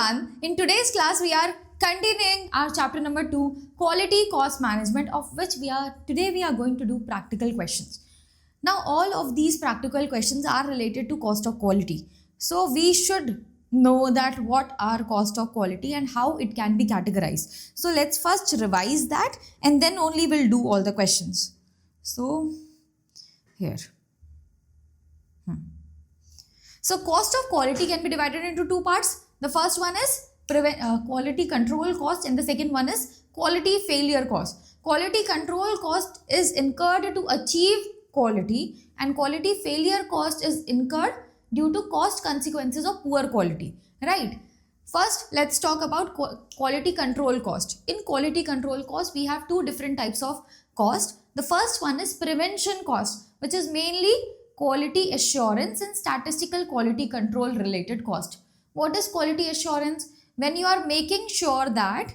everyone. In today's class, we are continuing our chapter number 2, Quality Cost Management, of which today we are going to do practical questions. Now, all of these practical questions are related to cost of quality. So, we should know that what are cost of quality and how it can be categorized. So, let's first revise that and then only we'll do all the questions. So, here. So, cost of quality can be divided into two parts. The first one is quality control cost and the second one is quality failure cost. Quality control cost is incurred to achieve quality and quality failure cost is incurred due to cost consequences of poor quality, right? First, let's talk about quality control cost. In quality control cost, we have two different types of cost. The first one is prevention cost, which is mainly quality assurance and statistical quality control related cost. What is quality assurance? When you are making sure that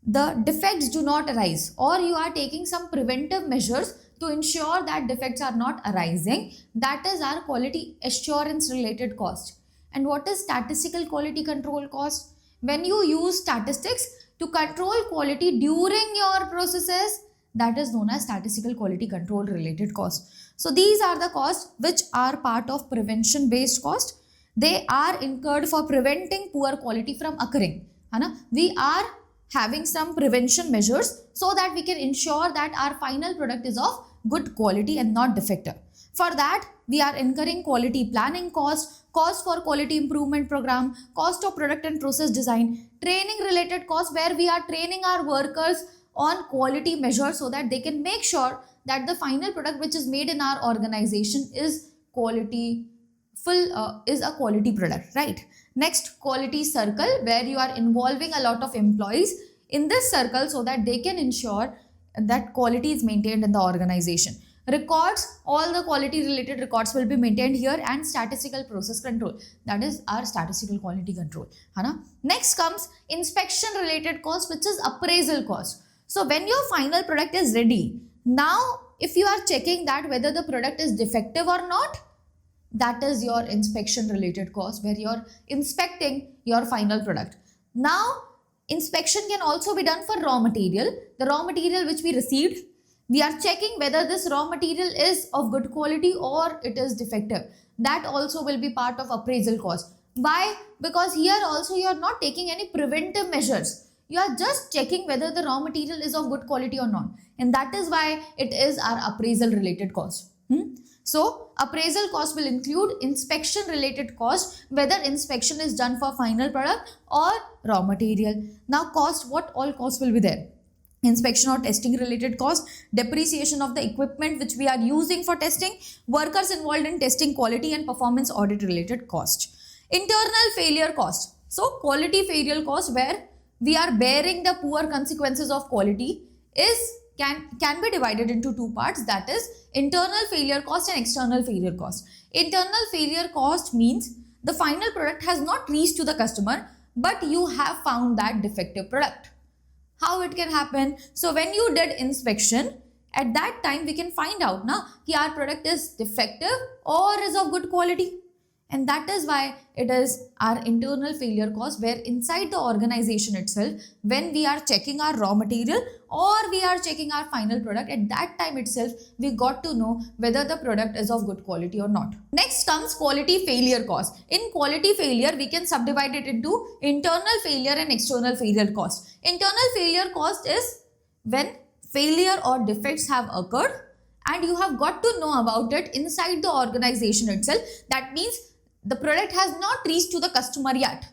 the defects do not arise or you are taking some preventive measures to ensure that defects are not arising, that is our quality assurance related cost. And what is statistical quality control cost? When you use statistics to control quality during your processes, that is known as statistical quality control related cost. So these are the costs which are part of prevention based cost. They are incurred for preventing poor quality from occurring. We are having some prevention measures so that we can ensure that our final product is of good quality and not defective. For that, we are incurring quality planning cost for quality improvement program, cost of product and process design, training related costs where we are training our workers on quality measures so that they can make sure that the final product which is made in our organization is is a quality product, right? Next, quality circle where you are involving a lot of employees in this circle so that they can ensure that quality is maintained in the organization. Records, all the quality related records will be maintained here, and statistical process control, that is our statistical quality control. Next comes inspection related cost, which is appraisal cost. So when your final product is ready, now if you are checking that whether the product is defective or not, that is your inspection related cost where you're inspecting your final product. Now, inspection can also be done for raw material. The raw material which we received, we are checking whether this raw material is of good quality or it is defective. That also will be part of appraisal cost. Why? Because here also you are not taking any preventive measures. You are just checking whether the raw material is of good quality or not. And that is why it is our appraisal related cost. So, appraisal cost will include inspection related cost, whether inspection is done for final product or raw material. Now, what all costs will be there? Inspection or testing related cost, depreciation of the equipment which we are using for testing, workers involved in testing quality and performance audit related cost. Internal failure cost. So, quality failure cost where we are bearing the poor consequences of quality can be divided into two parts, that is internal failure cost and external failure cost. Internal failure cost means the final product has not reached to the customer but you have found that defective product. How it can happen? So when you did inspection, at that time we can find out that our product is defective or is of good quality. And that is why it is our internal failure cost where inside the organization itself, when we are checking our raw material or we are checking our final product, at that time itself, we got to know whether the product is of good quality or not. Next comes quality failure cost. In quality failure, we can subdivide it into internal failure and external failure cost. Internal failure cost is when failure or defects have occurred and you have got to know about it inside the organization itself. That means the product has not reached to the customer yet.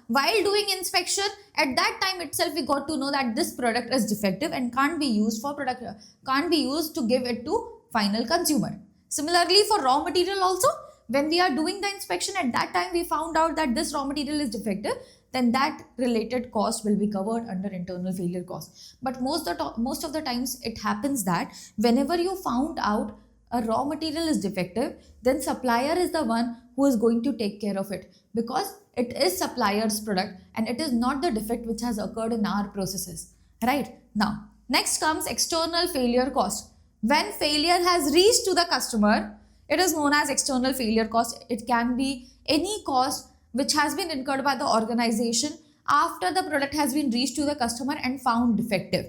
While doing inspection, at that time itself we got to know that this product is defective and can't be used to give it to final consumer. Similarly, for raw material also, when we are doing the inspection, at that time we found out that this raw material is defective, then that related cost will be covered under internal failure cost. But most of the times it happens that whenever you found out a raw material is defective, then supplier is the one who is going to take care of it because it is supplier's product and it is not the defect which has occurred in our processes, right? Now, next comes external failure cost. When failure has reached to the customer, it is known as external failure cost. It can be any cost which has been incurred by the organization after the product has been reached to the customer and found defective.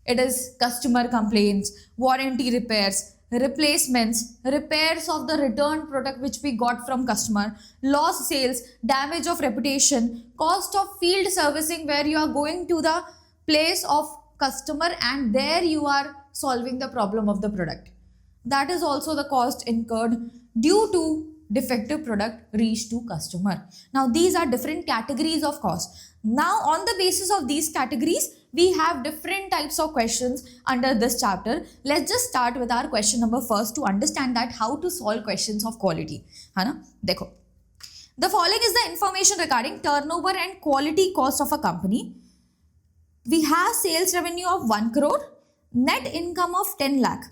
It is customer complaints, warranty repairs, replacements, repairs of the returned product which we got from customer, lost sales, damage of reputation, cost of field servicing where you are going to the place of customer and there you are solving the problem of the product. That is also the cost incurred due to defective product reached to customer. Now these are different categories of cost. Now on the basis of these categories, we have different types of questions under this chapter. Let's just start with our question number first to understand that how to solve questions of quality. है ना? देखो. The following is the information regarding turnover and quality cost of a company. We have sales revenue of 1 crore, net income of 10 lakh.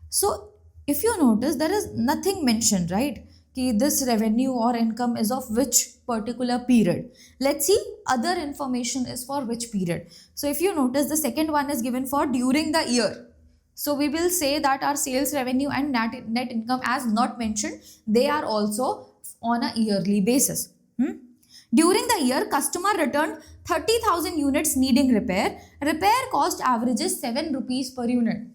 So if you notice, there is nothing mentioned, right? Ki this revenue or income is of which particular period. Let's see other information is for which period. So if you notice, the second one is given for during the year. So we will say that our sales revenue and net income, as not mentioned, they are also on a yearly basis. During the year, customer returned 30,000 units needing repair. Repair cost averages 7 rupees per unit.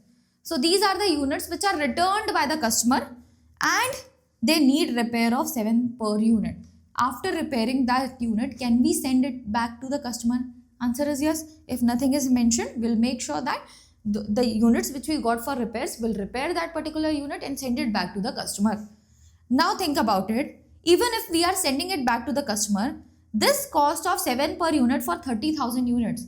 So these are the units which are returned by the customer and they need repair of 7 per unit. After repairing that unit, can we send it back to the customer? Answer is yes. If nothing is mentioned, we'll make sure that the units which we got for repairs will repair that particular unit and send it back to the customer. Now think about it. Even if we are sending it back to the customer, this cost of 7 per unit for 30,000 units,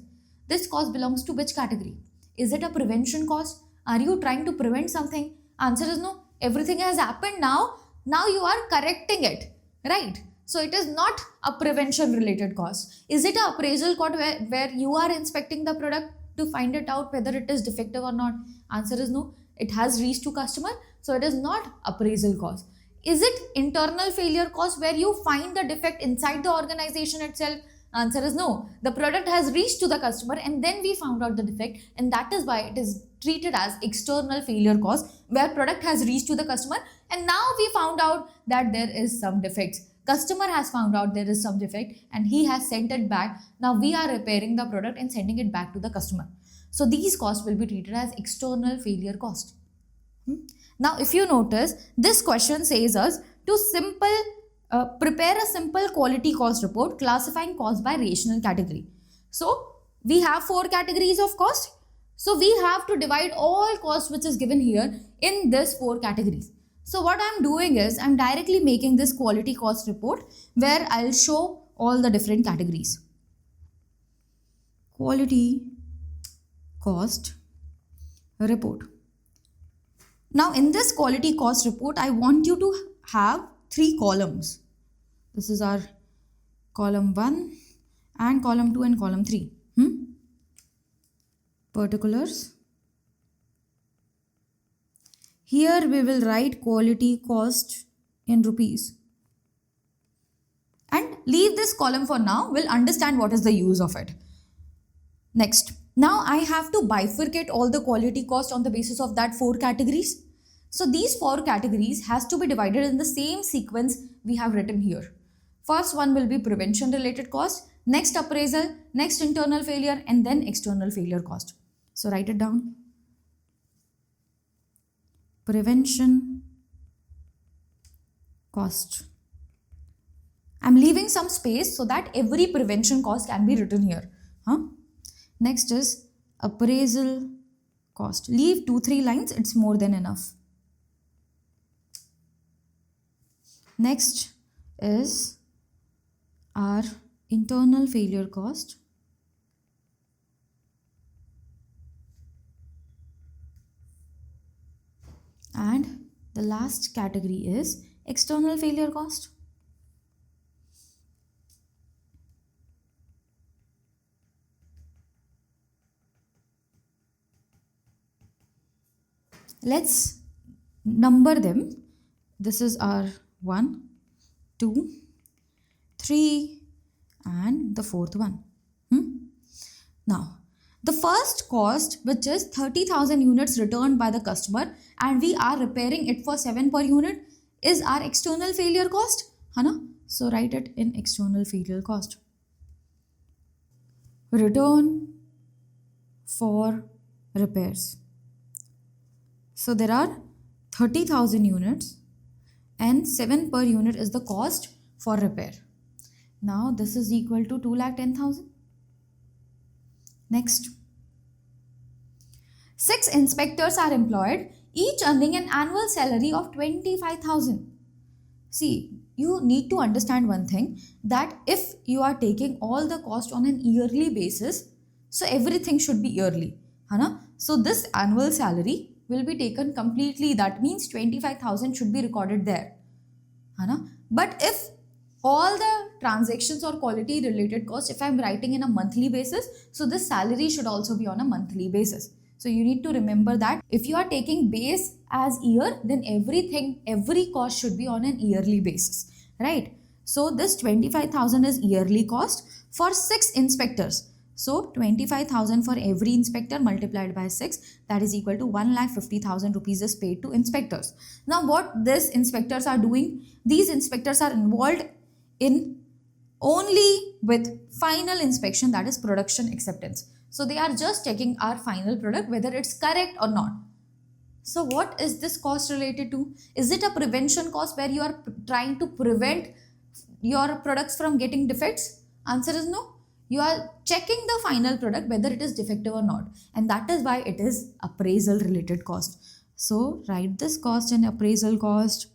this cost belongs to which category? Is it a prevention cost? Are you trying to prevent something? Answer is no. Everything has happened now. Now you are correcting it, right? So it is not a prevention related cost. Is it an appraisal cost where you are inspecting the product to find it out whether it is defective or not? Answer is no. It has reached to customer, so it is not appraisal cost. Is it internal failure cost where you find the defect inside the organization itself? Answer is no. The product has reached to the customer and then we found out the defect, and that is why it is treated as external failure cost, where product has reached to the customer and now we found out that there is some defects. Customer has found out there is some defect and he has sent it back. Now we are repairing the product and sending it back to the customer. So these costs will be treated as external failure cost. Now if you notice, this question says us to prepare a simple quality cost report classifying cost by rational category. So we have 4 categories of cost. So we have to divide all cost which is given here in this 4 categories. So what I'm doing is I'm directly making this quality cost report where I'll show all the different categories. Quality cost report. Now in this quality cost report, I want you to have 3 columns. This is our column 1 and column 2 and column 3. Particulars. Here we will write quality cost in rupees. And leave this column for now. We'll understand what is the use of it. Next. Now I have to bifurcate all the quality cost on the basis of that 4 categories. So these 4 categories has to be divided in the same sequence we have written here. First one will be prevention related cost, next appraisal, next internal failure, and then external failure cost. So write it down. Prevention cost. I'm leaving some space so that every prevention cost can be written here. Next is appraisal cost. Leave 2-3 lines, it's more than enough. Next is our internal failure cost. And the last category is external failure cost. Let's number them. This is our 1, 2, 3 and the 4th one. Now, the first cost, which is 30,000 units returned by the customer and we are repairing it for 7 per unit, is our external failure cost. So write it in external failure cost. Return for repairs. So there are 30,000 units and 7 per unit is the cost for repair. Now this is equal to 2,10,000. Next. 6 inspectors are employed, each earning an annual salary of 25,000. See, you need to understand one thing, that if you are taking all the cost on an yearly basis, so everything should be yearly. So this annual salary will be taken completely. That means 25,000 should be recorded there. But if all the transactions or quality related costs, if I am writing in a monthly basis, so this salary should also be on a monthly basis. So you need to remember that if you are taking base as year, then every cost should be on an yearly basis, right? So this 25,000 is yearly cost for 6 inspectors. So 25,000 for every inspector multiplied by 6, that is equal to 1,50,000 rupees is paid to inspectors. Now what these inspectors are doing? These inspectors are involved in only with final inspection, that is production acceptance. So they are just checking our final product whether it's correct or not. So what is this cost related to? Is it a prevention cost where you are trying to prevent your products from getting defects? Answer is no. You are checking the final product whether it is defective or not, and that is why it is appraisal related cost. So write this cost in appraisal cost.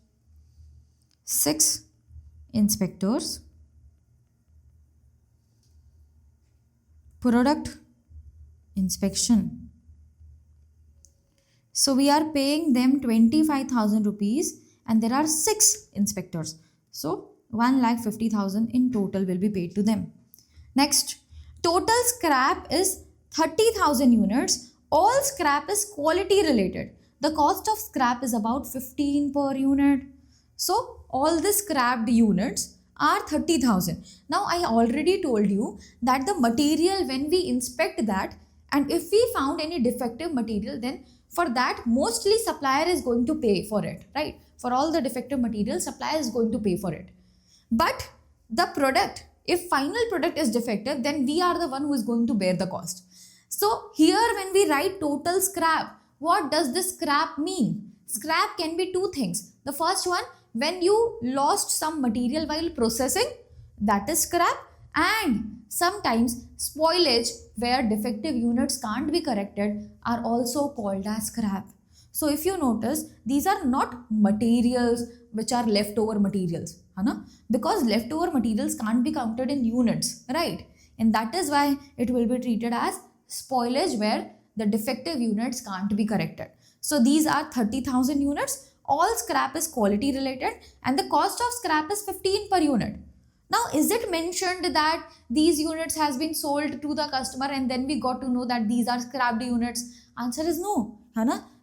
6 inspectors, product inspection. So we are paying them 25,000 rupees and there are 6 inspectors. So 1,50,000 in total will be paid to them. Next, total scrap is 30,000 units. All scrap is quality related. The cost of scrap is about 15 per unit. So all the scrapped units are 30,000. Now I already told you that the material, when we inspect that, and if we found any defective material, then for that mostly supplier is going to pay for it, right? For all the defective material, supplier is going to pay for it. But the product, if final product is defective, then we are the one who is going to bear the cost. So here when we write total scrap, what does this scrap mean? Scrap can be 2 things. The first one, when you lost some material while processing, that is scrap. And sometimes spoilage, where defective units can't be corrected, are also called as scrap. So if you notice, these are not materials which are leftover materials, because leftover materials can't be counted in units, right? And that is why it will be treated as spoilage, where the defective units can't be corrected. So these are 30,000 units. All scrap is quality related and the cost of scrap is 15 per unit. Now, is it mentioned that these units has been sold to the customer and then we got to know that these are scrapped units? Answer is no.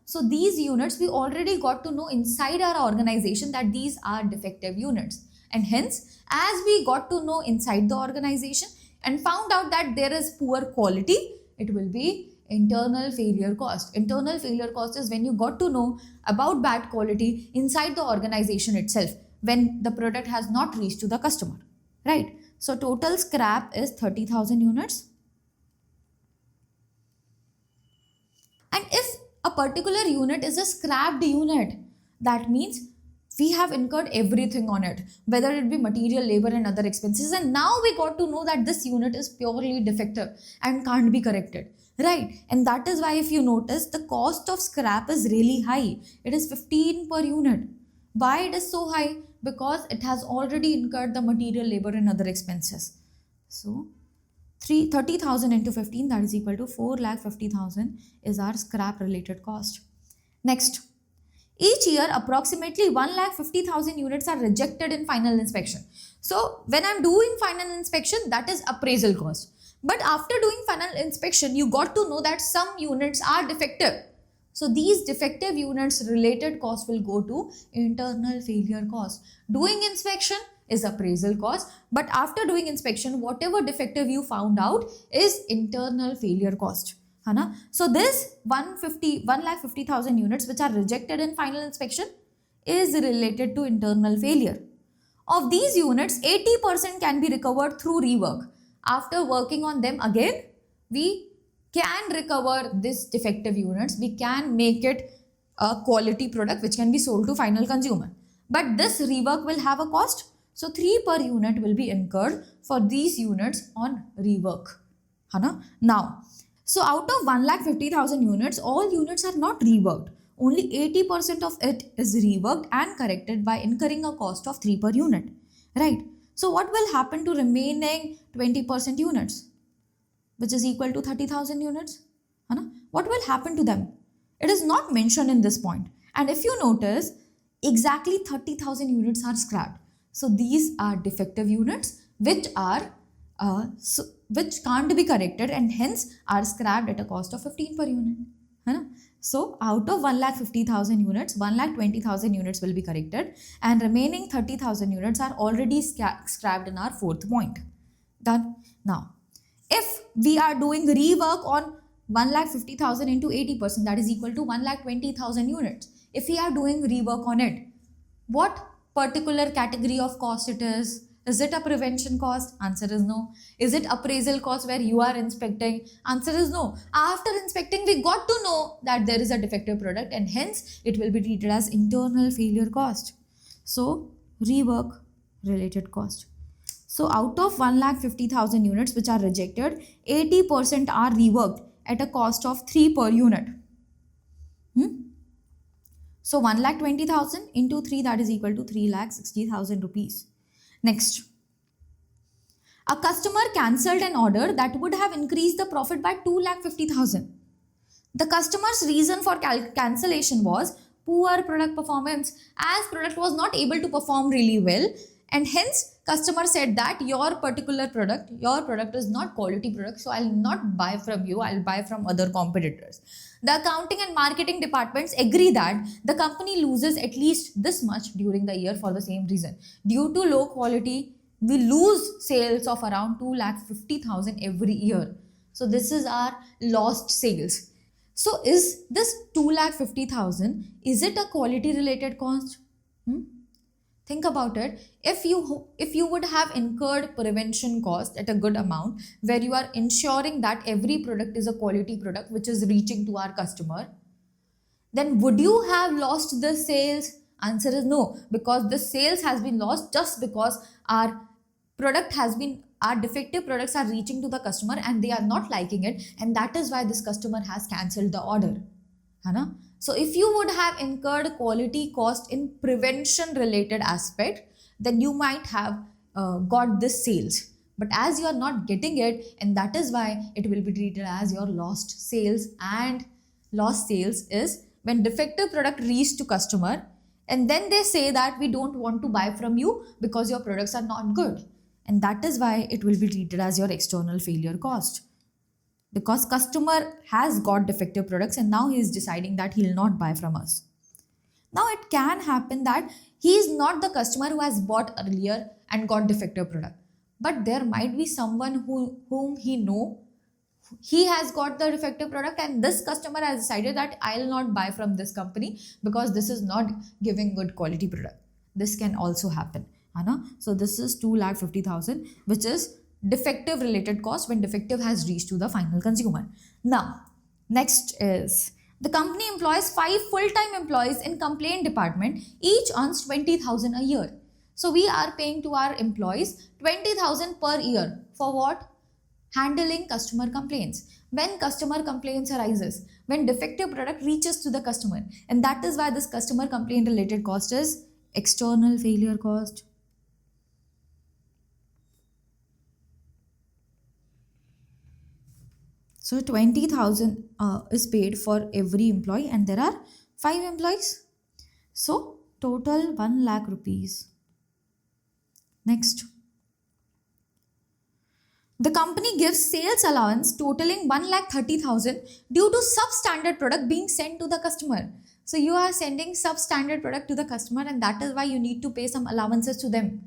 So these units we already got to know inside our organization that these are defective units. And hence, as we got to know inside the organization and found out that there is poor quality, it will be internal failure cost. Internal failure cost is when you got to know about bad quality inside the organization itself, when the product has not reached to the customer, right? So total scrap is 30,000 units. And if a particular unit is a scrapped unit, that means we have incurred everything on it, whether it be material, labor and other expenses, and now we got to know that this unit is purely defective and can't be corrected, right? And that is why if you notice, the cost of scrap is really high. It is 15 per unit. Why it is so high? Because it has already incurred the material, labor and other expenses. So 30,000 into 15, that is equal to 4,50,000 is our scrap related cost. Next, each year approximately 1,50,000 units are rejected in final inspection. So when I'm doing final inspection, that is appraisal cost. But after doing final inspection, you got to know that some units are defective. So these defective units related cost will go to internal failure cost. Doing inspection is appraisal cost, but after doing inspection, whatever defective you found out is internal failure cost. So this 1,50,000 units which are rejected in final inspection is related to internal failure. Of these units, 80% can be recovered through rework. After working on them again, we can recover these defective units. We can make it a quality product which can be sold to final consumer. But this rework will have a cost. So 3 per unit will be incurred for these units on rework. Now, so out of 1,50,000 units, all units are not reworked. Only 80% of it is reworked and corrected by incurring a cost of 3 per unit. Right? So what will happen to remaining 20% units, which is equal to 30,000 units? What will happen to them? It is not mentioned in this point. And if you notice, exactly 30,000 units are scrapped. So these are defective units which are which can't be corrected and hence are scrapped at a cost of 15 per unit. So out of 1,50,000 units, 1,20,000 units will be corrected and remaining 30,000 units are already scrapped in our fourth point. Done. Now, if we are doing rework on 1,50,000 into 80%, that is equal to 1,20,000 units. If we are doing rework on it, what particular category of cost it is? Is it a prevention cost? Answer is no. Is it appraisal cost where you are inspecting? Answer is no. After inspecting, we got to know that there is a defective product and hence it will be treated as internal failure cost. So, rework related cost. So, out of 1,50,000 units which are rejected, 80% are reworked at a cost of 3 per unit. So 1,20,000 into 3, that is equal to 3,60,000 rupees. Next, a customer cancelled an order that would have increased the profit by 2,50,000. The customer's reason for cancellation was poor product performance, as product was not able to perform really well, and hence customer said that your product is not quality product, so I'll not buy from you, I'll buy from other competitors. The accounting and marketing departments agree that the company loses at least this much during the year for the same reason. Due to low quality, we lose sales of around 2,50,000 every year. So this is our lost sales. So is this 2,50,000, is it a quality related cost? Think about it. If you would have incurred prevention cost at a good amount where you are ensuring that every product is a quality product which is reaching to our customer, then would you have lost the sales? Answer is no, because the sales has been lost just because our defective products are reaching to the customer and they are not liking it, and that is why this customer has cancelled the order. So if you would have incurred quality cost in prevention related aspect, then you might have got this sales. But as you are not getting it, and that is why it will be treated as your lost sales. And lost sales is when defective product reached to customer and then they say that we don't want to buy from you because your products are not good. And that is why it will be treated as your external failure cost. Because customer has got defective products and now he is deciding that he will not buy from us. Now it can happen that he is not the customer who has bought earlier and got defective product. But there might be someone whom he know, he has got the defective product and this customer has decided that I will not buy from this company because this is not giving good quality product. This can also happen. So this is 2,50,000, which is defective related cost when defective has reached to the final consumer. Now, next is the company employs 5 full-time employees in complaint department. Each earns 20,000 a year. So we are paying to our employees 20,000 per year for what? Handling customer complaints. When customer complaints arises, when defective product reaches to the customer, and that is why this customer complaint related cost is external failure cost. So 20,000 is paid for every employee and there are 5 employees. So total 1 lakh rupees. Next. The company gives sales allowance totaling 1,30,000 due to substandard product being sent to the customer. So you are sending substandard product to the customer and that is why you need to pay some allowances to them.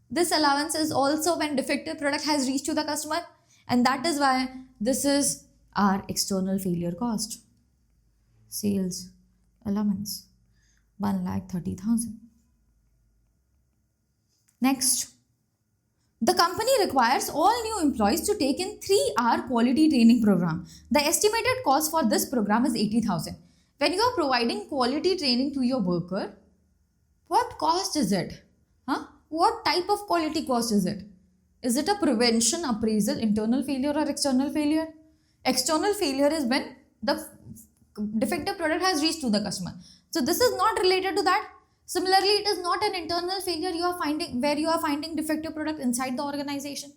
This allowance is also when defective product has reached to the customer, and that is why this is our external failure cost. Sales allowance 1,30,000. Next, the company requires all new employees to take in 3-hour quality training program. The estimated cost for this program is 80,000. When you are providing quality training to your worker, what cost is it? What type of quality cost is it? Is it a prevention, appraisal, internal failure or external failure? External failure is when the defective product has reached to the customer. So this is not related to that. Similarly, it is not an internal failure you are finding where you are finding defective product inside the organization.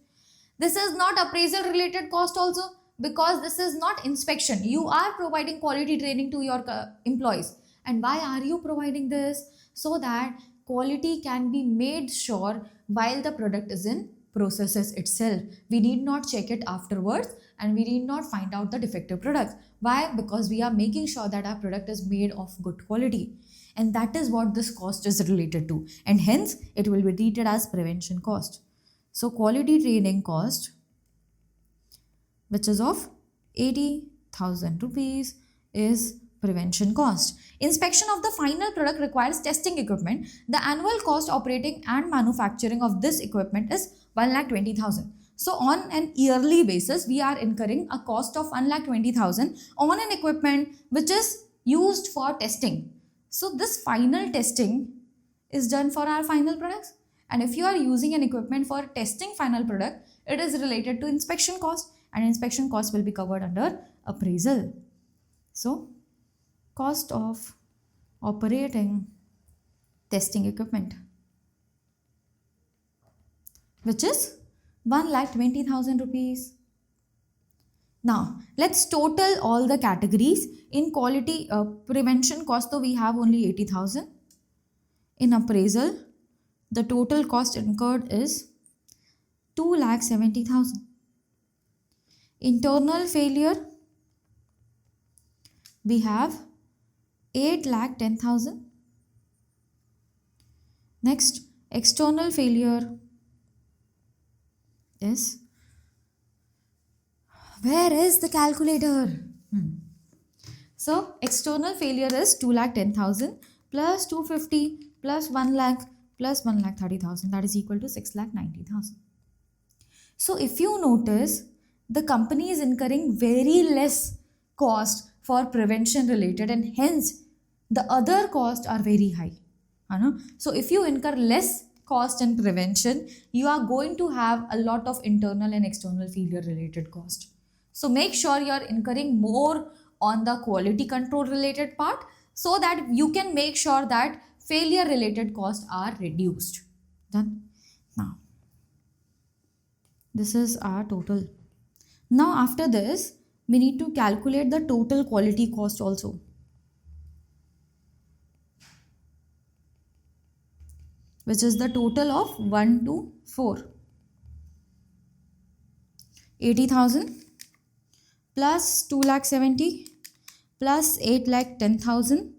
This is not appraisal related cost also, because this is not inspection. You are providing quality training to your employees. And why are you providing this? So that quality can be made sure while the product is in processes itself. We need not check it afterwards and we need not find out the defective products. Why? Because we are making sure that our product is made of good quality. And that is what this cost is related to. And hence, it will be treated as prevention cost. So, quality training cost, which is of 80,000 rupees, is prevention cost. Inspection of the final product requires testing equipment. The annual cost operating and manufacturing of this equipment is 1,20,000. So, on an yearly basis, we are incurring a cost of 1,20,000 on an equipment which is used for testing. So this final testing is done for our final products. And if you are using an equipment for testing final product, it is related to inspection cost, and inspection cost will be covered under appraisal. So cost of operating testing equipment, which is 1,20,000 rupees. Now, let's total all the categories. In quality prevention cost, though, we have only 80,000. In appraisal, the total cost incurred is 2,70,000. Internal failure, we have 8,10,000. Next, external failure is, where is the calculator? So, external failure is 2,10,000 plus 250 plus 1 lakh plus 1,30,000, that is equal to 6,90,000. So, if you notice, the company is incurring very less cost for prevention related, and hence the other costs are very high. So, if you incur less cost in prevention, you are going to have a lot of internal and external failure related cost. So make sure you are incurring more on the quality control related part, so that you can make sure that failure related costs are reduced. Done. Now, this is our total. Now after this, we need to calculate the total quality cost also. Which is the total of 1 to 4. 80,000 plus 2,70,000 plus 8,10,000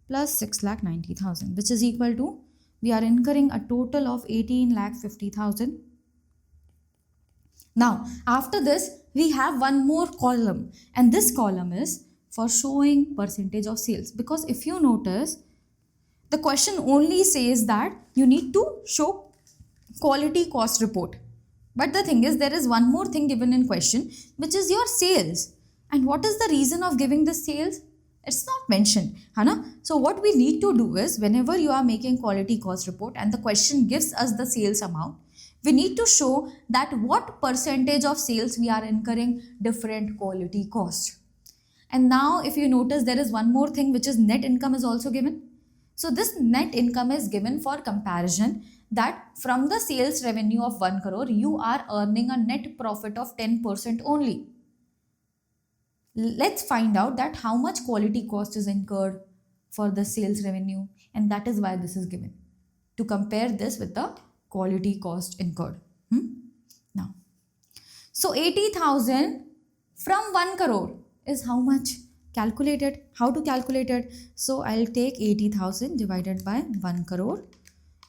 plus 6,90,000, which is equal to, we are incurring a total of 18,50,000. Now, after this, we have one more column, and this column is for showing percentage of sales. Because if you notice, the question only says that you need to show quality cost report. But the thing is, there is one more thing given in question, which is your sales. And what is the reason of giving this sales? It's not mentioned. So what we need to do is, whenever you are making quality cost report and the question gives us the sales amount, we need to show that what percentage of sales we are incurring different quality cost. And now if you notice, there is one more thing, which is net income is also given. So this net income is given for comparison, that from the sales revenue of 1 crore, you are earning a net profit of 10% only. Let's find out that how much quality cost is incurred for the sales revenue, and that is why this is given, to compare this with the quality cost incurred. Now, so 80,000 from 1 crore is how much? Calculated. How to calculate it? So I'll take 80,000 divided by 1 crore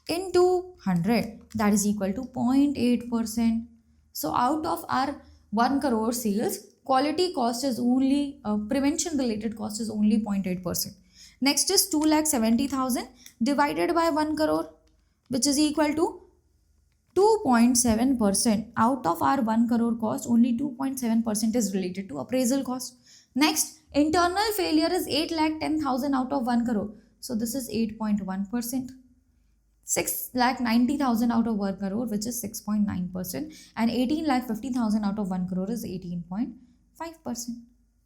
into 100, that is equal to 0.8%. So out of our 1 crore sales, quality cost is only, prevention related cost is only 0.8%. Next is 2,70,000 divided by 1 crore, which is equal to 2.7% out of our 1 crore cost, only 2.7% is related to appraisal cost. Next, internal failure is 8,10,000 out of 1 crore. So this is 8.1%. 6,90,000 out of 1 crore, which is 6.9%, and 18,50,000 out of 1 crore is 18.5%.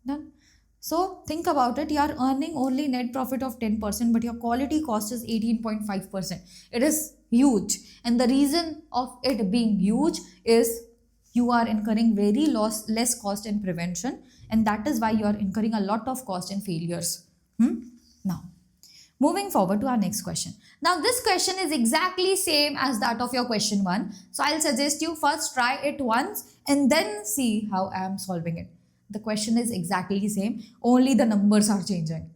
Done. So think about it, you are earning only net profit of 10%, but your quality cost is 18.5%. It is huge. And the reason of it being huge is you are incurring very less cost in prevention, and that is why you are incurring a lot of cost in failures. Now, moving forward to our next question. Now, this question is exactly same as that of your question 1. So, I'll suggest you first try it once and then see how I am solving it. The question is exactly same, only the numbers are changing.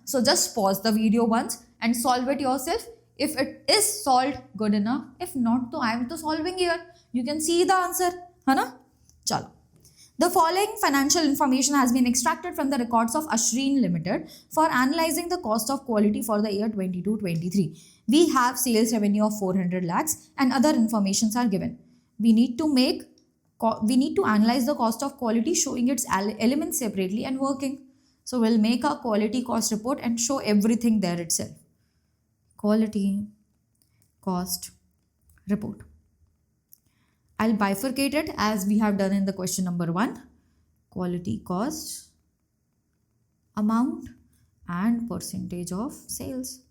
So, just pause the video once and solve it yourself. If it is solved, good enough. If not, so I am solving here. You can see the answer. Chalo. The following financial information has been extracted from the records of Ashreen Limited for analyzing the cost of quality for the year 22-23. We have sales revenue of 400 lakhs and other informations are given. We need to analyze the cost of quality, showing its elements separately and working. So we'll make a quality cost report and show everything there itself. Quality cost report. I'll bifurcate it as we have done in the question number 1. Quality cost, amount and percentage of sales.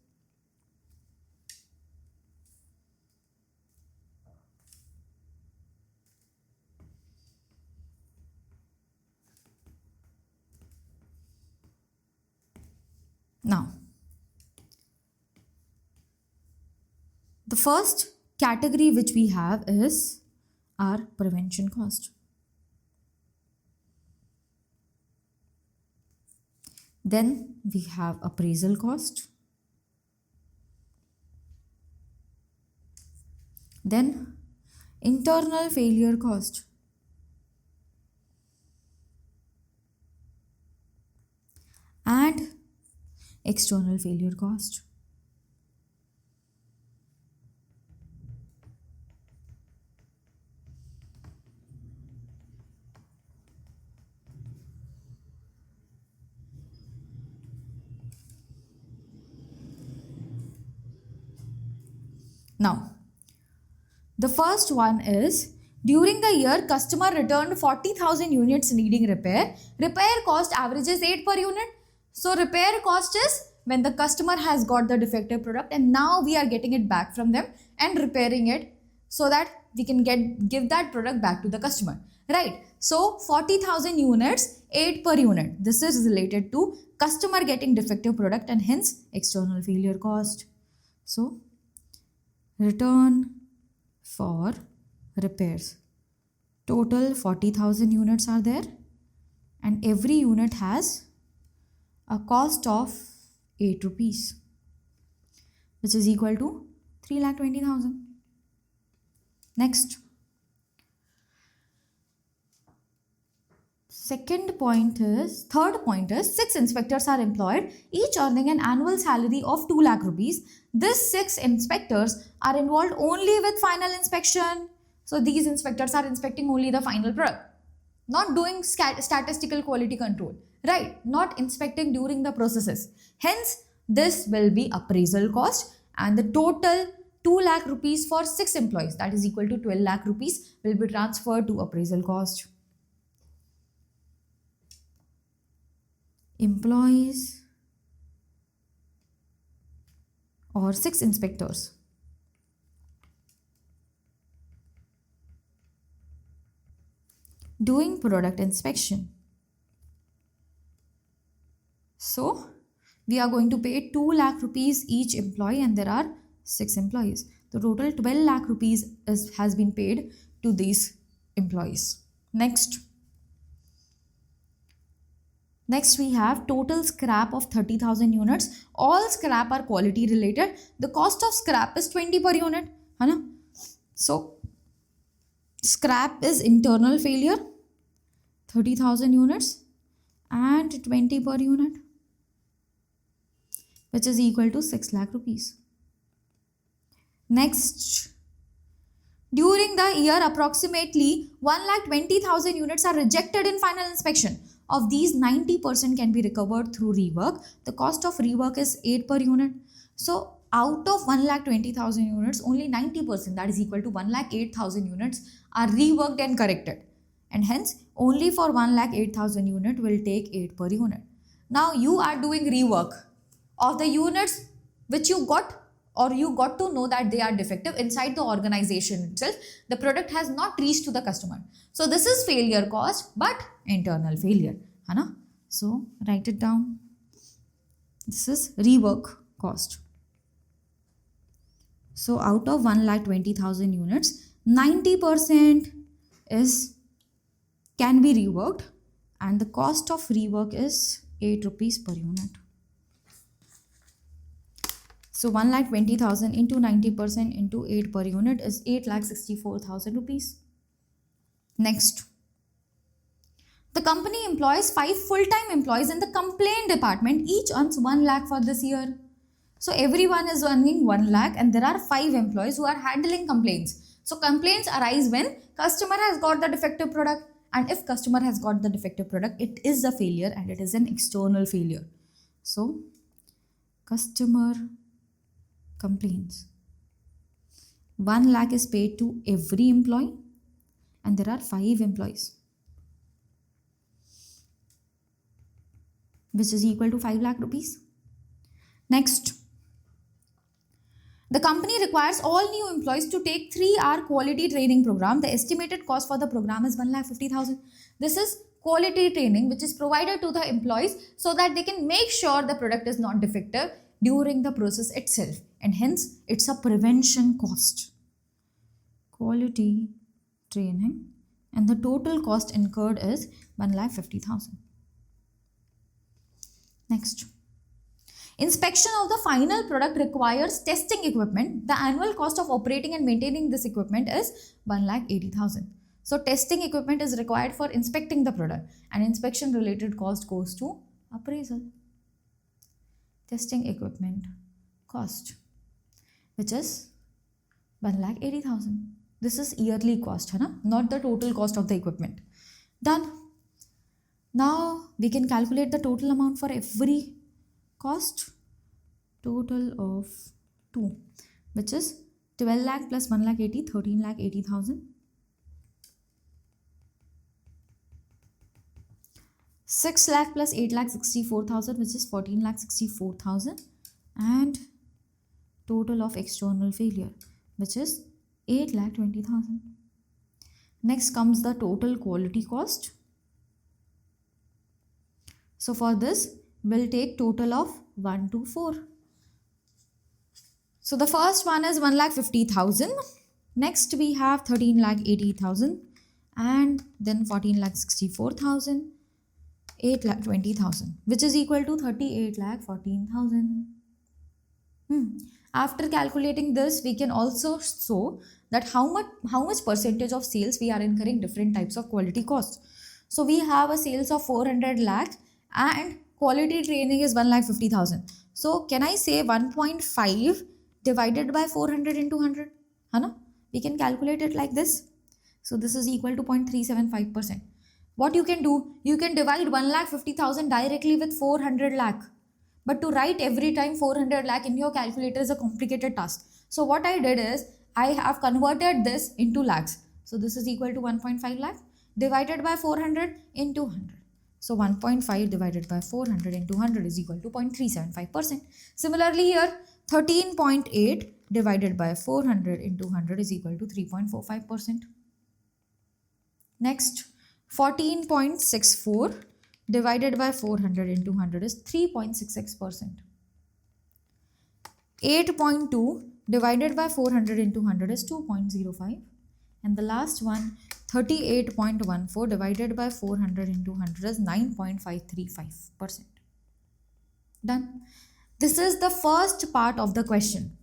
Now, the first category which we have is our prevention cost. Then we have appraisal cost. Then internal failure cost. And external failure cost. Now, the first one is, during the year, customer returned 40,000 units needing repair. Repair cost averages 8 per unit. So, repair cost is when the customer has got the defective product and now we are getting it back from them and repairing it so that we can give that product back to the customer. Right. So, 40,000 units, 8 per unit. This is related to customer getting defective product and hence external failure cost. So, return for repairs. Total 40,000 units are there and every unit has a cost of 8 rupees, which is equal to 3,20,000. Next. Third point is 6 inspectors are employed, each earning an annual salary of 2 lakh rupees. These 6 inspectors are involved only with final inspection. So these inspectors are inspecting only the final product, not doing statistical quality control, right? Not inspecting during the processes. Hence, this will be appraisal cost and the total 2 lakh rupees for 6 employees, that is equal to 12 lakh rupees, will be transferred to appraisal cost. Employees or 6 inspectors. Doing product inspection. So, we are going to pay 2 lakh rupees each employee and there are 6 employees. The total 12 lakh rupees has been paid to these employees. Next we have total scrap of 30,000 units. All scrap are quality related. The cost of scrap is 20 per unit. So, scrap is internal failure, 30,000 units and 20 per unit, which is equal to 6 lakh rupees. Next, During the year, approximately 1,20,000 units are rejected in final inspection. Of these, 90% can be recovered through rework. The cost of rework is 8 per unit. So, out of 1,20,000 units, only 90%, that is equal to 1,08,000 units, are reworked and corrected. And hence, only for 1,08,000 unit will take 8 per unit. Now, you are doing rework of the units which you got, or you got to know that they are defective inside the organization itself. The product has not reached to the customer. So this is failure cost, but internal failure. Hai? So write it down. This is rework cost. So out of 1,20,000 units, 90% can be reworked, and the cost of rework is 8 rupees per unit. So 1,20,000 into 90% into 8 per unit is 8,64,000 rupees. Next, the company employs 5 full-time employees in the complaint department. Each earns 1 lakh for this year. So everyone is earning 1 lakh, and there are 5 employees who are handling complaints. So complaints arise when customer has got the defective product, and if customer has got the defective product, it is a failure and it is an external failure. So customer complaints. 1 lakh is paid to every employee, and there are 5 employees, which is equal to 5 lakh rupees. Next, the company requires all new employees to take 3-hour quality training program. The estimated cost for the program is 1,50,000. This is quality training which is provided to the employees so that they can make sure the product is not defective during the process itself, and hence it's a prevention cost. Quality training, and the total cost incurred is 1,50,000. Next, inspection of the final product requires testing equipment. The annual cost of operating and maintaining this equipment is 1,80,000. So testing equipment is required for inspecting the product, and inspection related cost goes to appraisal. Testing equipment cost, which is 1,80,000. This is yearly cost, not the total cost of the equipment. Done. Now we can calculate the total amount for every cost. Total of 2, which is 12 lakh plus 1,80,000, 13,80,000. 6 lakh plus 8,64,000, which is 14,64,000, and total of external failure, which is 8,20,000. Next comes the total quality cost. So for this, we'll take total of 1 to 4. So the first one is 1,50,000. Next we have 13,80,000, and then 14,64,000. 8,20,000, which is equal to 38,14,000. After calculating this, we can also show that how much percentage of sales we are incurring different types of quality costs. So we have a sales of 400 lakh and quality training is 1,50,000. So can I say 1.5 divided by 400 into 100? We can calculate it like this. So this is equal to 0.375%. What you can do, you can divide 1,50,000 directly with 400 lakh. But to write every time 400 lakh in your calculator is a complicated task. So what I did is, I have converted this into lakhs. So this is equal to 1.5 lakh divided by 400 into 100. So 1.5 divided by 400 into 100 is equal to 0.375%. Similarly here, 13.8 divided by 400 into 100 is equal to 3.45%. Next, 14.64 divided by 400 into 100 is 3.66%. 8.2 divided by 400 into 100 is 2.05. And the last one, 38.14 divided by 400 into 100 is 9.535%. Done. This is the first part of the question.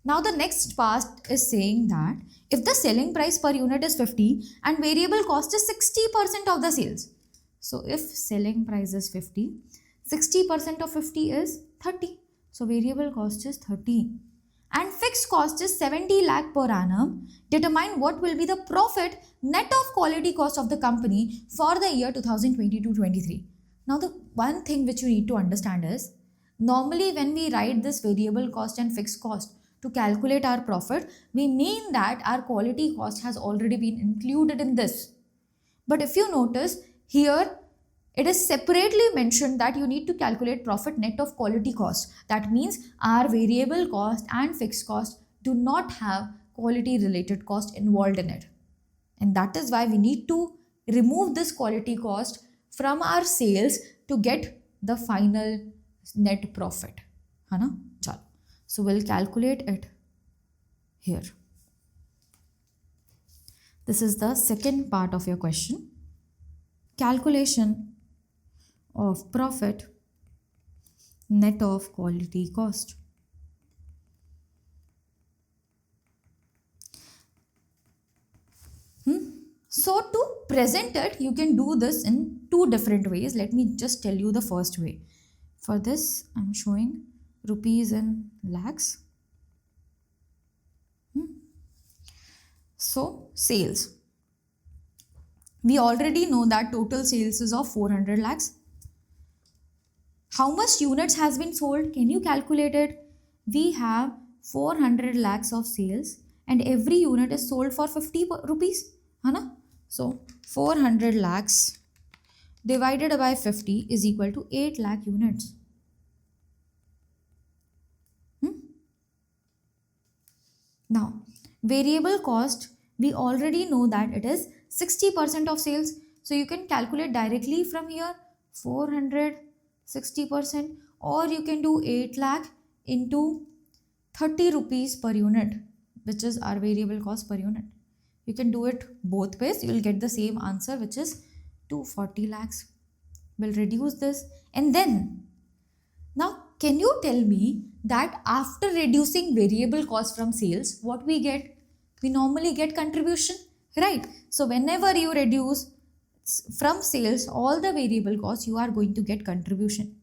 Now the next part is saying that if the selling price per unit is 50 and variable cost is 60% of the sales. So if selling price is 50, 60% of 50 is 30. So variable cost is 30. and fixed cost is 70 lakh per annum, determine what will be the profit net of quality cost of the company for the year 2022-23. Now the one thing which you need to understand is, normally when we write this variable cost and fixed cost to calculate our profit, we mean that our quality cost has already been included in this. But if you notice here, it is separately mentioned that you need to calculate profit net of quality cost. That means our variable cost and fixed cost do not have quality related cost involved in it. And that is why we need to remove this quality cost from our sales to get the final net profit. है ना? चलो. So we'll calculate it here. This is the second part of your question. Calculation of profit net of quality cost. So to present it, you can do this in two different ways. Let me just tell you the first way. For this, I'm showing rupees in lakhs. So sales. We already know that total sales is of 400 lakhs. How much units has been sold? Can you calculate it? We have 400 lakhs of sales and every unit is sold for 50 rupees. Hana? So 400 lakhs divided by 50 is equal to 8 lakh units. Now, variable cost, we already know that it is 60% of sales. So you can calculate directly from here 400 60%, or you can do 8 lakh into 30 rupees per unit, which is our variable cost per unit. You can do it both ways. You will get the same answer, which is 240 lakhs. We'll reduce this. And then, now can you tell me that after reducing variable cost from sales, what we get? We normally get contribution, right? So whenever you reduce from sales all the variable costs, you are going to get contribution.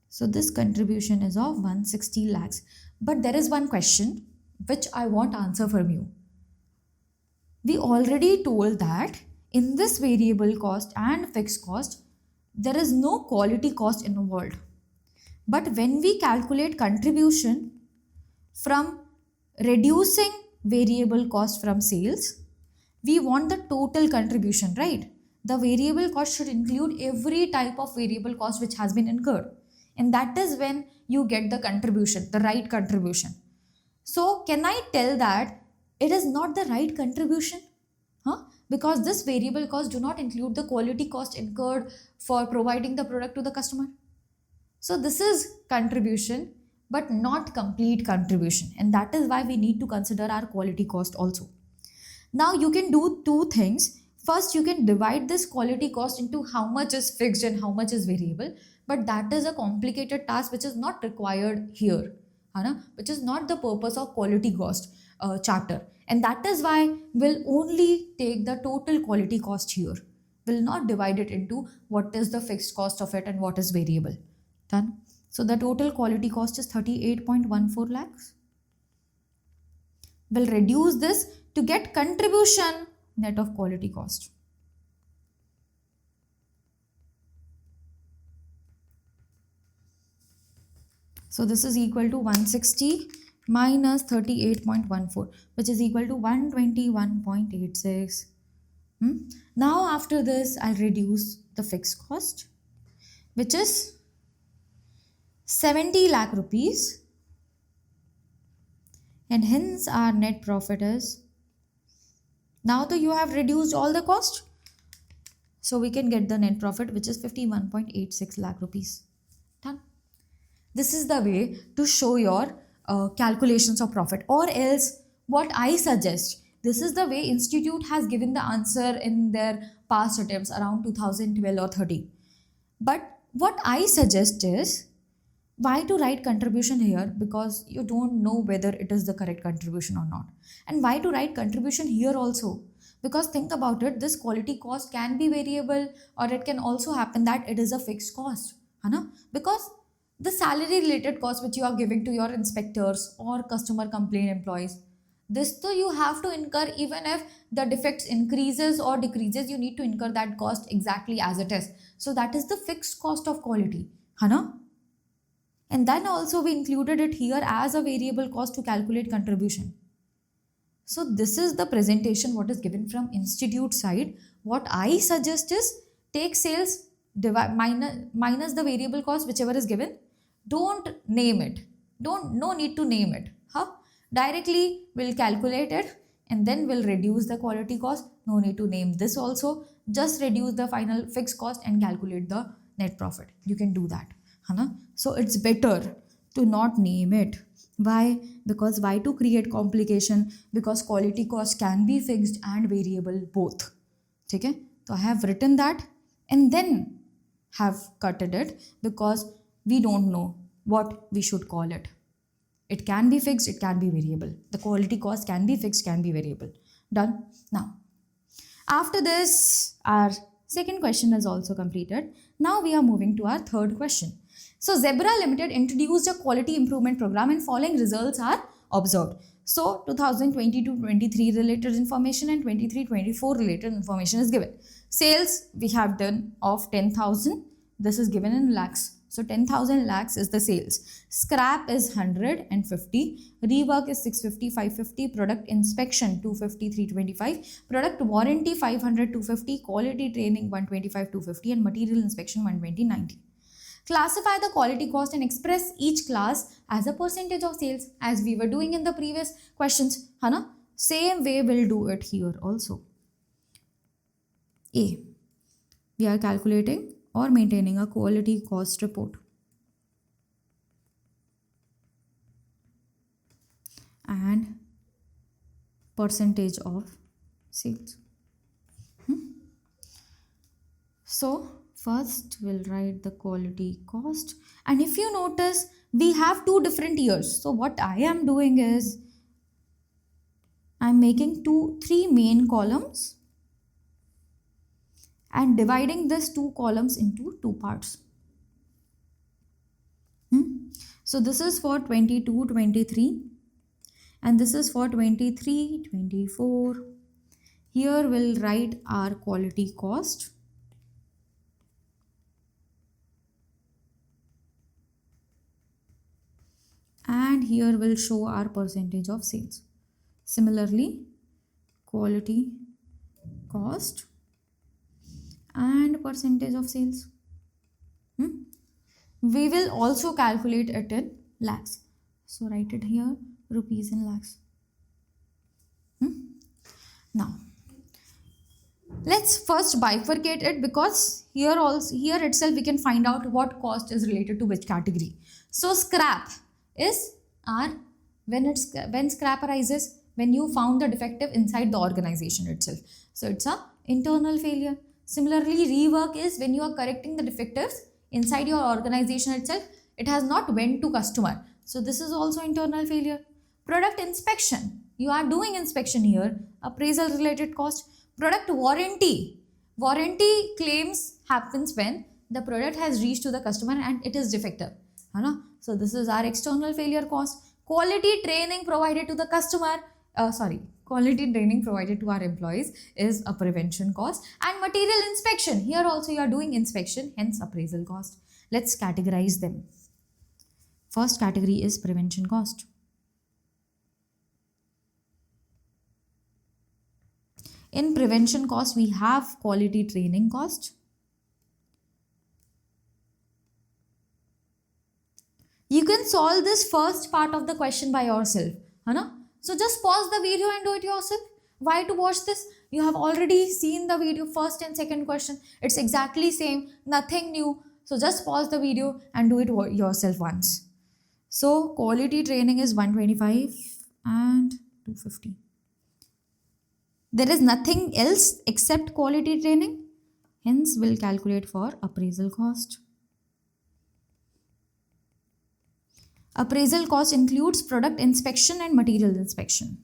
So this contribution is of 160 lakhs. But there is one question which I want answer from you. We already told that in this variable cost and fixed cost, there is no quality cost involved. But when we calculate contribution from reducing variable cost from sales, we want the total contribution, right? The variable cost should include every type of variable cost which has been incurred. And that is when you get the contribution, the right contribution. So can I tell that it is not the right contribution? Because this variable cost do not include the quality cost incurred for providing the product to the customer. So this is contribution, but not complete contribution. And that is why we need to consider our quality cost also. Now you can do two things. First, you can divide this quality cost into how much is fixed and how much is variable. But that is a complicated task which is not required here, which is not the purpose of quality cost chapter. And that is why we'll only take the total quality cost here. We'll not divide it into what is the fixed cost of it and what is variable. Done. So the total quality cost is 38.14 lakhs. We'll reduce this to get contribution net of quality cost. So this is equal to 160 minus 38.14, which is equal to 121.86. Now after this, I'll reduce the fixed cost, which is 70 lakh rupees. And hence our net profit is, now that you have reduced all the cost, so we can get the net profit, which is 51.86 lakh rupees. Done. This is the way to show your calculations of profit. Or else what I suggest, this is the way Institute has given the answer in their past attempts around 2012 or 13. But what I suggest is, why to write contribution here? Because you don't know whether it is the correct contribution or not. And why to write contribution here also? Because think about it, this quality cost can be variable, or it can also happen that it is a fixed cost. Because The salary related cost which you are giving to your inspectors or customer complaint employees, this though you have to incur. Even if the defects increases or decreases, you need to incur that cost exactly as it is. So that is the fixed cost of quality, Hana. And then also we included it here as a variable cost to calculate contribution. So this is the presentation what is given from institute side. What I suggest is take sales, divide, minus the variable cost whichever is given. Don't name it. No need to name it. Huh? Directly we'll calculate it and then we'll reduce the quality cost. No need to name this also. Just reduce the final fixed cost and calculate the net profit. You can do that. Huh? So it's better to not name it. Why? Because why to create complication? Because quality cost can be fixed and variable both. Okay? So I have written that and then have cutted it because we don't know what we should call it. It can be fixed, it can be variable. The quality cost can be fixed, can be variable. Done. Now, after this, our second question is also completed. Now we are moving to our third question. So Zebra Limited introduced a quality improvement program and following results are observed. So 2022-23 related information and 23-24 related information is given. Sales we have done of 10,000. This is given in lakhs. So 10,000 lakhs is the sales. Scrap is 150. Rework is 650, 550. Product inspection 250, 325. Product warranty 500, 250. Quality training 125, 250. And material inspection 120, 90. Classify the quality cost and express each class as a percentage of sales as we were doing in the previous questions. Hana? Same way we'll do it here also. A. We are calculating or maintaining a quality cost report. And percentage of sales. So first we'll write the quality cost, and if you notice we have two different years. So what I am doing is I'm making three main columns and dividing these two columns into two parts. So this is for 22-23 and this is for 23-24. Here we'll write our quality cost. And here we'll show our percentage of sales. Similarly, quality cost and percentage of sales. We will also calculate it in lakhs. So write it here, rupees in lakhs. Now, let's first bifurcate it because here itself we can find out what cost is related to which category. So scrap is when scrap arises when you found the defective inside the organization itself. So it's a internal failure. Similarly, rework is when you are correcting the defectives inside your organization itself. It has not went to customer. So this is also internal failure. Product inspection. You are doing inspection here. Appraisal related cost. Product warranty. Warranty claims happens when the product has reached to the customer and it is defective. So this is our external failure cost. Quality training provided to the customer. Quality training provided to our employees is a prevention cost. And material inspection. Here also you are doing inspection, hence appraisal cost. Let's categorize them. First category is prevention cost. In prevention cost, we have quality training cost. You can solve this first part of the question by yourself. So just pause the video and do it yourself. Why to watch this? You have already seen the video first and second question. It's exactly same, nothing new. So just pause the video and do it yourself once. So quality training is 125 and 250. There is nothing else except quality training. Hence, we'll calculate for appraisal cost. Appraisal cost includes product inspection and material inspection.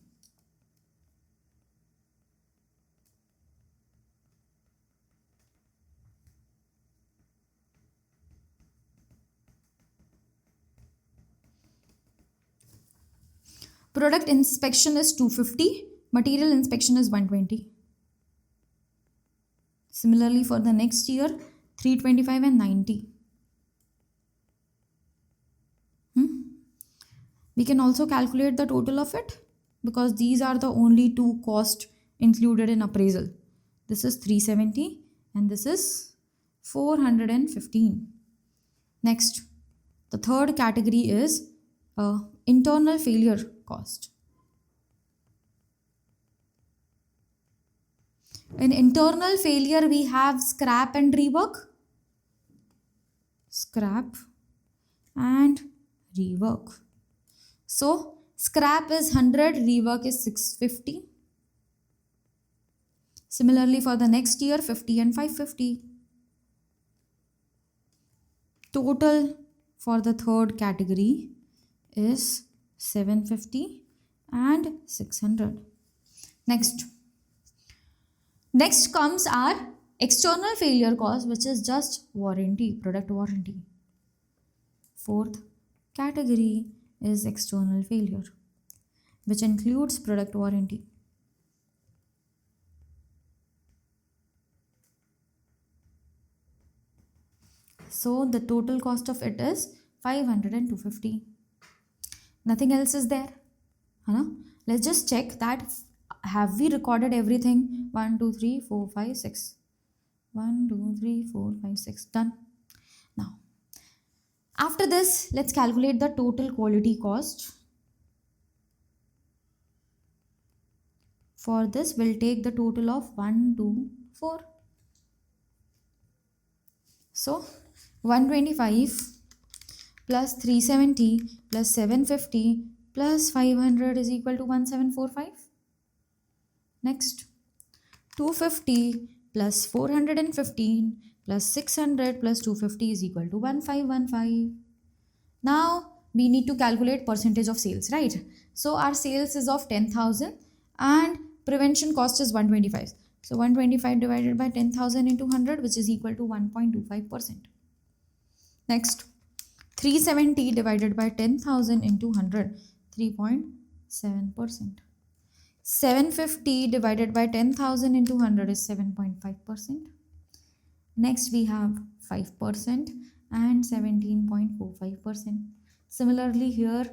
Product inspection is 250, material inspection is 120. Similarly for the next year, 325 and 90. We can also calculate the total of it because these are the only two costs included in appraisal. This is 370 and this is 415. Next, the third category is internal failure cost. In internal failure, we have scrap and rework. Scrap and rework. So, scrap is 100, rework is 650. Similarly, for the next year, 50 and 550. Total for the third category is 750 and 600. Next comes our external failure cost, which is just warranty, product warranty. Fourth category is external failure, which includes product warranty. So the total cost of it is 500 and 250. Nothing else is there. Let's just check that. Have we recorded everything? 1, 2, 3, 4, 5, 6. 1, 2, 3, 4, 5, 6. Done. Now, after this, let's calculate the total quality cost. For this, we'll take the total of 1, 2, 4. So, 125 plus 370 plus 750 plus 500 is equal to 1745. Next, 250 plus 415 plus 600 plus 250 is equal to 1515. Now, we need to calculate percentage of sales, right? So, our sales is of 10,000 and prevention cost is 125. So, 125 divided by 10,000 into 100, which is equal to 1.25%. Next, 370 divided by 10,000 into 100, 3.7%. 750 divided by 10,000 into 100 is 7.5%. Next, we have 5% and 17.45%. Similarly, here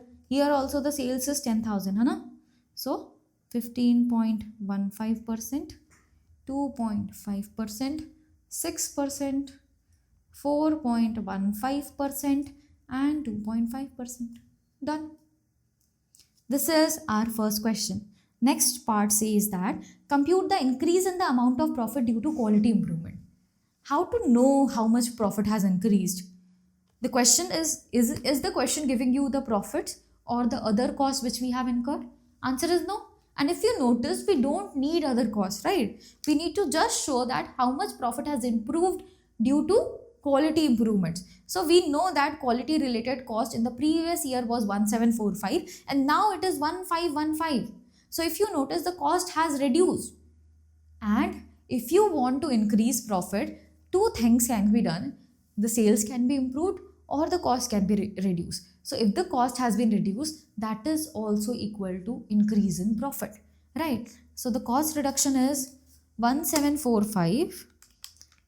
also the sales is 10,000, so 15.15%, 2.5%, 6%, 4.15% and 2.5%. Done. This is our first question. Next part says that compute the increase in the amount of profit due to quality improvement. How to know how much profit has increased? The question is the question giving you the profits or the other costs which we have incurred? Answer is no. And if you notice, we don't need other costs, right? We need to just show that how much profit has improved due to quality improvements. So we know that quality related cost in the previous year was 1745 and now it is 1515. So if you notice, the cost has reduced. And if you want to increase profit, two things can be done. The sales can be improved or the cost can be reduced. So if the cost has been reduced, that is also equal to increase in profit, right? So the cost reduction is 1745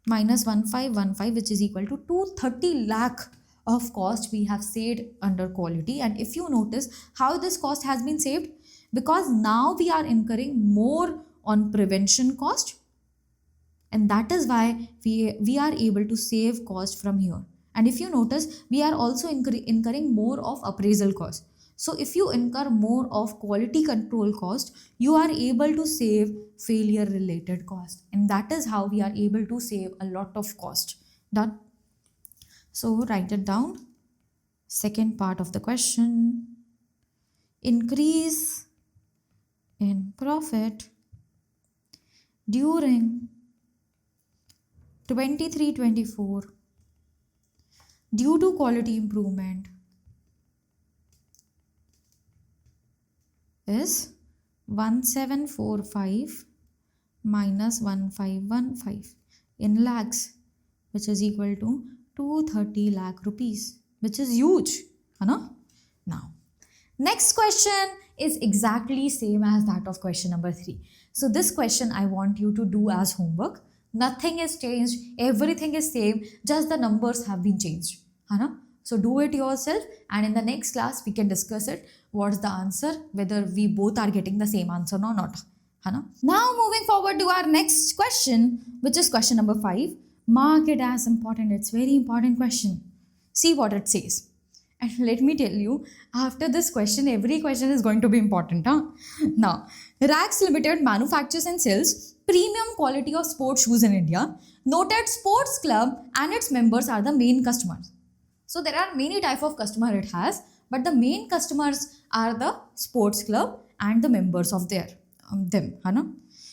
minus 1515, which is equal to 230 lakh of cost we have saved under quality. And if you notice how this cost has been saved, because now we are incurring more on prevention cost, and that is why we are able to save cost from here. And if you notice, we are also incurring more of appraisal cost. So if you incur more of quality control cost, you are able to save failure related cost, and that is how we are able to save a lot of cost. Done. So write it down. Second part of the question: increase in profit during 23-24 due to quality improvement is 1745 minus 1515 in lakhs, which is equal to 230 lakh rupees, which is huge. Now, next question is exactly same as that of question number 3. So this question I want you to do as homework. Nothing is changed, everything is same, just the numbers have been changed. Hana? So do it yourself, and in the next class we can discuss it. What's the answer? Whether we both are getting the same answer or not. Hana? Now moving forward to our next question, which is question number 5. Mark it as important. It's very important question. See what it says. And let me tell you, after this question, every question is going to be important. Huh? Now, Rax Limited manufactures and sells premium quality of sports shoes in India. Noted Sports Club and its members are the main customers. So there are many type of customer it has, but the main customers are the sports club and the members of them.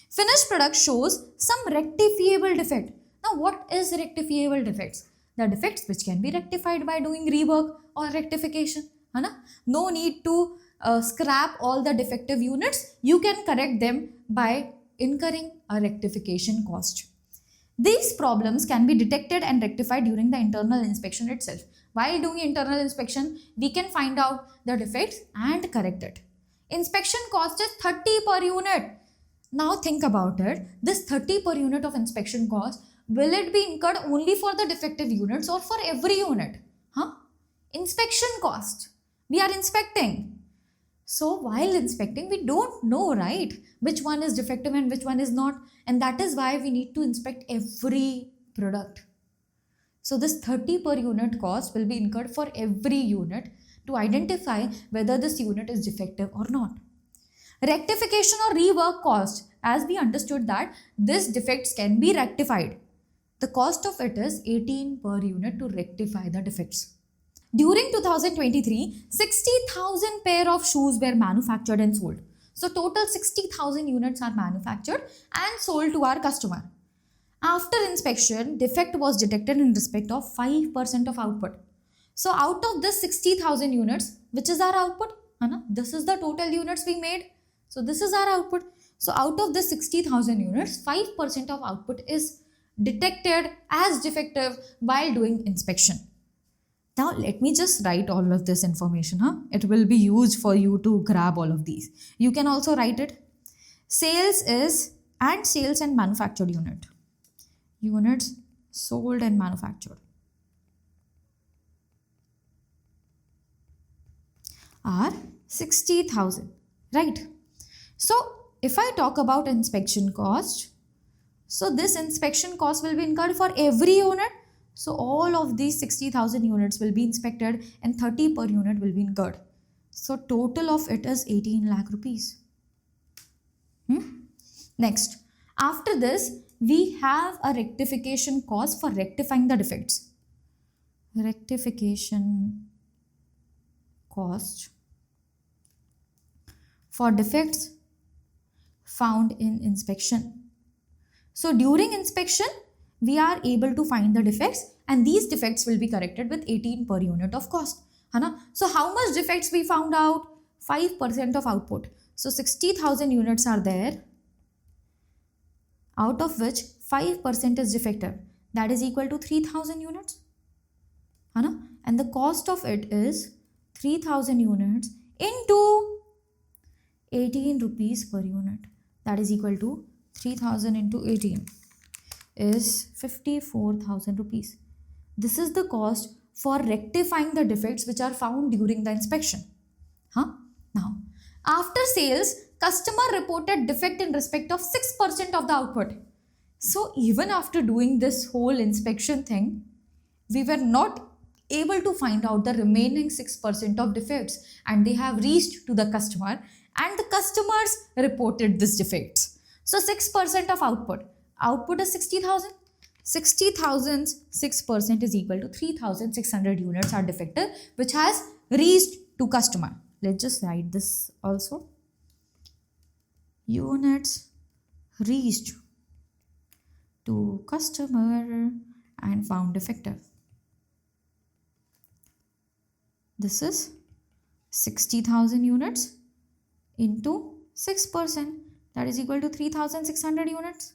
Finished product shows some rectifiable defect. Now, what is rectifiable defects? The defects which can be rectified by doing rework or rectification. No need to scrap all the defective units. You can correct them by incurring a rectification cost. These problems can be detected and rectified during the internal inspection itself. While doing internal inspection, we can find out the defects and correct it. Inspection cost is 30 per unit. Now think about it. This 30 per unit of inspection cost, will it be incurred only for the defective units or for every unit? Inspection cost. We are inspecting. So while inspecting, we don't know, right, which one is defective and which one is not. And that is why we need to inspect every product. So this 30 per unit cost will be incurred for every unit to identify whether this unit is defective or not. Rectification or rework cost, as we understood that this defects can be rectified. The cost of it is 18 per unit to rectify the defects. During 2023, 60,000 pair of shoes were manufactured and sold. So total 60,000 units are manufactured and sold to our customer. After inspection, defect was detected in respect of 5% of output. So out of this 60,000 units, which is our output? This is the total units we made. So this is our output. So out of the 60,000 units, 5% of output is detected as defective while doing inspection. Now let me just write all of this information. It will be used for you to grab all of these. You can also write it. Sales and manufactured unit. Units sold and manufactured are 60,000, right? So if I talk about inspection cost, so this inspection cost will be incurred for every unit. So all of these 60,000 units will be inspected and 30 per unit will be incurred. So total of it is 18 lakh rupees. Next, after this, we have a rectification cost for rectifying the defects. Rectification cost for defects found in inspection. So during inspection, we are able to find the defects and these defects will be corrected with 18 per unit of cost. So how much defects we found out? 5% of output. So 60,000 units are there, out of which 5% is defective. That is equal to 3,000 units. And the cost of it is 3,000 units into 18 rupees per unit. That is equal to 3,000 into 18 is 54,000 rupees. This is the cost for rectifying the defects which are found during the inspection. Now, after sales, customer reported defect in respect of 6% of the output. So even after doing this whole inspection thing, we were not able to find out the remaining 6% of defects and they have reached to the customer and the customers reported this defects. So 6% of output. Output is 60,000. 60,000's 6% is equal to 3,600 units are defective which has reached to customer. Let's just write this also. Units reached to customer and found defective. This is 60,000 units into 6%, that is equal to 3,600 units.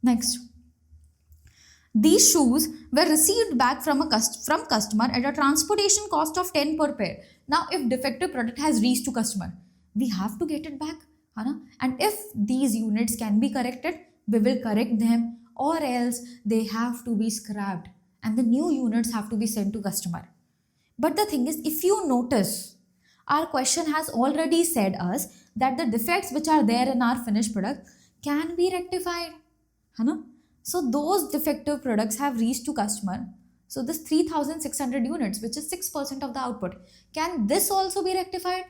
Next, These shoes were received back from from customer at a transportation cost of 10 per pair. Now, if defective product has reached to customer, we have to get it back. है ना? And if these units can be corrected, we will correct them, or else they have to be scrapped and the new units have to be sent to customer. But the thing is, if you notice, our question has already said us that the defects which are there in our finished product can be rectified. है ना? So those defective products have reached to customer. So this 3600 units, which is 6% of the output, can this also be rectified?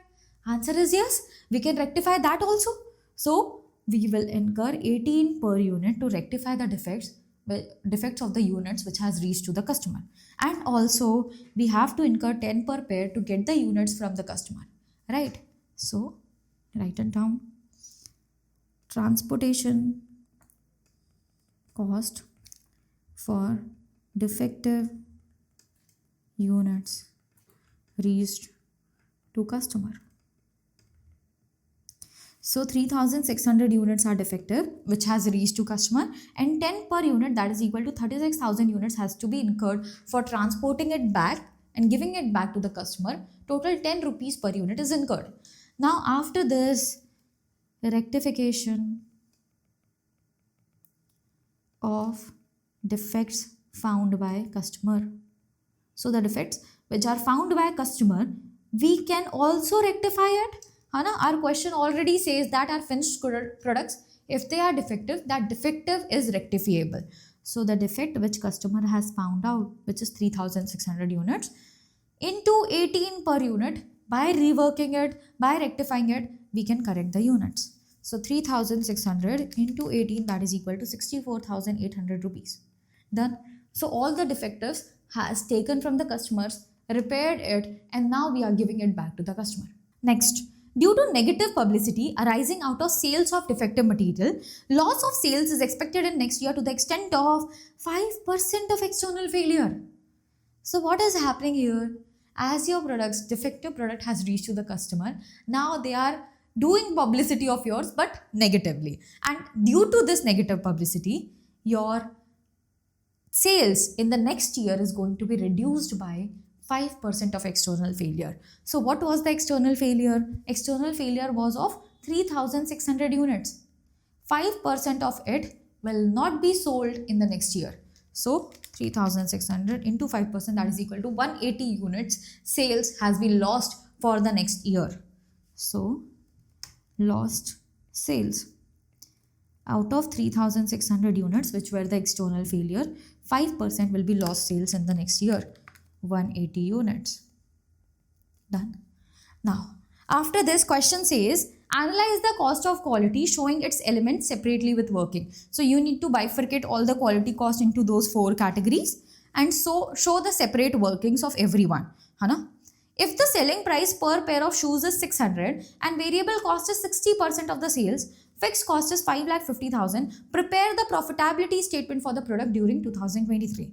Answer is yes, we can rectify that also. So we will incur 18 per unit to rectify the defects of the units which has reached to the customer. And also we have to incur 10 per pair to get the units from the customer, right? So write it down. Transportation cost for defective units reached to customer. So 3600 units are defective which has reached to customer, and 10 per unit, that is equal to 36,000 units, has to be incurred for transporting it back and giving it back to the customer. Total 10 rupees per unit is incurred. Now after this, rectification of defects found by customer. So the defects which are found by customer, we can also rectify it. Our question already says that our finished products, if they are defective, that defective is rectifiable. So the defect which customer has found out, which is 3600 units, into 18 per unit, by reworking it, by rectifying it, we can correct the units. So 3600 into 18, that is equal to 64,800 rupees. Done. So all the defectives has taken from the customers, repaired it, and now we are giving it back to the customer. Next, due to negative publicity arising out of sales of defective material, loss of sales is expected in next year to the extent of 5% of external failure. So what is happening here? As your defective product has reached to the customer, now they are doing publicity of yours but negatively, and due to this negative publicity, your sales in the next year is going to be reduced by 5% of external failure. So what was the external failure? External failure was of 3600 units. 5% of it will not be sold in the next year. So 3600 into 5%, that is equal to 180 units sales has been lost for the next year. So lost sales. Out of 3600 units which were the external failure, 5% will be lost sales in the next year. 180 units. Done. Now, after this, question says, analyze the cost of quality showing its elements separately with working. So you need to bifurcate all the quality cost into those 4 categories and so show the separate workings of everyone. If the selling price per pair of shoes is 600 and variable cost is 60% of the sales, fixed cost is 5,50,000, prepare the profitability statement for the product during 2023.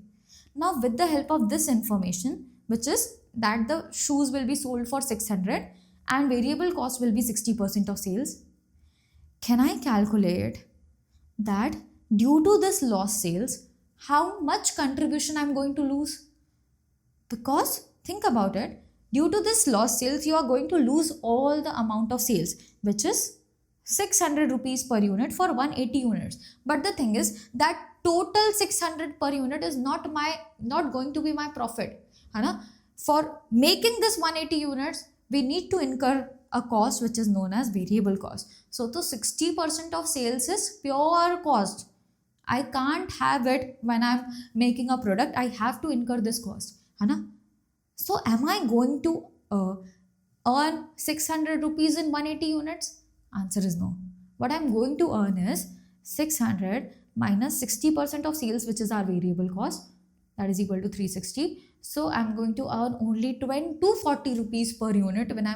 Now with the help of this information, which is that the shoes will be sold for 600 and variable cost will be 60% of sales, can I calculate that due to this lost sales, how much contribution I am going to lose? Because think about it, due to this lost sales, you are going to lose all the amount of sales, which is 600 rupees per unit for 180 units. But the thing is that total 600 per unit is not going to be my profit. For making this 180 units, we need to incur a cost which is known as variable cost. So the 60% of sales is pure cost. I can't have it when I'm making a product. I have to incur this cost. So am I going to earn 600 rupees in 180 units? Answer is no. What I'm going to earn is 600 minus 60% of sales, which is our variable cost, that is equal to 360. So I'm going to earn only 240 rupees per unit when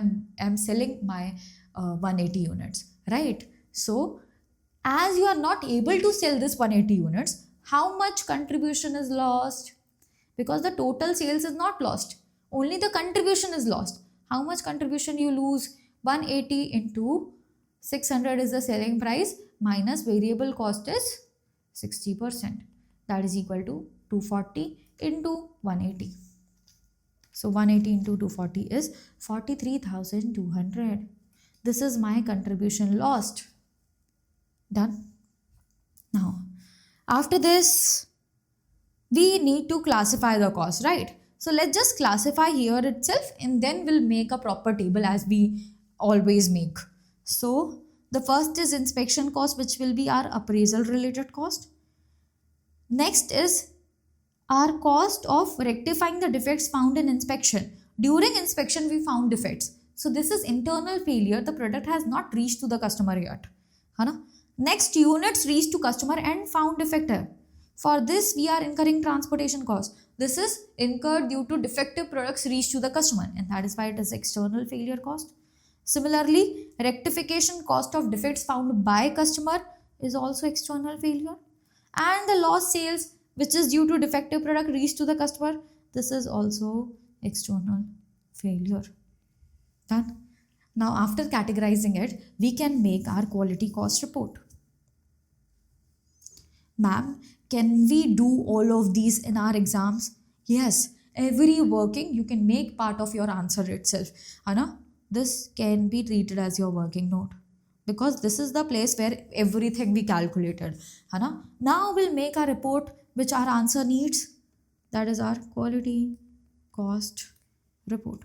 I'm selling my 180 units, right? So as you are not able to sell this 180 units, how much contribution is lost? Because the total sales is not lost, only the contribution is lost. How much contribution you lose? 180 into 600 is the selling price minus variable cost is 60%. that is equal to 240 into 180. So 180 into 240 is 43,200. This is my contribution lost. Done. Now, after this, we need to classify the cost, right? So let's just classify here itself and then we'll make a proper table as we always make. So the first is inspection cost, which will be our appraisal related cost. Next is our cost of rectifying the defects found in inspection. During inspection, we found defects. So this is internal failure. The product has not reached to the customer yet. Next, units reached to customer and found defective. For this, we are incurring transportation cost. This is incurred due to defective products reached to the customer, and that is why it is external failure cost. Similarly, rectification cost of defects found by customer is also external failure. And the lost sales, which is due to defective product reached to the customer, this is also external failure. Done. Now, after categorizing it, we can make our quality cost report. Ma'am, can we do all of these in our exams? Yes, every working you can make part of your answer itself. This can be treated as your working note because this is the place where everything we calculated. Now we'll make a report which our answer needs. That is our quality cost report.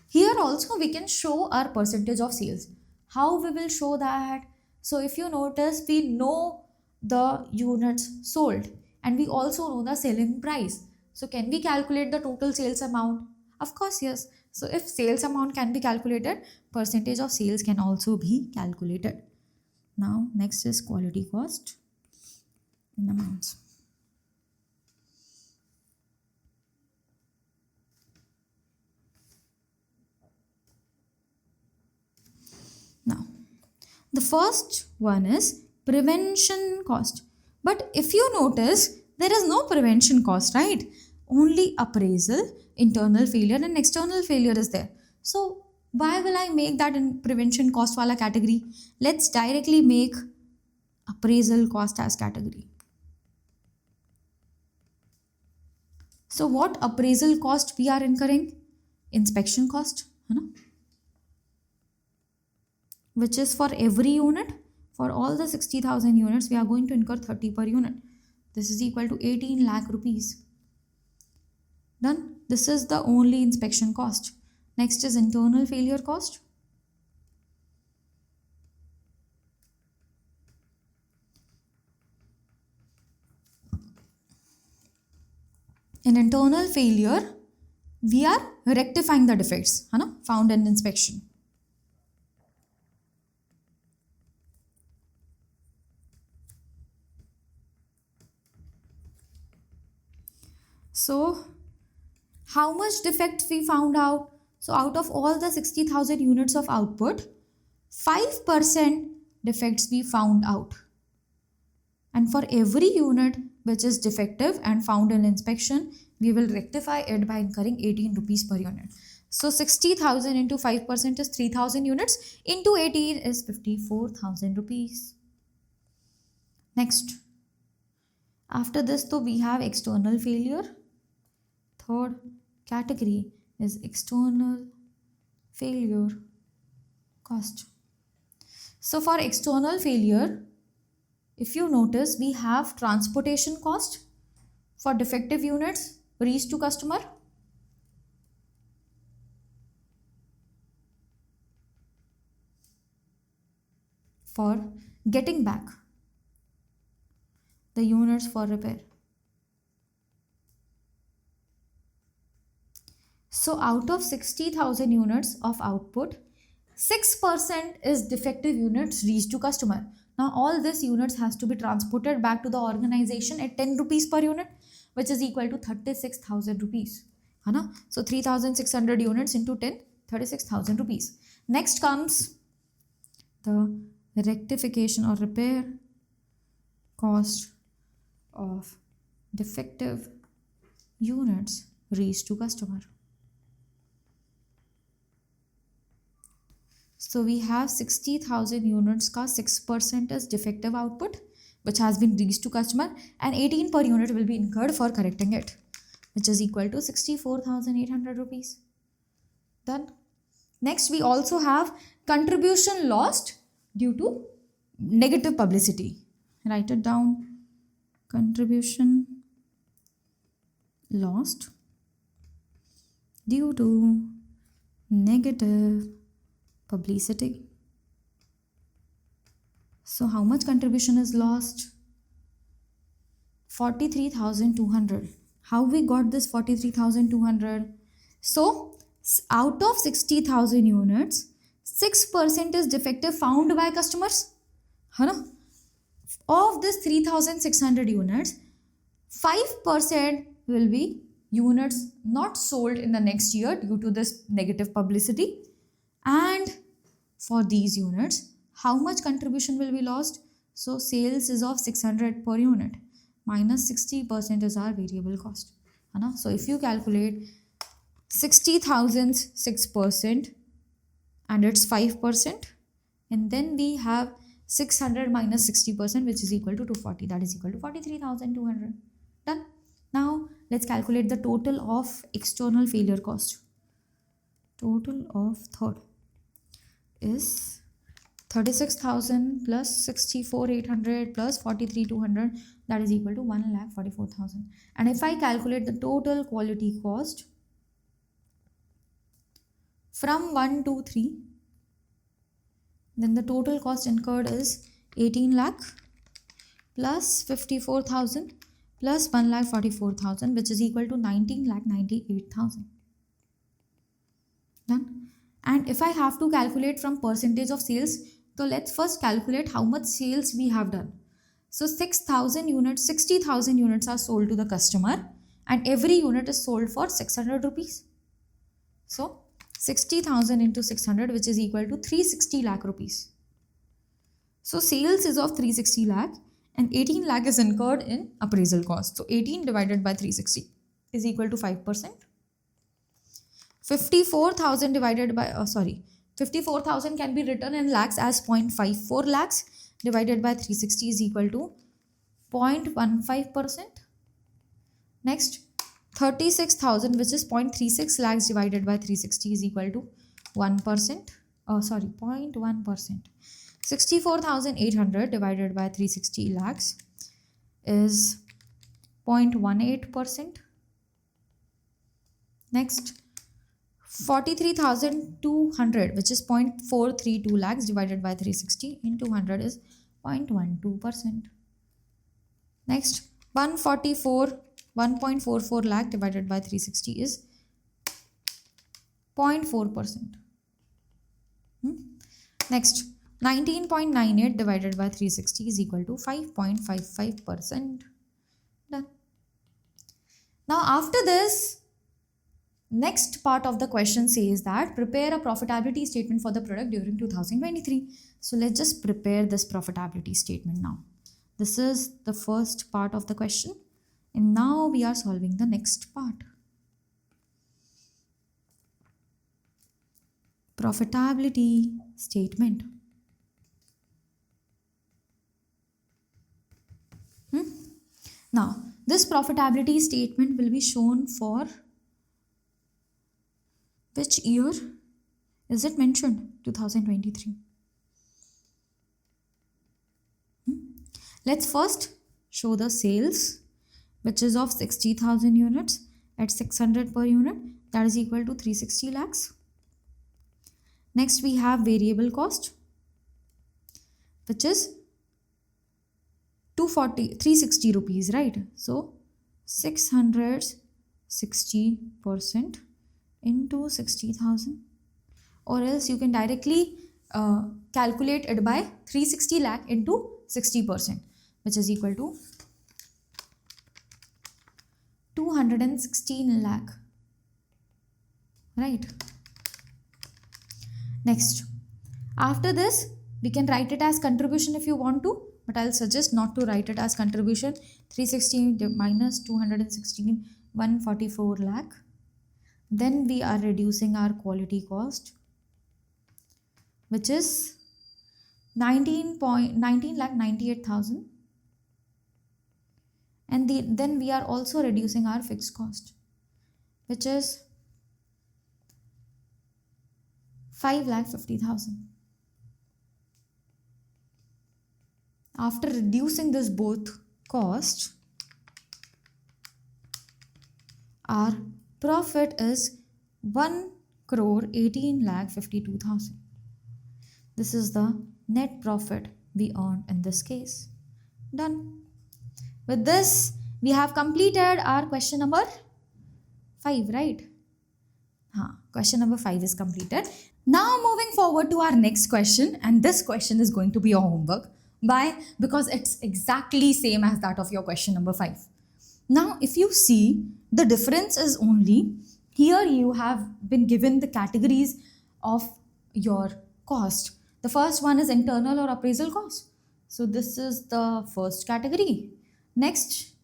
Here also we can show our percentage of sales. How we will show that? So if you notice, we know the units sold and we also know the selling price. So can we calculate the total sales amount? Of course, yes. So if sales amount can be calculated, percentage of sales can also be calculated. Now next is quality cost in amounts. Now, the first one is prevention cost. But if you notice, there is no prevention cost, right? Only appraisal, internal failure and external failure is there. So why will I make that in prevention cost wala category? Let's directly make appraisal cost as category. So what appraisal cost we are incurring? Inspection cost, which is for every unit. For all the 60,000 units, we are going to incur 30 per unit. This is equal to 18 lakh rupees. Done. This is the only inspection cost. Next is internal failure cost. In internal failure, we are rectifying the defects found in inspection. So, how much defect we found out? So, out of all the 60,000 units of output, 5% defects we found out. And for every unit which is defective and found in inspection, we will rectify it by incurring 18 rupees per unit. So, 60,000 into 5% is 3,000 units, into 18 is 54,000 rupees. Next, after this, though, we have external failure. Third category is external failure cost. So for external failure, if you notice, we have transportation cost for defective units reached to customer. For getting back the units for repair. So out of 60,000 units of output, 6% is defective units reached to customer. Now all these units has to be transported back to the organization at 10 rupees per unit, which is equal to 36,000 rupees. So 3,600 units into 10, 36,000 rupees. Next comes the rectification or repair cost of defective units reached to customer. So we have 60,000 units ka 6% is defective output, which has been reached to customer, and 18 per unit will be incurred for correcting it, which is equal to 64,800 rupees. Done. Next, we also have contribution lost due to negative publicity. Write it down. Contribution lost due to negative publicity. So how much contribution is lost? 43,200. How we got this 43,200? So out of 60,000 units, 6% is defective found by customers. Huh? Of this 3,600 units, 5% will be units not sold in the next year due to this negative publicity. And for these units, how much contribution will be lost? So sales is of 600 per unit minus 60% is our variable cost. So if you calculate 60,000's 6% and it's 5%, and then we have 600 minus 60%, which is equal to 240, that is equal to 43,200. Done. Now let's calculate the total of external failure cost. Total of third is 36,000 plus 64,800 plus 43,200, that is equal to 1,44,000. And if I calculate the total quality cost from 1 to 3, then the total cost incurred is 18 lakh plus 54,000 plus 1,44,000, which is equal to 19,98,000. Done. And if I have to calculate from percentage of sales, so let's first calculate how much sales we have done. So 60,000 units are sold to the customer, and every unit is sold for 600 rupees. So 60,000 into 600, which is equal to 360 lakh rupees. So sales is of 360 lakh and 18 lakh is incurred in appraisal cost. So 18 divided by 360 is equal to 5%. 54,000 divided by 54,000 can be written in lakhs as 0.54 lakhs divided by 360 is equal to 0.15%. Next, 36,000, which is 0.36 lakhs divided by 360 is equal to 1%. 0.1%. 64,800 divided by 360 lakhs is 0.18%. Next, 43,200, which is 0.432 lakhs divided by 360 into 100 is 0.12%. Next, 1.44 lakh divided by 360 is 0.4%. Next, 19.98 divided by 360 is equal to 5.55%. Done. Now after this, next part of the question says that prepare a profitability statement for the product during 2023. So let's just prepare this profitability statement now. This is the first part of the question, and now we are solving the next part. Profitability statement. Now, this profitability statement will be shown for which year is it mentioned? 2023. Let's first show the sales, which is of 60,000 units at 600 per unit, that is equal to 360 lakhs. Next, we have variable cost, which is 360 rupees, right? So 660% into 60,000, or else you can directly calculate it by 360 lakh into 60%, which is equal to 216 lakh, right? Next, after this we can write it as contribution if you want to, but I'll suggest not to write it as contribution. 360 minus 216, 144 lakh. Then we are reducing our quality cost, which is 19,98,000. And then we are also reducing our fixed cost, which is 5,50,000. After reducing this both cost, our profit is 1,18,52,000. This is the net profit we earned in this case. Done. With this, we have completed our question number 5, right? Question number 5 is completed. Now moving forward to our next question, and this question is going to be your homework. Why? Because it's exactly same as that of your question number 5. Now if you see, the difference is only here you have been given the categories of your cost. The first one is internal or appraisal cost. So this is the first category. Next,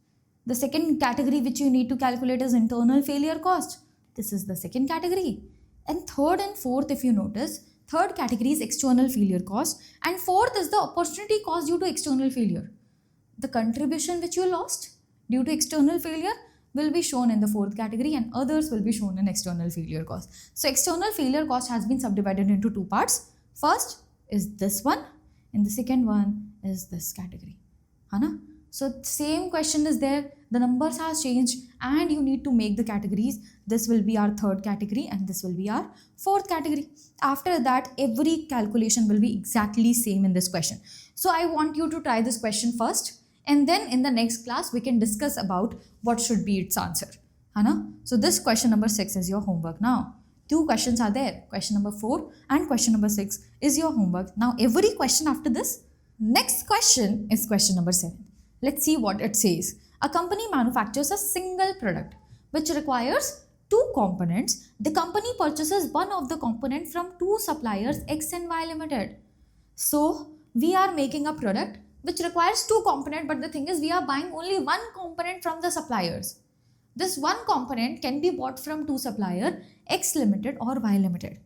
the second category which you need to calculate is internal failure cost. This is the second category. And third and fourth, if you notice, third category is external failure cost, and fourth is the opportunity cost due to external failure. The contribution which you lost due to external failure will be shown in the fourth category, and others will be shown in external failure cost. So external failure cost has been subdivided into two parts. First is this one, and the second one is this category. So same question is there, the numbers has changed, and you need to make the categories. This will be our third category and this will be our fourth category. After that, every calculation will be exactly same in this question. So I want you to try this question first, and then in the next class we can discuss about what should be its answer. So this question number 6 is your homework now. Two questions are there. Question number 4 and question number 6 is your homework. Now every question after this. Next question is question number 7. Let's see what it says. A company manufactures a single product which requires two components. The company purchases one of the component from two suppliers X and Y Limited. So we are making a product which requires two components, but the thing is we are buying only one component from the suppliers. This one component can be bought from two suppliers X Limited or Y Limited.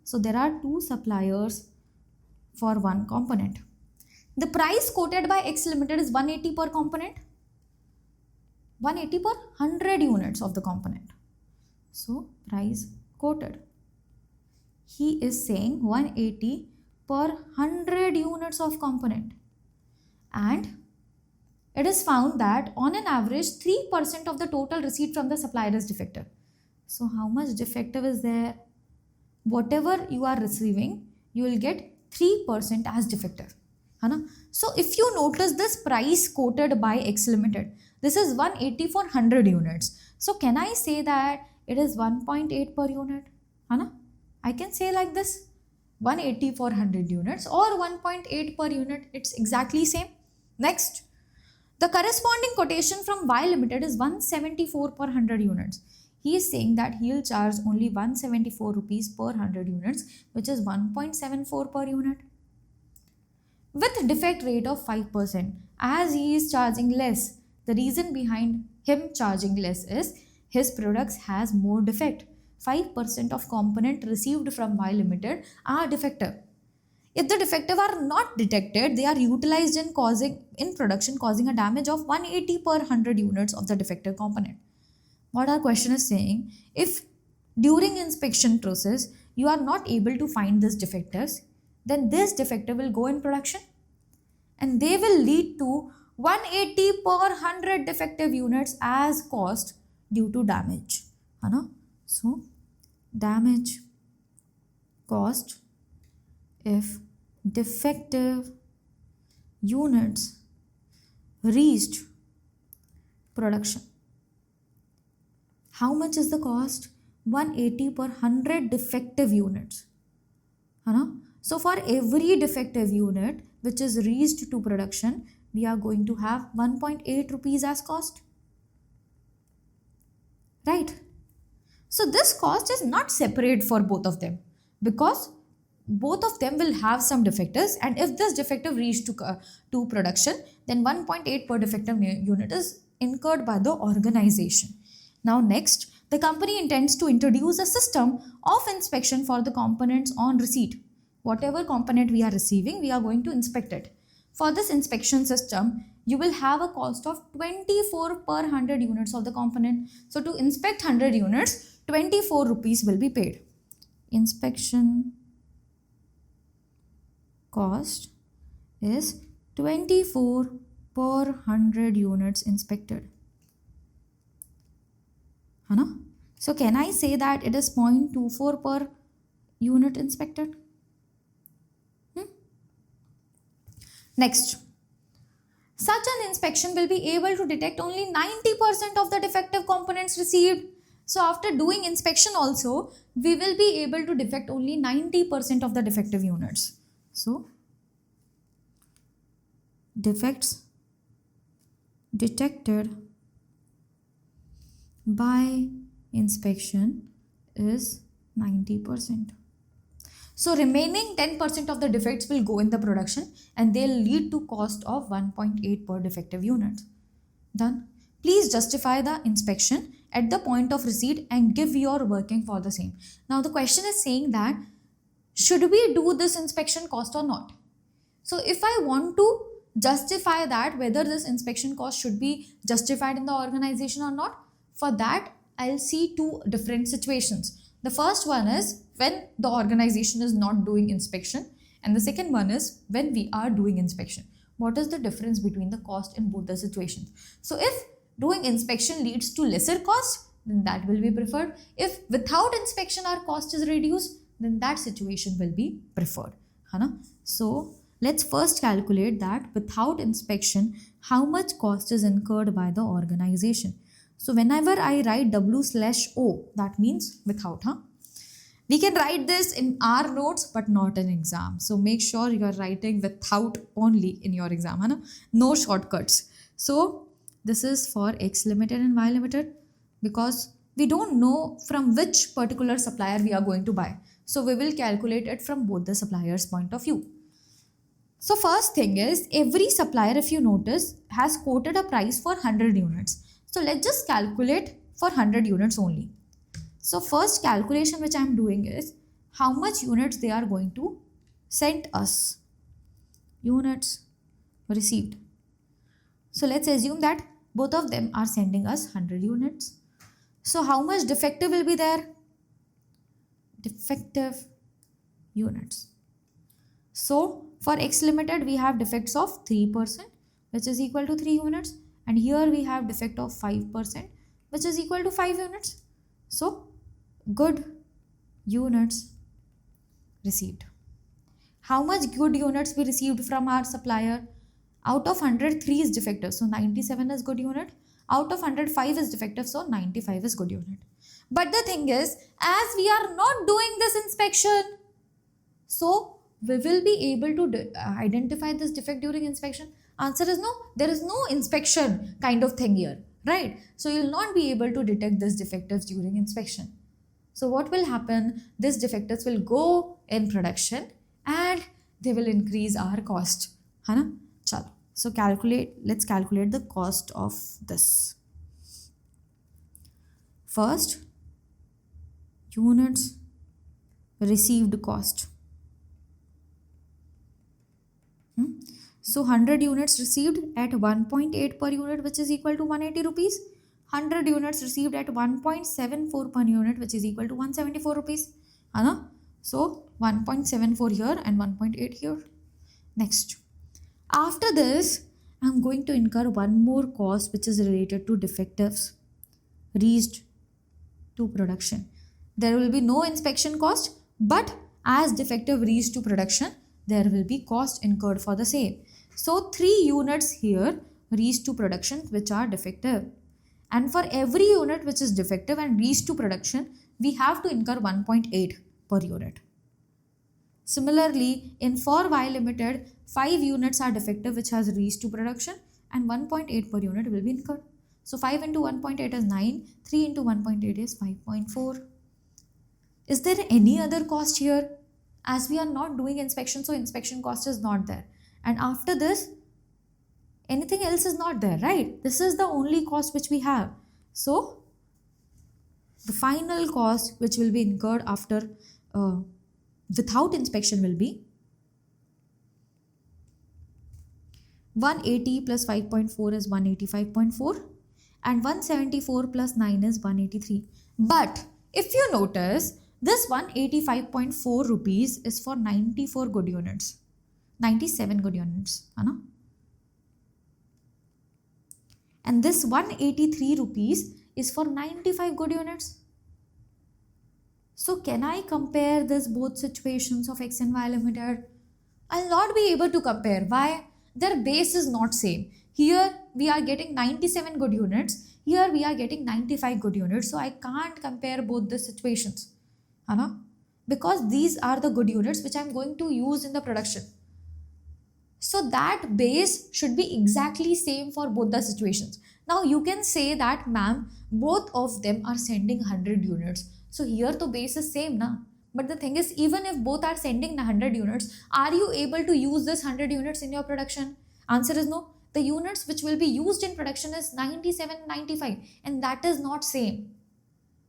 So there are two suppliers for one component. The price quoted by X Limited is 180 per component. 180 per 100 units of the component. So price quoted. He is saying 180 per 100 units of component. And it is found that on an average 3% of the total receipt from the supplier is defective. So how much defective is there? Whatever you are receiving, you will get 3% as defective. So if you notice this price quoted by X Limited, this is 180 for 100 units. So can I say that it is 1.8 per unit? I can say like this, 180 for 100 units or 1.8 per unit. It's exactly same. Next, the corresponding quotation from Y Limited is 174 per 100 units. He is saying that he will charge only 174 rupees per 100 units, which is 1.74 per unit. With defect rate of 5%, as he is charging less, the reason behind him charging less is his products has more defect. 5% of component received from Y Limited are defective. If the defective are not detected, they are utilized in production, causing a damage of 180 per 100 units of the defective component. What our question is saying, if during inspection process you are not able to find these defectives, then this defective will go in production and they will lead to 180 per 100 defective units as cost due to damage. So damage cost if defective units reached production. How much is the cost? 180 per 100 defective units. So for every defective unit which is reached to production, we are going to have 1.8 rupees as cost. Right? So this cost is not separate for both of them because both of them will have some defectives, and if this defective reached to production, then 1.8 per defective unit is incurred by the organization. Now next, the company intends to introduce a system of inspection for the components on receipt. Whatever component we are receiving, we are going to inspect it. For this inspection system, you will have a cost of 24 per 100 units of the component. So to inspect 100 units, 24 rupees will be paid. Inspection cost is 24 per 100 units inspected. Hana? So can I say that it is 0.24 per unit inspected? Next, such an inspection will be able to detect only 90% of the defective components received. So after doing inspection also, we will be able to detect only 90% of the defective units. So defects detected by inspection is 90%. So remaining 10% of the defects will go in the production and they'll lead to cost of 1.8 per defective unit. Done. Please justify the inspection at the point of receipt and give your working for the same. Now the question is saying that should we do this inspection cost or not? So if I want to justify that whether this inspection cost should be justified in the organization or not, for that I'll see two different situations. The first one is when the organization is not doing inspection, and the second one is when we are doing inspection. What is the difference between the cost in both the situations? So if doing inspection leads to lesser cost, then that will be preferred. If without inspection our cost is reduced, then that situation will be preferred. So let's first calculate that without inspection, how much cost is incurred by the organization. So whenever I write W/O, that means without. We can write this in our notes but not in exam. So make sure you are writing without only in your exam. No shortcuts. So this is for X limited and Y limited because we don't know from which particular supplier we are going to buy. So we will calculate it from both the suppliers' point of view. So first thing is every supplier, if you notice, has quoted a price for 100 units. So let's just calculate for 100 units only. So first calculation which I am doing is how much units they are going to send us. Units received. So let's assume that both of them are sending us 100 units. So how much defective will be there? Defective units. So for X limited we have defects of 3% which is equal to 3 units. And here we have defect of 5% which is equal to 5 units. So good units received. How much good units we received from our supplier? Out of 100, 3 is defective. So 97 is good unit. Out of 100, 5 is defective. So 95 is good unit. But the thing is, as we are not doing this inspection, so we will be able to identify this defect during inspection. Answer is no. There is no inspection kind of thing here, right? So you will not be able to detect this defectives during inspection. So what will happen? These defectives will go in production and they will increase our cost. Chalo. So let's calculate the cost of this. First, units received cost. So 100 units received at 1.8 per unit which is equal to 180 rupees. 100 units received at 1.74 per unit which is equal to 174 rupees. So 1.74 here and 1.8 here. Next. After this, I am going to incur one more cost which is related to defectives reached to production. There will be no inspection cost, but as defective reached to production, there will be cost incurred for the same. So 3 units here reached to production which are defective. And for every unit which is defective and reached to production, we have to incur 1.8 per unit. Similarly, in for Y limited, 5 units are defective which has reached to production and 1.8 per unit will be incurred. So 5 into 1.8 is 9, 3 into 1.8 is 5.4. Is there any other cost here? As we are not doing inspection, so inspection cost is not there. And after this, anything else is not there, right? This is the only cost which we have. So the final cost which will be incurred after without inspection will be 180 plus 5.4 is 185.4 and 174 plus 9 is 183. But if you notice, this 185.4 rupees is for 94 good units, 97 good units, है and this 183 rupees is for 95 good units. So can I compare this both situations of X and Y Limited? I'll not be able to compare. Why? Their base is not same. Here we are getting 97 good units. Here we are getting 95 good units. So I can't compare both the situations. Because these are the good units which I'm going to use in the production. So that base should be exactly same for both the situations. Now you can say that, ma'am, both of them are sending 100 units. So here the base is same, na? But the thing is, even if both are sending 100 units, are you able to use this 100 units in your production? Answer is no. The units which will be used in production is 97, 95, and that is not same.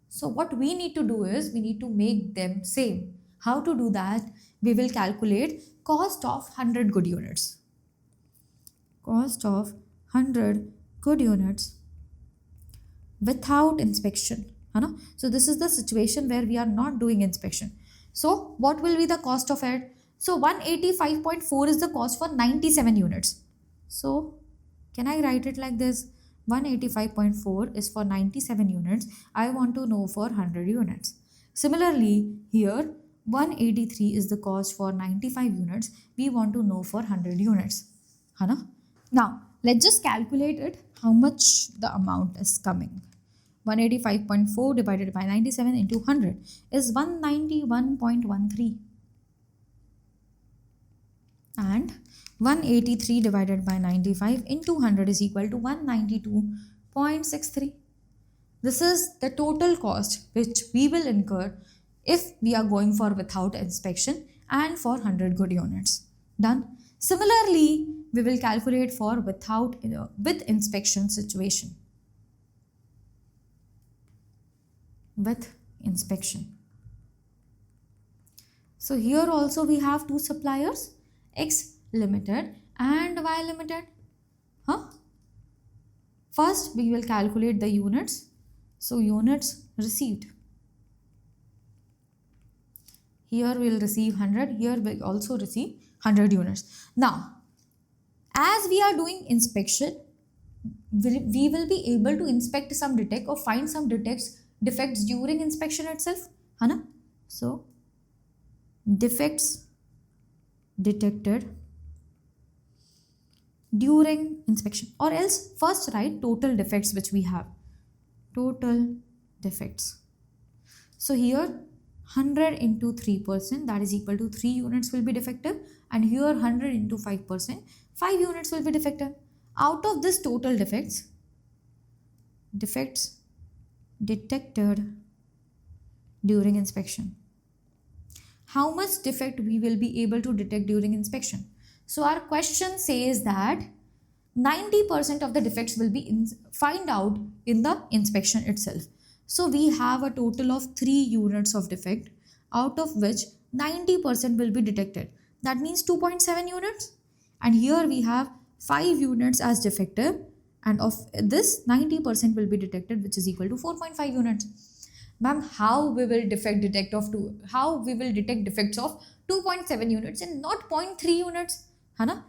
So what we need to do is, we need to make them same. How to do that? We will calculate cost of 100 good units. Cost of 100 good units without inspection. So this is the situation where we are not doing inspection. So what will be the cost of it? So 185.4 is the cost for 97 units. So can I write it like this? 185.4 is for 97 units. I want to know for 100 units. Similarly, here 183 is the cost for 95 units. We want to know for 100 units. Now, let's just calculate it, how much the amount is coming. 185.4 divided by 97 into 100 is 191.13. And 183 divided by 95 into 100 is equal to 192.63. This is the total cost which we will incur if we are going for without inspection and for 100 good units. Done. Similarly, we will calculate for with inspection situation. With inspection. So here also we have two suppliers, X Limited and Y Limited. First we will calculate the units. So units received. Here we will receive 100. Here we also receive 100 units. Now, as we are doing inspection, we will be able to inspect some defect or find some defects during inspection itself. So defects detected during inspection, or else first write total defects which we have. Total defects. So here 100 into 3%, that is equal to 3 units will be defective, and here 100 into 5%, 5 units will be defective. Out of this total defects detected during inspection, how much defect we will be able to detect during inspection? So our question says that 90% of the defects will be find out in the inspection itself. So we have a total of 3 units of defect, out of which 90% will be detected. That means 2.7 units. And here we have 5 units as defective, and of this 90% will be detected, which is equal to 4.5 units. Ma'am, how we will detect defects of 2.7 units and not 0.3 units?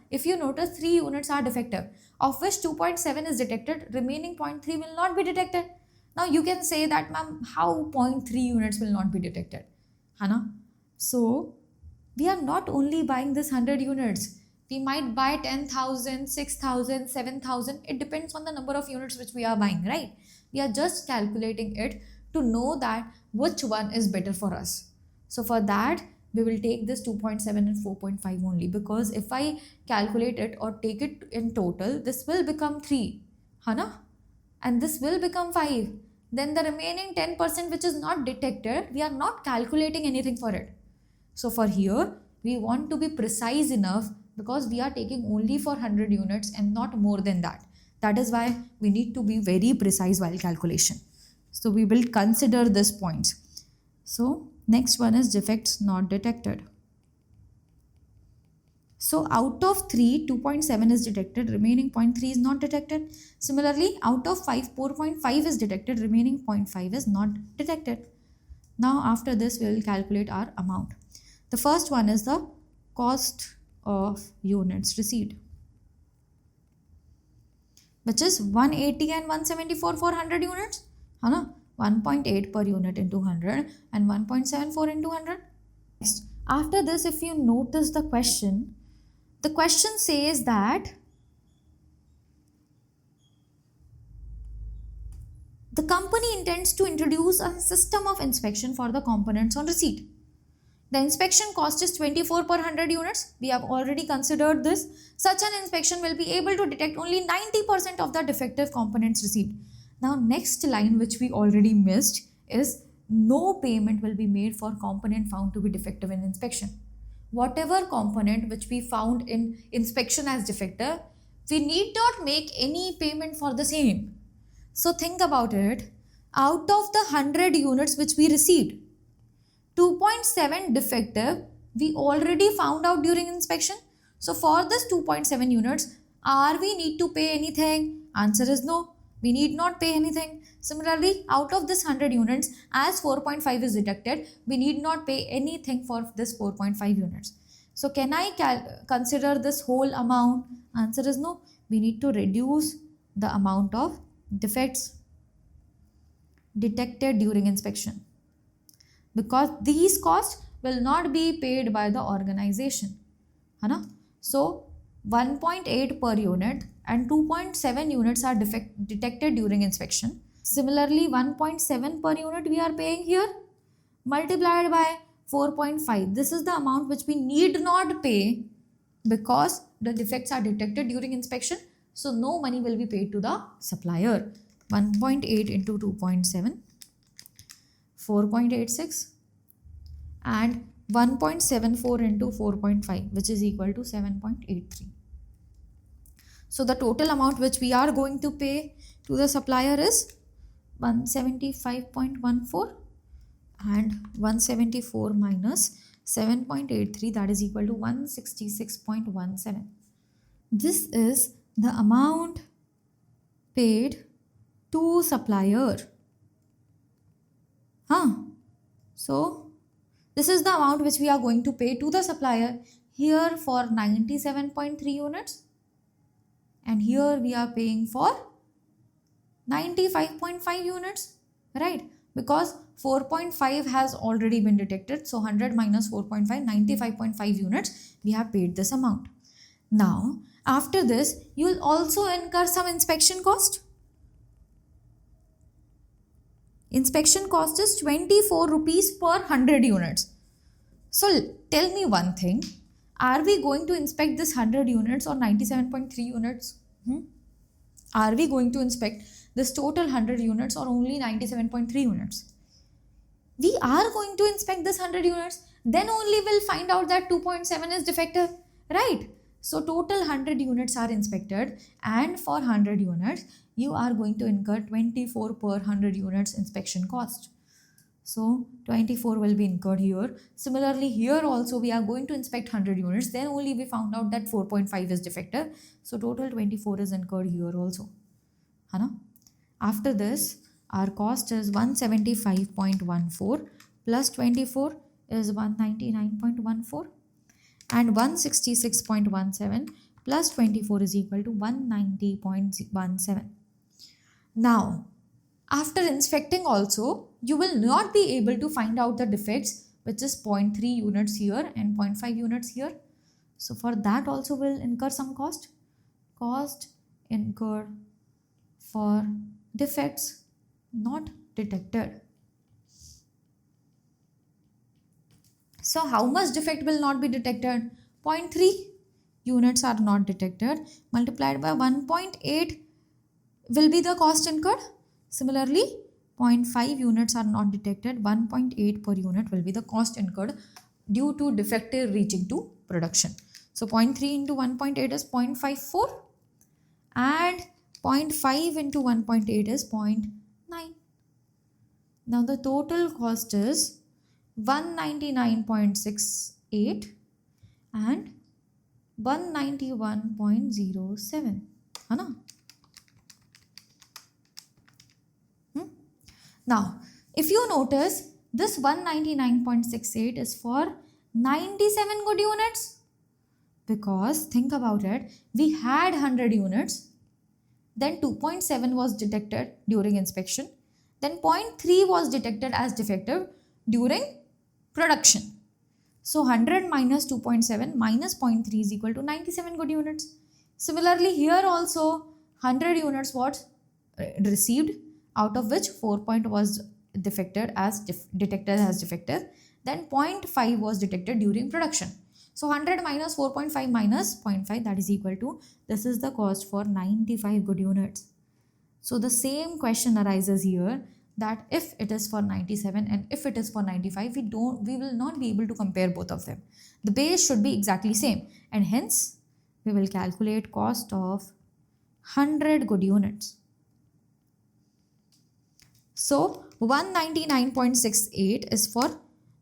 If you notice, 3 units are defective, of which 2.7 is detected, remaining 0.3 will not be detected. Now you can say that, ma'am, how 0.3 units will not be detected? So we are not only buying this 100 units. We might buy 10,000, 6,000, 7,000. It depends on the number of units which we are buying, right? We are just calculating it to know that which one is better for us. So for that, we will take this 2.7 and 4.5 only, because if I calculate it or take it in total, this will become 3, and this will become 5. Then the remaining 10% which is not detected, we are not calculating anything for it. So for here, we want to be precise enough, because we are taking only for 100 units and not more than that. That is why we need to be very precise while calculation. So we will consider this points. So next one is defects not detected. So out of 3, 2.7 is detected, remaining 0.3 is not detected. Similarly, out of 5, 4.5 is detected, remaining 0.5 is not detected. Now after this, we will calculate our amount. The first one is the cost of units received, which is 180 and 174 for 100 units. 1.8 per unit into 100 and 1.74 into 100. Next, after this, if you notice the question says that the company intends to introduce a system of inspection for the components on receipt. The inspection cost is 24 per 100 units. We have already considered this. Such an inspection will be able to detect only 90% of the defective components received. Now, next line which we already missed is no payment will be made for component found to be defective in inspection. Whatever component which we found in inspection as defective, we need not make any payment for the same. So think about it. Out of the 100 units which we received, 2.7 defective we already found out during inspection. So for this 2.7 units, are we need to pay anything? Answer is no. We need not pay anything. Similarly, out of this 100 units, as 4.5 is detected, we need not pay anything for this 4.5 units. So can I consider this whole amount? Answer is no. We need to reduce the amount of defects detected during inspection, because these costs will not be paid by the organization. So 1.8 per unit and 2.7 units are detected during inspection. Similarly, 1.7 per unit we are paying here, multiplied by 4.5. This is the amount which we need not pay because the defects are detected during inspection. So no money will be paid to the supplier. 1.8 into 2.7, 4.86, and 1.74 into 4.5, which is equal to 7.83. So the total amount which we are going to pay to the supplier is 175.14, and 174 minus 7.83, that is equal to 166.17. This is the amount paid to supplier. So this is the amount which we are going to pay to the supplier here for 97.3 units, and here we are paying for 95.5 units, right? Because 4.5 has already been detected. So 100 minus 4.5, 95.5 units, we have paid this amount. Now, after this, you will also incur some inspection cost. Inspection cost is 24 rupees per 100 units. So tell me one thing. Are we going to inspect this 100 units or 97.3 units? Are we going to inspect this total 100 units or only 97.3 units? We are going to inspect this 100 units. Then only we'll find out that 2.7 is defective, right? So total 100 units are inspected, and for 100 units, you are going to incur 24 per 100 units inspection cost. So 24 will be incurred here. Similarly, here also we are going to inspect 100 units. Then only we found out that 4.5 is defective. So total 24 is incurred here also. After this, our cost is 175.14 plus 24 is 199.14, and 166.17 plus 24 is equal to 190.17. Now, after inspecting also, you will not be able to find out the defects, which is 0.3 units here and 0.5 units here. So for that also will incur some cost. Cost incurred for defects not detected. So how much defect will not be detected? 0.3 units are not detected, multiplied by 1.8 will be the cost incurred. Similarly, 0.5 units are not detected, 1.8 per unit will be the cost incurred due to defective reaching to production. So 0.3 into 1.8 is 0.54, and 0.5 into 1.8 is 0.9. Now the total cost is 199.68 and 191.07 है ना. Now, if you notice, this 199.68 is for 97 good units. Because think about it, we had 100 units, then 2.7 was detected during inspection, then 0.3 was detected as defective during production. So 100 minus 2.7 minus 0.3 is equal to 97 good units. Similarly, here also 100 units was received, out of which 4 was detected as defective, then 0.5 was detected during production. So 100 minus 4.5 minus 0.5, that is equal to, this is the cost for 95 good units. So the same question arises here, that if it is for 97 and if it is for 95, we will not be able to compare both of them. The base should be exactly same, and hence we will calculate cost of 100 good units. So 199.68 is for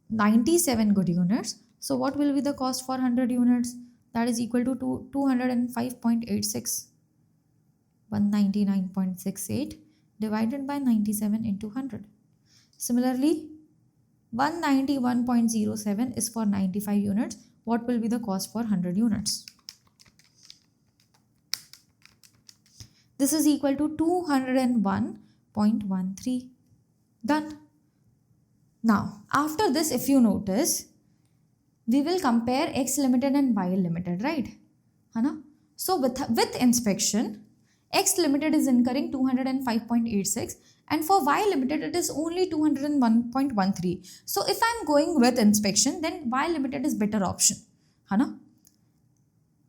97 good units. So what will be the cost for 100 units? That is equal to 205.86. 199.68 divided by 97 into 100. Similarly, 191.07 is for 95 units. What will be the cost for 100 units? This is equal to 201.13. Done. Now, after this, if you notice, we will compare X limited and Y limited, right? Hana? So with inspection, X limited is incurring 205.86 and for Y limited it is only 201.13. So if I am going with inspection, then Y limited is better option. Hana?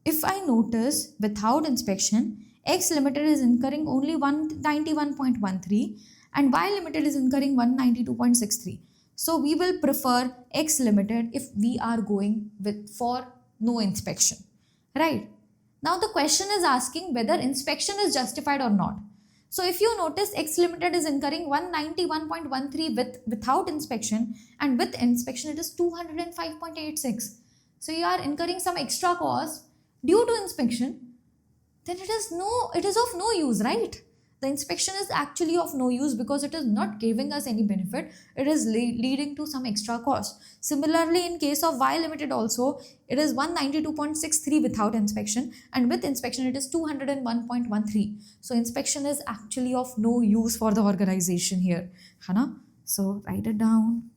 If I notice without inspection, X limited is incurring only 191.13 and Y limited is incurring 192.63. So we will prefer X limited if we are going with for no inspection, right? Now the question is asking whether inspection is justified or not. So if you notice, X limited is incurring 191.13 without inspection, and with inspection it is 205.86. So you are incurring some extra cost due to inspection, then it is of no use, right? The inspection is actually of no use because it is not giving us any benefit. It is leading to some extra cost. Similarly, in case of Y limited also, it is 192.63 without inspection, and with inspection it is 201.13. So inspection is actually of no use for the organization here. Hana? So write it down.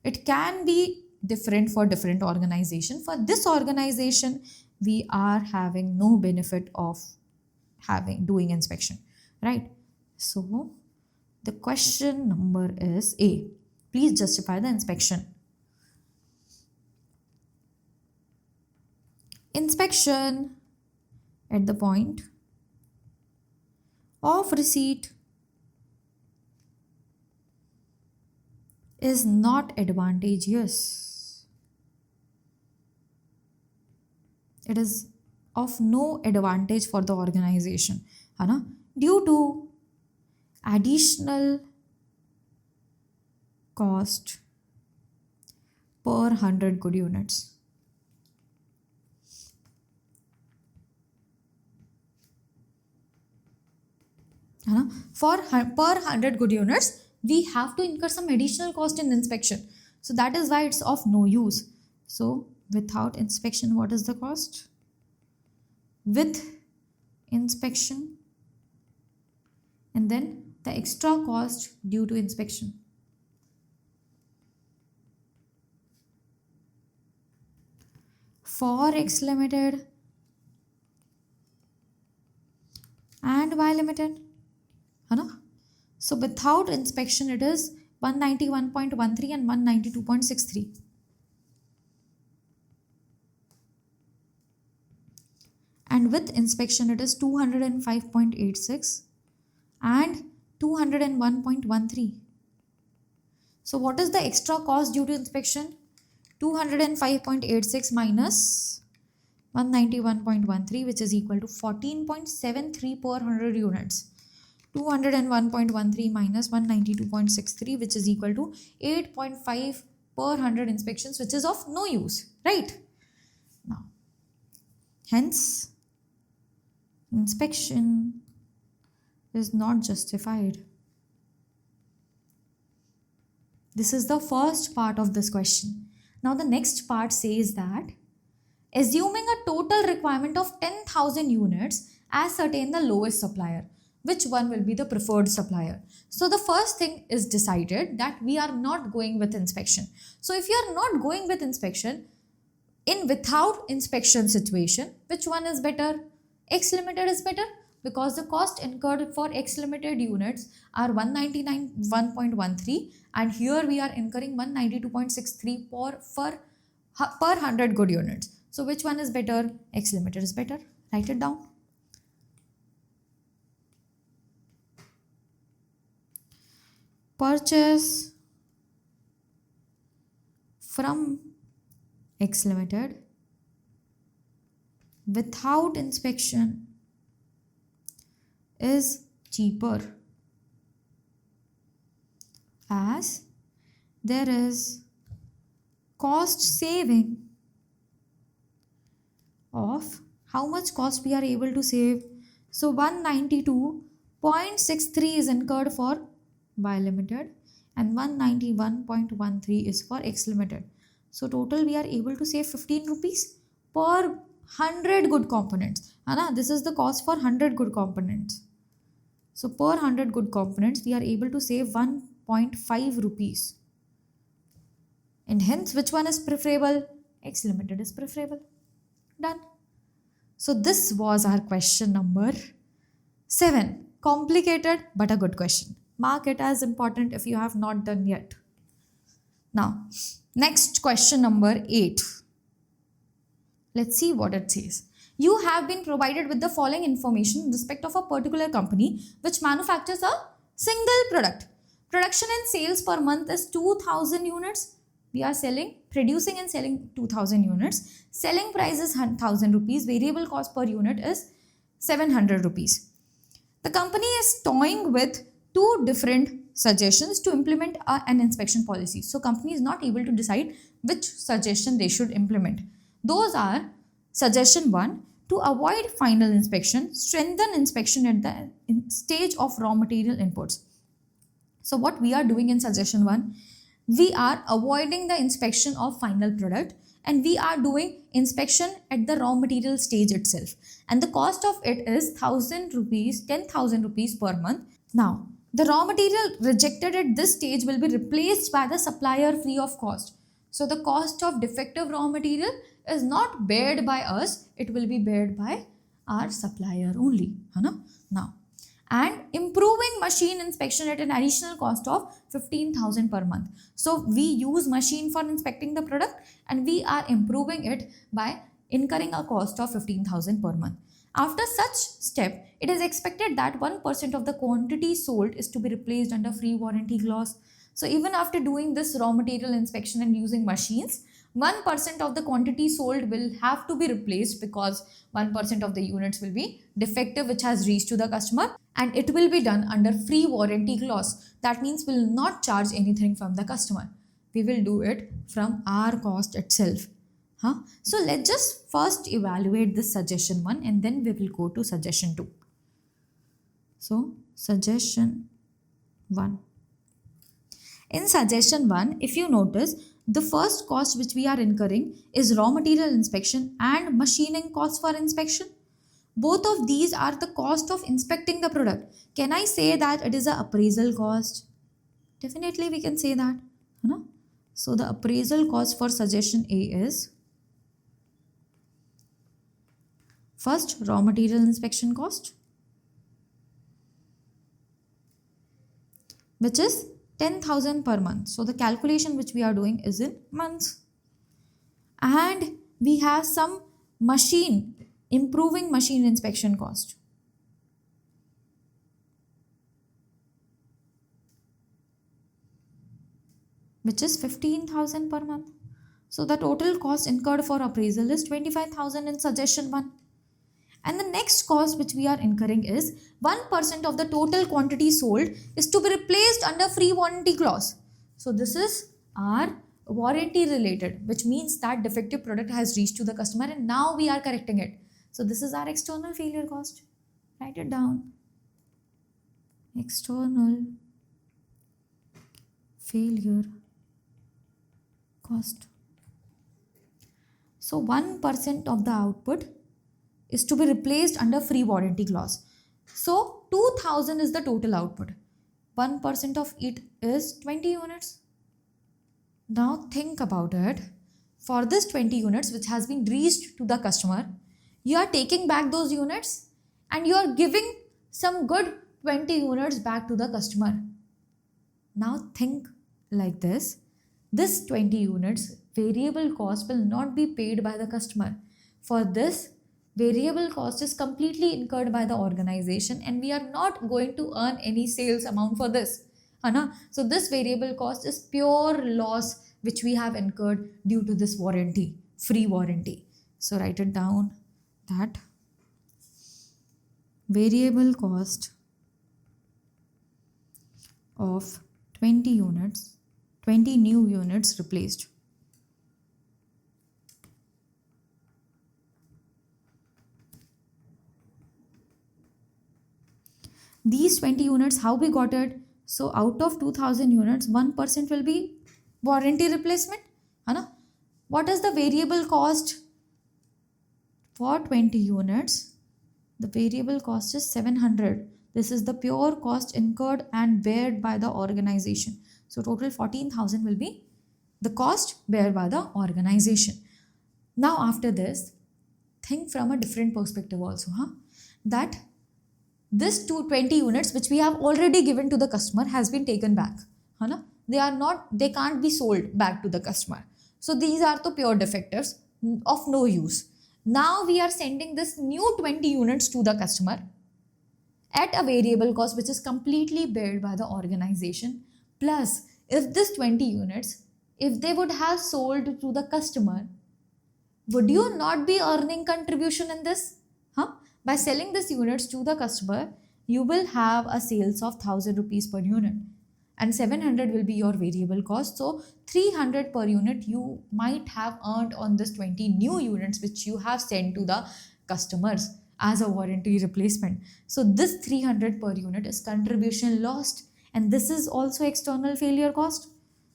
It can be different for different organization. For this organization, we are having no benefit of doing inspection. Right? So the question number is A. Please justify the inspection. Inspection at the point of receipt is not advantageous. It is of no advantage for the organization. Hana? Due to additional cost per 100 good units. For per 100 good units, we have to incur some additional cost in inspection. So that is why it's of no use. So without inspection, what is the cost? With inspection, and then the extra cost due to inspection. For X limited and Y limited. So without inspection it is 191.13 and 192.63. And with inspection it is 205.86 and 201.13. So what is the extra cost due to inspection? 205.86 minus 191.13, which is equal to 14.73 per 100 units. 201.13 minus 192.63, which is equal to 8.5 per 100 inspections, which is of no use, right? Now, Hence, inspection is not justified. This is the first part of this question. Now the next part says that assuming a total requirement of 10,000 units, ascertain the lowest supplier. Which one will be the preferred supplier? So the first thing is decided that we are not going with inspection. So if you are not going with inspection, in without inspection situation, which one is better? X Limited is better because the cost incurred for X Limited units are 199.13 and here we are incurring 192.63 per 100 good units. So which one is better? X Limited is better. Write it down. Purchase from X Limited without inspection is cheaper as there is cost saving of how much cost we are able to save. So 192.63 is incurred for Y Limited and 191.13 is for X Limited. So total we are able to save 15 rupees per 100 good components. This is the cost for 100 good components. So per 100 good components we are able to save 1.5 rupees. And hence which one is preferable? X Limited is preferable. Done. So this was our question number 7. Complicated but a good question. Mark it as important if you have not done yet. Now, next question number 8. Let's see what it says. You have been provided with the following information in respect of a particular company which manufactures a single product. Production and sales per month is 2,000 units. We are producing and selling 2,000 units. Selling price is 1,000 rupees. Variable cost per unit is 700 rupees. The company is toying with 2 different suggestions to implement an inspection policy. So company is not able to decide which suggestion they should implement. Those are suggestion 1, to avoid final inspection, strengthen inspection at the stage of raw material inputs. So what we are doing in suggestion 1, we are avoiding the inspection of final product and we are doing inspection at the raw material stage itself. And the cost of it is 1,000 rupees, 10,000 rupees per month. Now, the raw material rejected at this stage will be replaced by the supplier free of cost. So the cost of defective raw material is not bared by us, it will be bared by our supplier only. Now, and improving machine inspection at an additional cost of 15,000 per month. So we use machine for inspecting the product and we are improving it by incurring a cost of 15,000 per month. After such step, it is expected that 1% of the quantity sold is to be replaced under free warranty clause. So even after doing this raw material inspection and using machines, 1% of the quantity sold will have to be replaced because 1% of the units will be defective which has reached to the customer and it will be done under free warranty clause. That means we will not charge anything from the customer. We will do it from our cost itself. So let's just first evaluate this suggestion 1 and then we will go to suggestion 2. So suggestion 1. In suggestion 1, if you notice, the first cost which we are incurring is raw material inspection and machining cost for inspection. Both of these are the cost of inspecting the product. Can I say that it is an appraisal cost? Definitely we can say that. So the appraisal cost for suggestion A is first raw material inspection cost, which is 10,000 per month. So the calculation which we are doing is in months. And we have some improving machine inspection cost. Which is 15,000 per month. So the total cost incurred for appraisal is 25,000 in suggestion 1. And the next cost which we are incurring is 1% of the total quantity sold is to be replaced under free warranty clause. So this is our warranty related, which means that defective product has reached to the customer and now we are correcting it. So this is our external failure cost. Write it down. External failure cost. So 1% of the output is to be replaced under free warranty clause. So 2000 is the total output. 1% of it is 20 units. Now think about it. For this 20 units which has been reached to the customer, you are taking back those units and you are giving some good 20 units back to the customer. Now think like this. This 20 units variable cost will not be paid by the customer. For this, variable cost is completely incurred by the organization and we are not going to earn any sales amount for this. So this variable cost is pure loss which we have incurred due to this warranty, free warranty. So write it down that variable cost of 20 units, 20 new units replaced. These 20 units, how we got it? So out of 2000 units, 1% will be warranty replacement. What is the variable cost for 20 units? The variable cost is 700. This is the pure cost incurred and bared by the organization. So total 14,000 will be the cost bear by the organization. Now after this, think from a different perspective also. That this 220 units which we have already given to the customer has been taken back. They can't be sold back to the customer. So these are the pure defectives of no use. Now we are sending this new 20 units to the customer at a variable cost which is completely bared by the organization. Plus, if this 20 units, if they would have sold to the customer, would you not be earning contribution in this? By selling these units to the customer, you will have a sales of 1000 rupees per unit and 700 will be your variable cost. So 300 per unit you might have earned on this 20 new units which you have sent to the customers as a warranty replacement. So this 300 per unit is contribution lost and this is also external failure cost.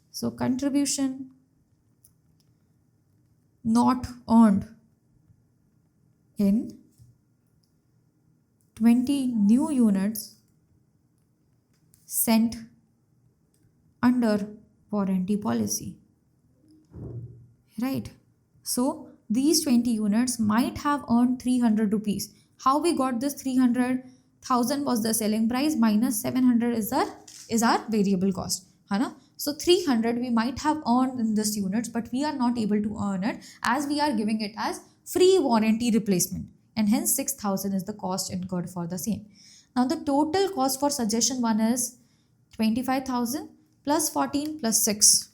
So contribution not earned in 20 new units sent under warranty policy. Right? So these 20 units might have earned 300 rupees. How we got this 300? 1000 was the selling price minus 700 is our variable cost. So 300 we might have earned in this units, but we are not able to earn it as we are giving it as free warranty replacement. And hence 6000 is the cost incurred for the same. Now the total cost for suggestion 1 is 25,000 plus 14 plus 6,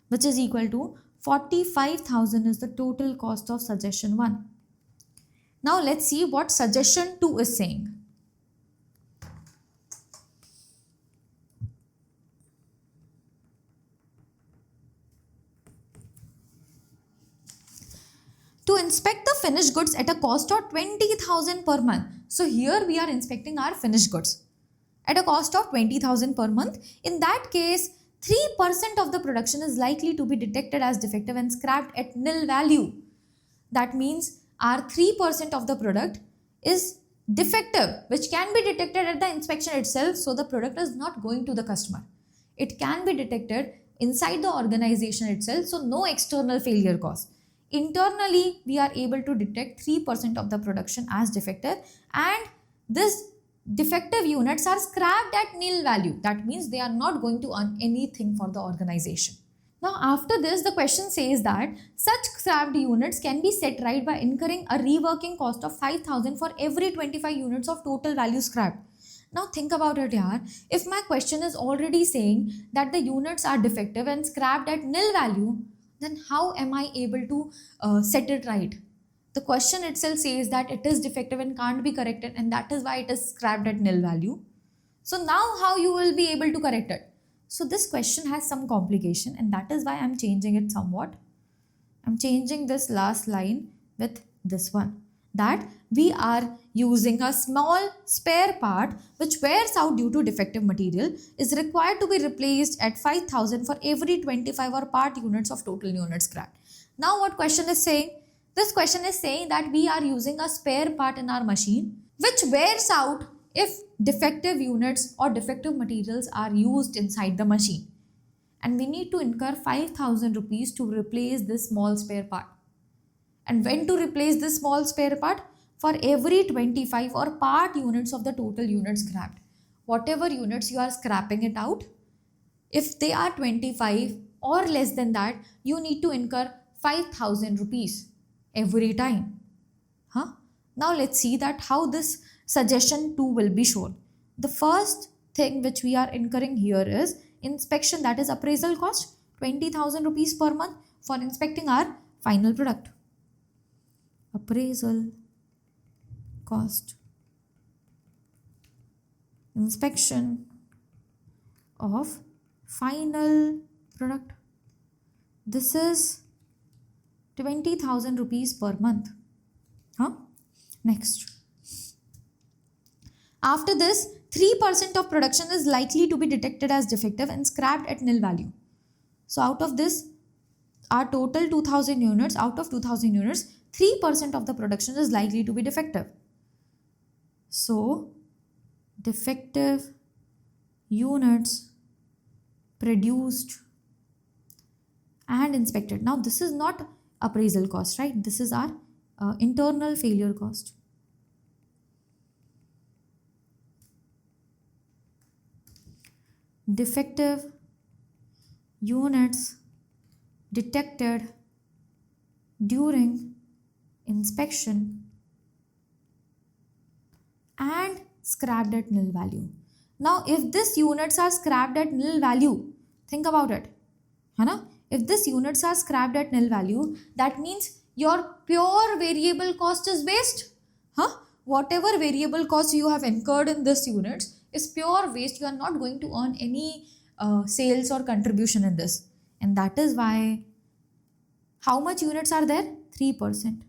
which is equal to 45,000 is the total cost of suggestion 1. Now let's see what suggestion 2 is saying. To inspect the finished goods at a cost of 20,000 per month. So here we are inspecting our finished goods at a cost of 20,000 per month. In that case, 3% of the production is likely to be detected as defective and scrapped at nil value. That means our 3% of the product is defective, which can be detected at the inspection itself. So the product is not going to the customer. It can be detected inside the organization itself. So no external failure cost. Internally, we are able to detect 3% of the production as defective and this defective units are scrapped at nil value. That means they are not going to earn anything for the organization. Now after this, the question says that such scrapped units can be set right by incurring a reworking cost of 5,000 for every 25 units of total value scrapped. Now think about it here. If my question is already saying that the units are defective and scrapped at nil value, then how am I able to set it right? The question itself says that it is defective and can't be corrected and that is why it is scrapped at nil value. So now how you will be able to correct it? So this question has some complication and that is why I'm changing it somewhat. I'm changing this last line with this one, that we are using a small spare part which wears out due to defective material is required to be replaced at 5,000 for every 25 or part units of total units scrapped. Now what question is saying? This question is saying that we are using a spare part in our machine which wears out if defective units or defective materials are used inside the machine, and we need to incur 5,000 rupees to replace this small spare part. And when to replace this small spare part? For every 25 or part units of the total units scrapped. Whatever units you are scrapping it out, if they are 25 or less than that, you need to incur 5,000 rupees every time. Now let's see that how this suggestion 2 will be shown. The first thing which we are incurring here is inspection, that is appraisal cost, 20,000 rupees per month for inspecting our final product. Appraisal cost, inspection of final product. This is 20,000 rupees per month. Next. After this, 3% of production is likely to be detected as defective and scrapped at nil value. So out of this, our total 2,000 units, out of 2,000 units, 3% of the production is likely to be defective. So, defective units produced and inspected. Now, this is not appraisal cost, right? This is our internal failure cost. Defective units detected during inspection and scrapped at nil value. Now, if these units are scrapped at nil value, think about it. If these units are scrapped at nil value, that means your pure variable cost is waste. Whatever variable cost you have incurred in this units is pure waste. You are not going to earn any sales or contribution in this. And that is why, how much units are there? 3%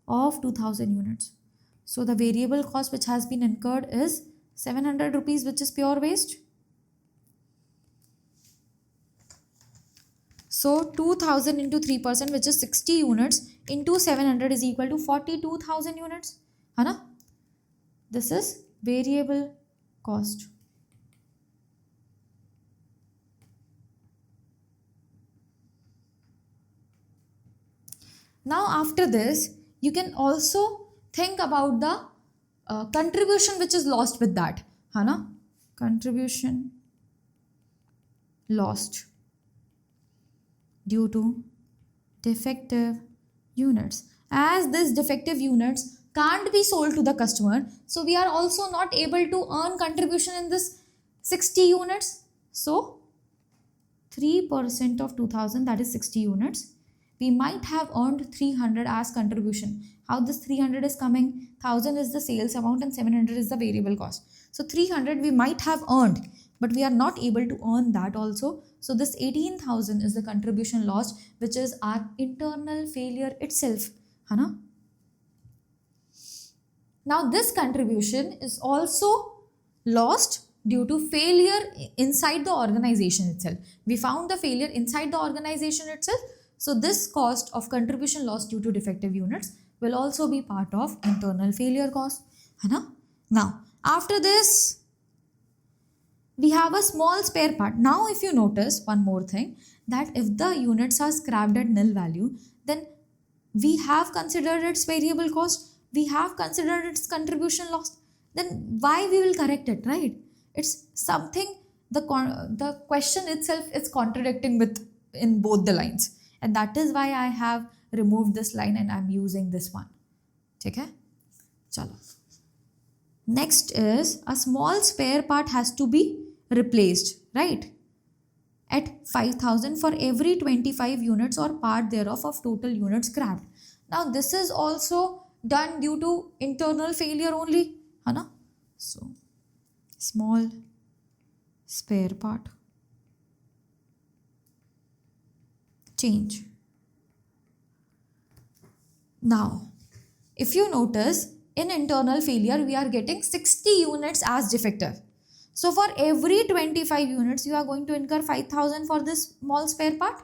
of 2,000 units. So the variable cost which has been incurred is 700 rupees, which is pure waste. So 2,000 into 3%, which is 60 units, into 700 is equal to 42,000 units. This is variable cost. Now after this, you can also think about the contribution which is lost with that. Contribution lost due to defective units. As these defective units can't be sold to the customer, so we are also not able to earn contribution in this 60 units. So 3% of 2,000, that is 60 units. We might have earned 300 as contribution. How this 300 is coming? 1,000 is the sales amount and 700 is the variable cost. So 300 we might have earned, but we are not able to earn that also. So this 18,000 is the contribution lost, which is our internal failure itself. Now this contribution is also lost due to failure inside the organization itself. We found the failure inside the organization itself. So this cost of contribution loss due to defective units will also be part of internal failure cost. Now after this, we have a small spare part. Now if you notice one more thing, that if the units are scrapped at nil value, then we have considered its variable cost, we have considered its contribution loss. Then why we will correct it, right? It's something, the question itself is contradicting with in both the lines. And that is why I have removed this line and I'm using this one. Okay? Chalo. Next is a small spare part has to be replaced, right? At 5,000 for every 25 units or part thereof of total units scrapped. Now this is also done due to internal failure only. So small spare part. Change. Now if you notice, in internal failure, we are getting 60 units as defective. So for every 25 units, you are going to incur 5,000 for this small spare part.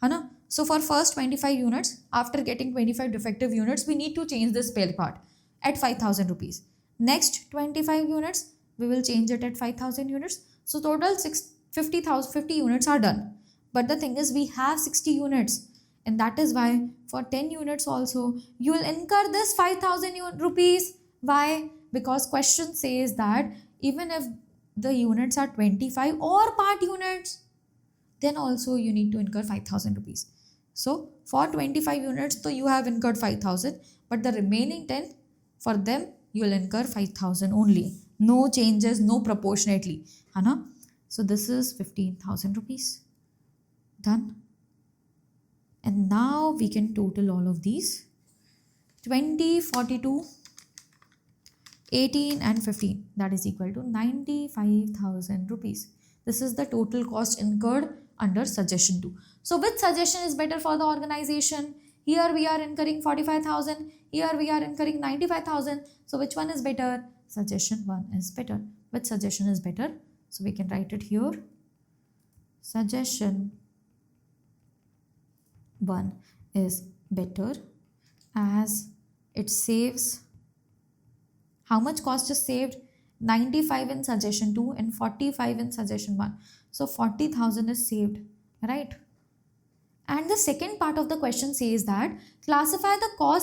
Hana? So for first 25 units, after getting 25 defective units, we need to change this spare part at 5,000 rupees. Next 25 units, we will change it at 5,000 units. So total 50 units are done. But the thing is, we have 60 units, and that is why for 10 units also you will incur this 5,000 rupees. Why? Because question says that even if the units are 25 or part units, then also you need to incur 5,000 rupees. So for 25 units, so you have incurred 5,000, but the remaining 10, for them you will incur 5,000 only. No changes, no proportionately. Hana? So this is 15,000 rupees. Done. And now we can total all of these. 20, 42, 18 and 15. That is equal to 95,000 rupees. This is the total cost incurred under suggestion 2. So which suggestion is better for the organization? Here we are incurring 45,000. Here we are incurring 95,000. So which one is better? Suggestion 1 is better. Which suggestion is better? So we can write it here. Suggestion 1 is better as it saves. How much cost is saved? 95 in suggestion 2 and 45 in suggestion 1. So 40,000 is saved, right? And the second part of the question says that classify all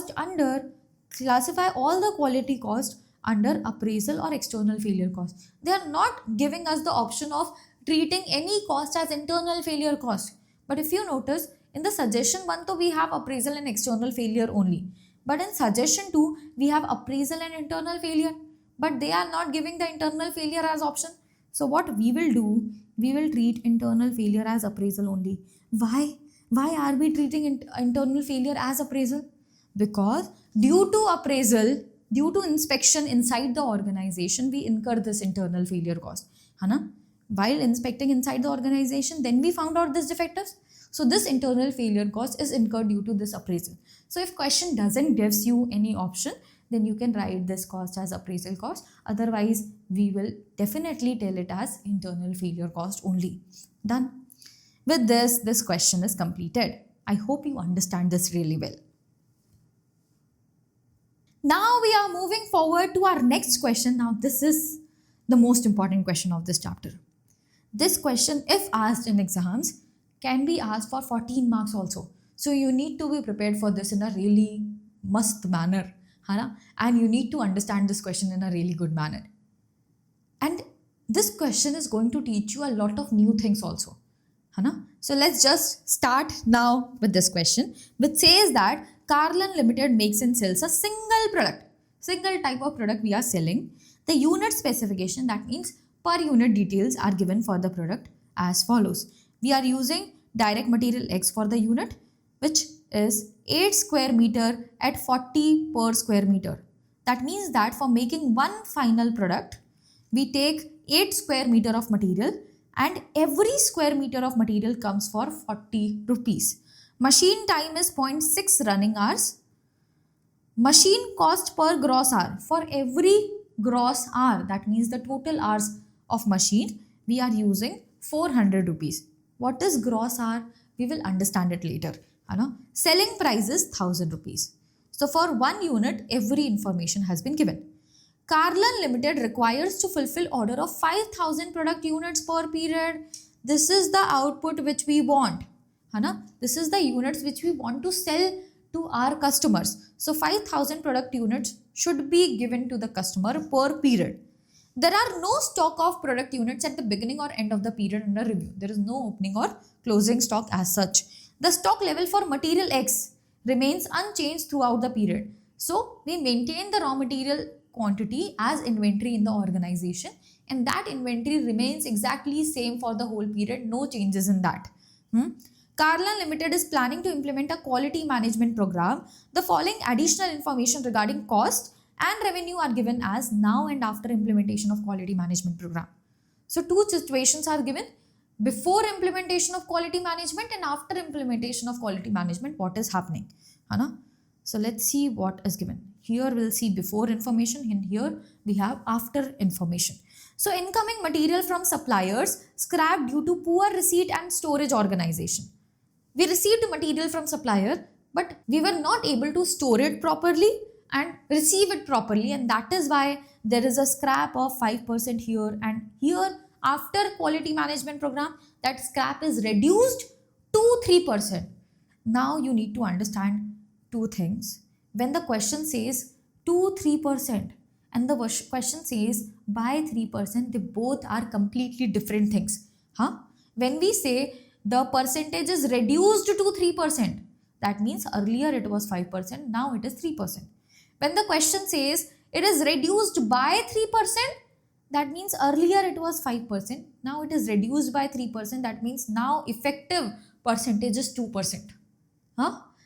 the quality cost under appraisal or external failure cost. They are not giving us the option of treating any cost as internal failure cost. But if you notice, in the suggestion 1, so we have appraisal and external failure only. But in suggestion 2, we have appraisal and internal failure. But they are not giving the internal failure as option. So what we will do, we will treat internal failure as appraisal only. Why? Why are we treating internal failure as appraisal? Because due to appraisal, due to inspection inside the organization, we incur this internal failure cost. Hana? While inspecting inside the organization, then we found out this defectives. So this internal failure cost is incurred due to this appraisal. So if question doesn't gives you any option, then you can write this cost as appraisal cost. Otherwise, we will definitely tell it as internal failure cost only. Done. With this question is completed. I hope you understand this really well. Now we are moving forward to our next question. Now this is the most important question of this chapter. This question, if asked in exams, can be asked for 14 marks also. So you need to be prepared for this in a really must manner. And you need to understand this question in a really good manner. And this question is going to teach you a lot of new things also. So let's just start now with this question, which says that Carlin Limited makes and sells a single type of product we are selling. The unit specification, that means per unit details, are given for the product as follows. We are using direct material X for the unit, which is 8 square meter at 40 per square meter. That means that for making one final product, we take 8 square meter of material, and every square meter of material comes for 40 rupees. Machine time is 0.6 running hours. Machine cost per gross hour. For every gross hour, that means the total hours of machine, we are using 400 rupees. What is gross hour? We will understand it later. Selling price is 1000 rupees. So for one unit, every information has been given. Carlin Limited requires to fulfill order of 5,000 product units per period. This is the output which we want. This is the units which we want to sell to our customers. So 5,000 product units should be given to the customer per period. There are no stock of product units at the beginning or end of the period under review. There is no opening or closing stock as such. The stock level for material X remains unchanged throughout the period. So we maintain the raw material quantity as inventory in the organization, and that inventory remains exactly same for the whole period. No changes in that. Carlin Limited is planning to implement a quality management program. The following additional information regarding cost and revenue are given as now and after implementation of quality management program. So two situations are given: before implementation of quality management and after implementation of quality management, what is happening. So let's see what is given. Here we'll see before information, and here we have after information. So incoming material from suppliers scrapped due to poor receipt and storage organization. We received material from supplier, but we were not able to store it properly and receive it properly, and that is why there is a scrap of 5% here, and here after quality management program that scrap is reduced to 3%. Now you need to understand two things. When the question says to 3% and the question says by 3%, they both are completely different things. When we say the percentage is reduced to 3%, that means earlier it was 5%, now it is 3%. When the question says it is reduced by 3%, that means earlier it was 5%, now it is reduced by 3%, that means now effective percentage is 2%.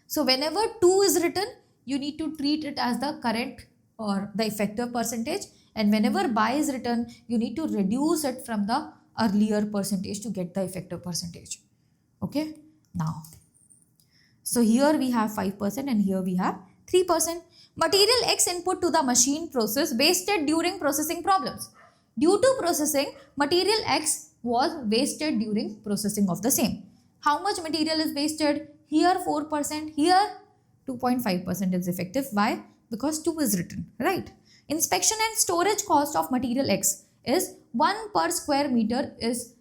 So whenever 2 is written, you need to treat it as the correct or the effective percentage, and whenever by is written, you need to reduce it from the earlier percentage to get the effective percentage. Okay, now, so here we have 5% and here we have 3%. Material X input to the machine process wasted during processing problems. Due to processing, material X was wasted during processing of the same. How much material is wasted? Here 4%, here 2.5% is effective. Why? Because 2 is written, right? Inspection and storage cost of material X is 1 per square meter is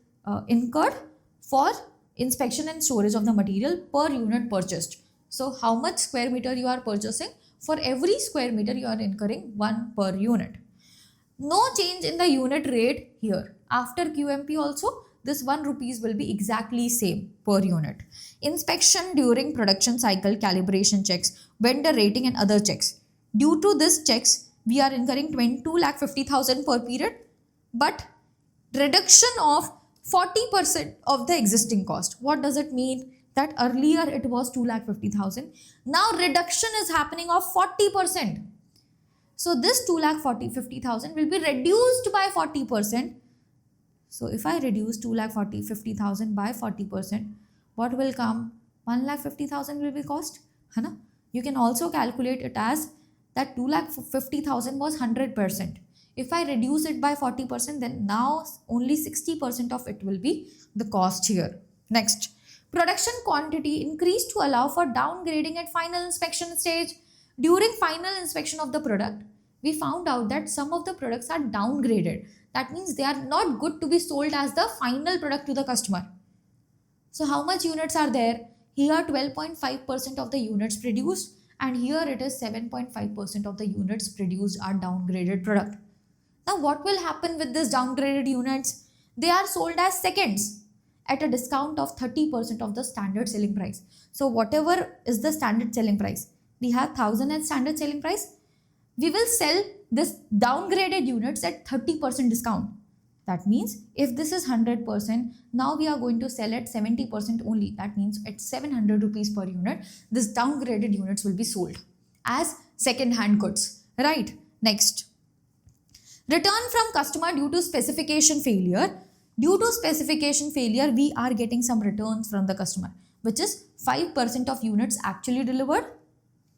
incurred for inspection and storage of the material per unit purchased. So how much square meter you are purchasing? For every square meter you are incurring 1 per unit. No change in the unit rate here. After QMP also, this 1 rupees will be exactly same per unit. Inspection during production cycle, calibration checks, vendor rating and other checks. Due to this checks, we are incurring 2,50,000 per period, but reduction of 40% of the existing cost. What does it mean? That earlier it was 2,50,000. Now reduction is happening of 40%. So this 2,50,000 will be reduced by 40%. So if I reduce 2,50,000 by 40%, what will come? 1,50,000 will be cost. You can also calculate it as that 2,50,000 was 100%. If I reduce it by 40%, then now only 60% of it will be the cost here. Next, production quantity increased to allow for downgrading at final inspection stage. During final inspection of the product, we found out that some of the products are downgraded. That means they are not good to be sold as the final product to the customer. So how much units are there? Here 12.5% of the units produced, and here it is 7.5% of the units produced are downgraded product. Now what will happen with this downgraded units? They are sold as seconds at a discount of 30% of the standard selling price. So whatever is the standard selling price, we have 1,000 as standard selling price. We will sell this downgraded units at 30% discount. That means if this is 100%, now we are going to sell at 70% only. That means at 700 rupees per unit, this downgraded units will be sold as second-hand goods, right? Next, return from customer due to specification failure. Due to specification failure, we are getting some returns from the customer, which is 5% of units actually delivered.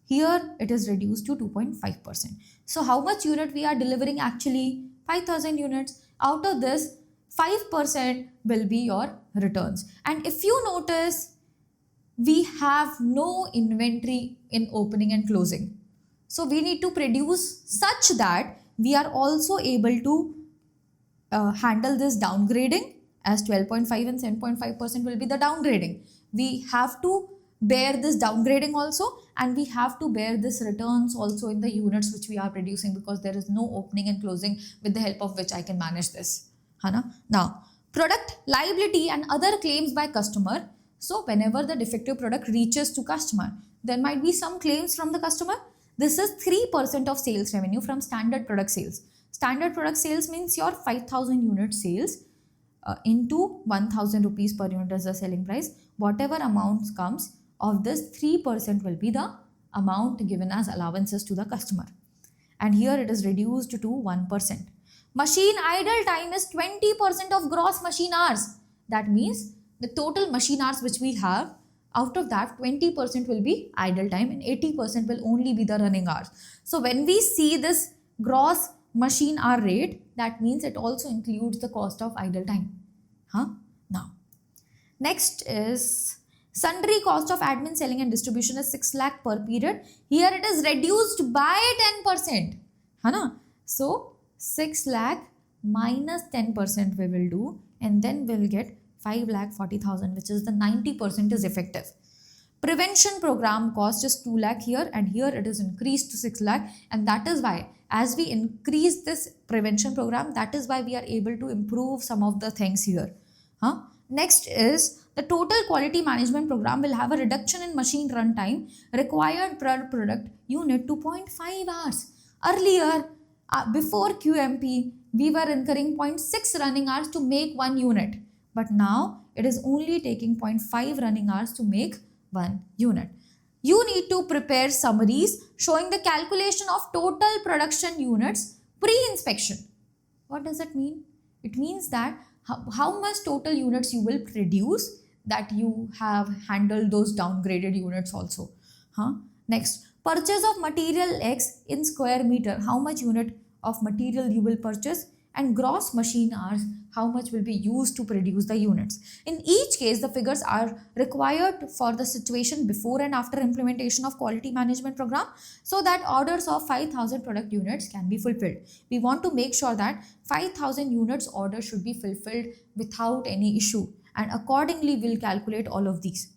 Here it is reduced to 2.5%. So how much unit we are delivering actually? 5,000 units. Out of this, 5% will be your returns. And if you notice, we have no inventory in opening and closing. So we need to produce such that we are also able to handle this downgrading, as 12.5 and 7.5% will be the downgrading. We have to bear this downgrading also, and we have to bear this returns also in the units which we are producing, because there is no opening and closing with the help of which I can manage this. Now, product liability and other claims by customer. So whenever the defective product reaches to customer, there might be some claims from the customer. This is 3% of sales revenue from standard product sales. Standard product sales means your 5,000 unit sales into 1,000 rupees per unit as the selling price. Whatever amount comes of this, 3% will be the amount given as allowances to the customer. And here it is reduced to 1%. Machine idle time is 20% of gross machine hours. That means the total machine hours which we have, Out of that, 20% will be idle time and 80% will only be the running hours. So when we see this gross machine hour rate, that means it also includes the cost of idle time. Now, next is sundry cost of admin, selling and distribution is 6 lakh per period. Here it is reduced by 10%. So 6 lakh minus 10% we will do, and then we'll get 5,40,000, which is the 90% is effective. Prevention program cost is 2 lakh here, and here it is increased to 6 lakh, and that is why as we increase this prevention program, that is why we are able to improve some of the things here. Next is the total quality management program will have a reduction in machine run time required per product unit 2.5 hours. Earlier, before QMP, we were incurring 0.6 running hours to make one unit. But now it is only taking 0.5 running hours to make one unit. You need to prepare summaries showing the calculation of total production units pre-inspection. What does that mean? It means that how much total units you will produce, that you have handled those downgraded units also. Next, purchase of material X in square meter, how much unit of material you will purchase, and gross machine hours, how much will be used to produce the units. In each case, the figures are required for the situation before and after implementation of quality management program, so that orders of 5,000 product units can be fulfilled. We want to make sure that 5,000 units order should be fulfilled without any issue, and accordingly we'll calculate all of these.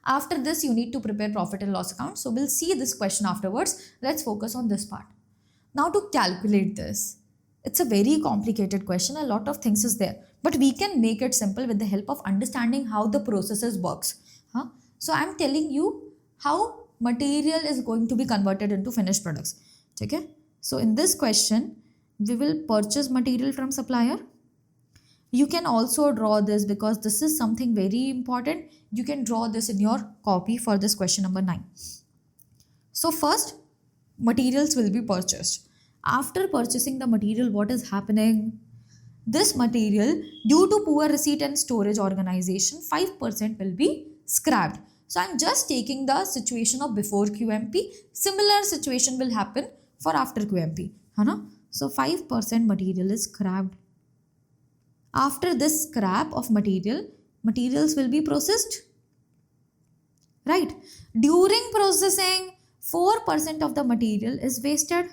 After this, you need to prepare profit and loss account. So we'll see this question afterwards. Let's focus on this part. Now to calculate this, it's a very complicated question. A lot of things is there, but we can make it simple with the help of understanding how the processes works. So I'm telling you how material is going to be converted into finished products. Okay? So in this question, we will purchase material from supplier. You can also draw this because this is something very important. You can draw this in your copy for this question number 9. So first, materials will be purchased. After purchasing the material, what is happening? This material, due to poor receipt and storage organization, 5% will be scrapped. So I'm just taking the situation of before QMP. Similar situation will happen for after QMP. So 5% material is scrapped. After this scrap of materials will be processed. Right? During processing, 4% of the material is wasted.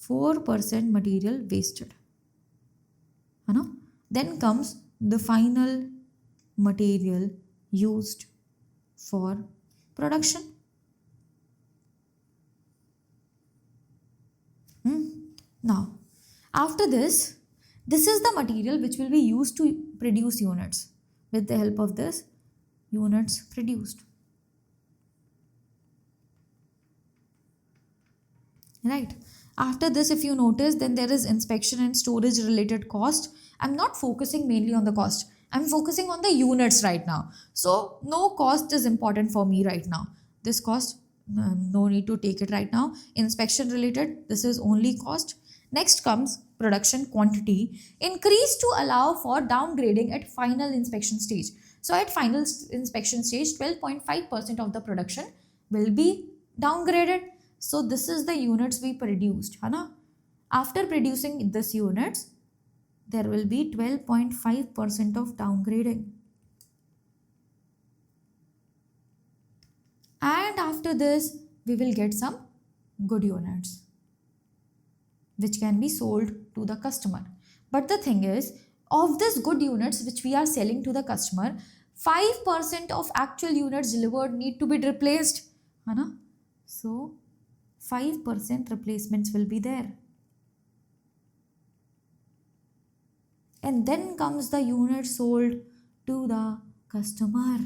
4% material wasted. Then comes the final material used for production. Now, after this is the material which will be used to produce units. With the help of this, units produced. Right? After this, if you notice, then there is inspection and storage related cost. I'm not focusing mainly on the cost. I'm focusing on the units right now. So no cost is important for me right now. This cost, no need to take it right now. Inspection related, this is only cost. Next comes production quantity. Increase to allow for downgrading at final inspection stage. So at final inspection stage, 12.5% of the production will be downgraded. So this is the units we produced. After producing this units, there will be 12.5% of downgrading. And after this, we will get some good units, which can be sold to the customer. But the thing is, of this good units which we are selling to the customer, 5% of actual units delivered need to be replaced. So 5% replacements will be there. And then comes the unit sold to the customer.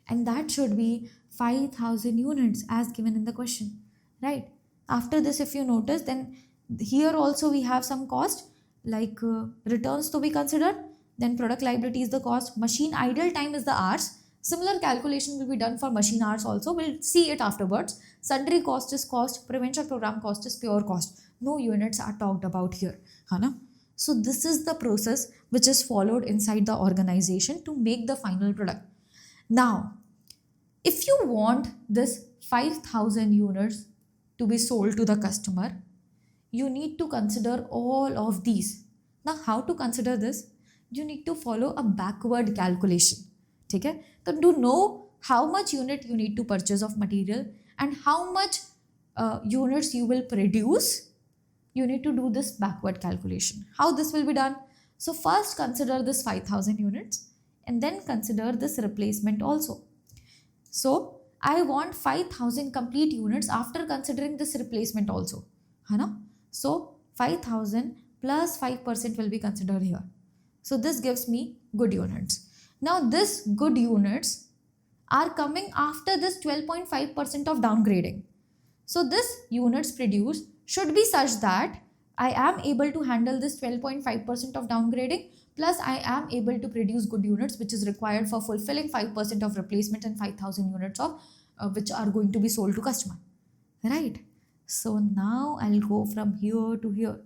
And that should be 5,000 units as given in the question. Right? After this, if you notice, then here also we have some cost like returns to be considered. Then product liability is the cost. Machine idle time is the hours. Similar calculation will be done for machine hours also. We'll see it afterwards. Sundry cost is cost. Prevention program cost is pure cost. No units are talked about here. So this is the process which is followed inside the organization to make the final product. Now, if you want this 5,000 units to be sold to the customer, you need to consider all of these. Now, how to consider this? You need to follow a backward calculation. Okay? So to know how much unit you need to purchase of material and how much units you will produce, you need to do this backward calculation. How this will be done? So first consider this 5,000 units and then consider this replacement also. So I want 5,000 complete units after considering this replacement also. So 5,000 plus 5% will be considered here. So this gives me good units. Now this good units are coming after this 12.5% of downgrading. So this units produced should be such that I am able to handle this 12.5% of downgrading, plus I am able to produce good units which is required for fulfilling 5% of replacement and 5,000 units of which are going to be sold to customer. Right? So now I'll go from here to here.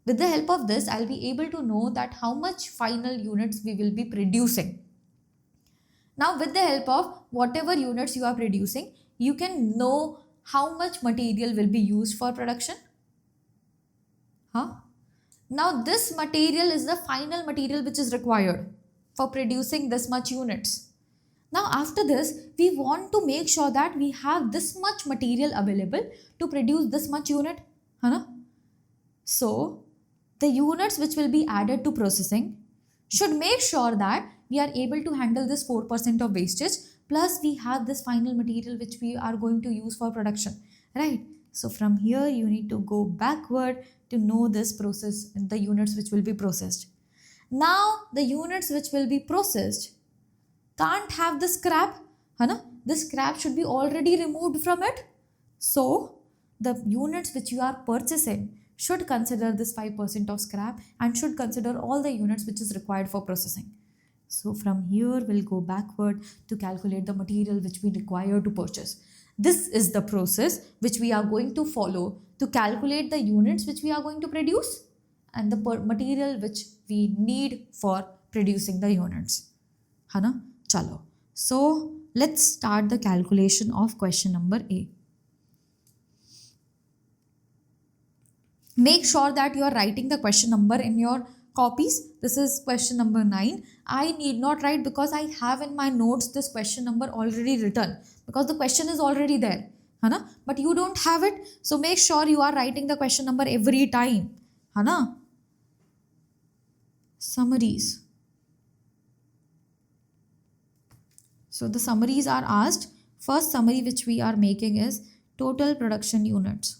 With the help of this, I'll be able to know that how much final units we will be producing. Now with the help of whatever units you are producing, you can know how much material will be used for production. Now this material is the final material which is required for producing this much units. Now after this, we want to make sure that we have this much material available to produce this much unit. So the units which will be added to processing should make sure that we are able to handle this 4% of wastage, plus we have this final material which we are going to use for production, right? So from here you need to go backward to know this process and the units which will be processed. Now the units which will be processed can't have the scrap. The scrap should be already removed from it. So the units which you are purchasing should consider this 5% of scrap and should consider all the units which is required for processing. So from here we'll go backward to calculate the material which we require to purchase. This is the process which we are going to follow to calculate the units which we are going to produce and the material which we need for producing the units. Chalo. So let's start the calculation of question number A. Make sure that you are writing the question number in your copies. This is question number 9. I need not write because I have in my notes this question number already written because the question is already there. But you don't have it. So make sure you are writing the question number every time. Summaries. So the summaries are asked. First summary which we are making is total production units.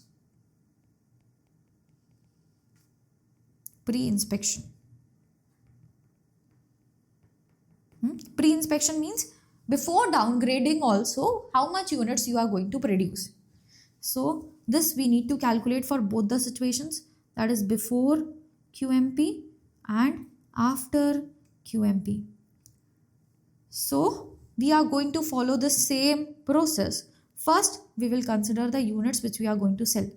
Pre-inspection. Pre-inspection means before downgrading also how much units you are going to produce. So this we need to calculate for both the situations, that is before QMP and after QMP. So we are going to follow the same process. First we will consider the units which we are going to sell.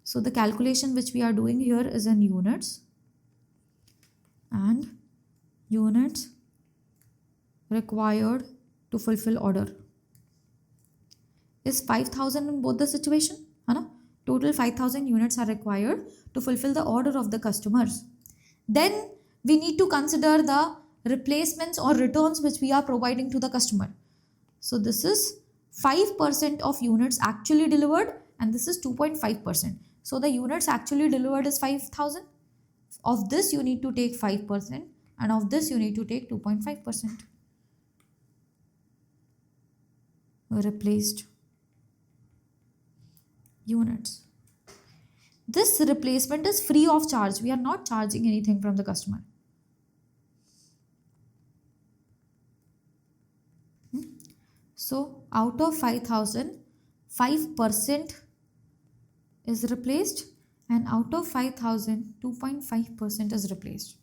So the calculation which we are doing here is in units, and units required to fulfill order is 5,000 in both the situation. Total 5,000 units are required to fulfill the order of the customers. Then we need to consider the replacements or returns which we are providing to the customer. So this is 5% of units actually delivered and this is 2.5%. So the units actually delivered is 5,000. Of this you need to take 5% and of this you need to take 2.5%. Replaced units. This replacement is free of charge. We are not charging anything from the customer. So out of 5,000, 5% is replaced and out of 5,000, 2.5% is replaced.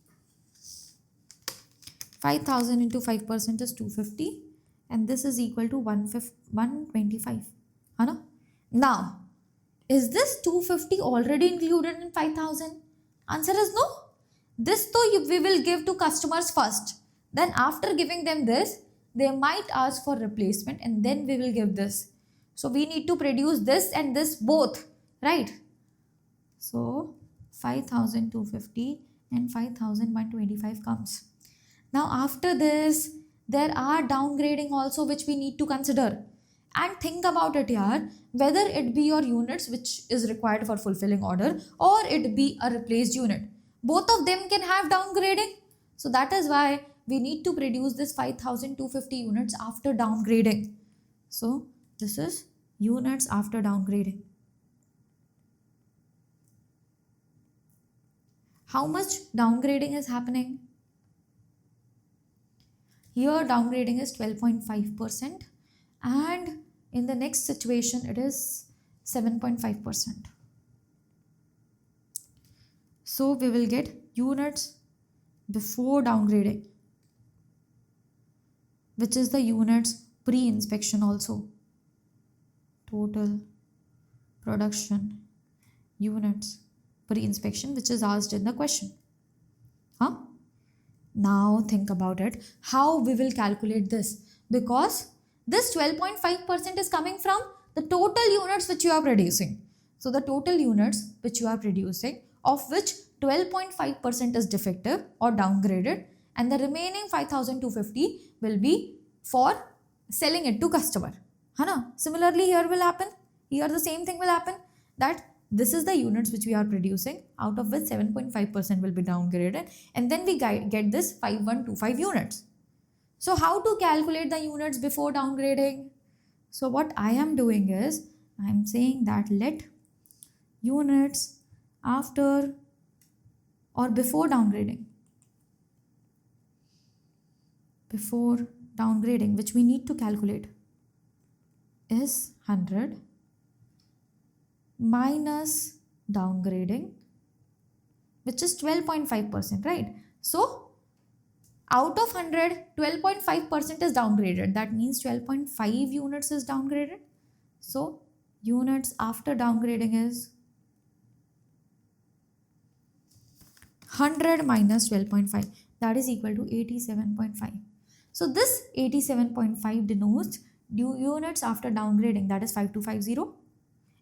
5,000 into 5% is 250 and this is equal to 125. Now, is this 250 already included in 5,000? Answer is no. This though we will give to customers first. Then after giving them this, they might ask for replacement and then we will give this. So we need to produce this and this both, right? So 5,250 and 5,125 comes. Now after this, there are downgrading also which we need to consider. And think about it here, whether it be your units which is required for fulfilling order or it be a replaced unit. Both of them can have downgrading. So that is why we need to produce this 5,250 units after downgrading. So this is units after downgrading. How much downgrading is happening? Here downgrading is 12.5% and in the next situation it is 7.5%. So we will get units before downgrading, which is the units pre-inspection also. Total production units pre-inspection, which is asked in the question. Now think about it, how we will calculate this, because this 12.5% is coming from the total units which you are producing. So the total units which you are producing, of which 12.5% is defective or downgraded, and the remaining 5,250 will be for selling it to customer. Similarly here will happen, here the same thing will happen, that this is the units which we are producing, out of which 7.5% will be downgraded, and then we get this 5,125 units. So how to calculate the units before downgrading? So what I am doing is, I am saying that let units after or before downgrading, which we need to calculate, is 100 minus downgrading, which is 12.5%, right? So out of 100, 12.5% is downgraded. That means 12.5 units is downgraded. So units after downgrading is 100 minus 12.5. That is equal to 87.5. So this 87.5 denotes units after downgrading, that is 5,250.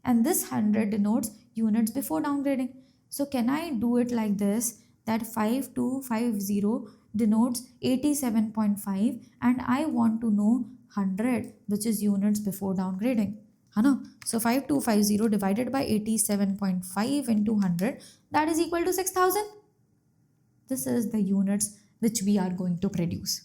And this 100 denotes units before downgrading. So can I do it like this, that 5,250 denotes 87.5 and I want to know 100, which is units before downgrading. So 5,250 divided by 87.5 into 100, that is equal to 6,000. This is the units which we are going to produce.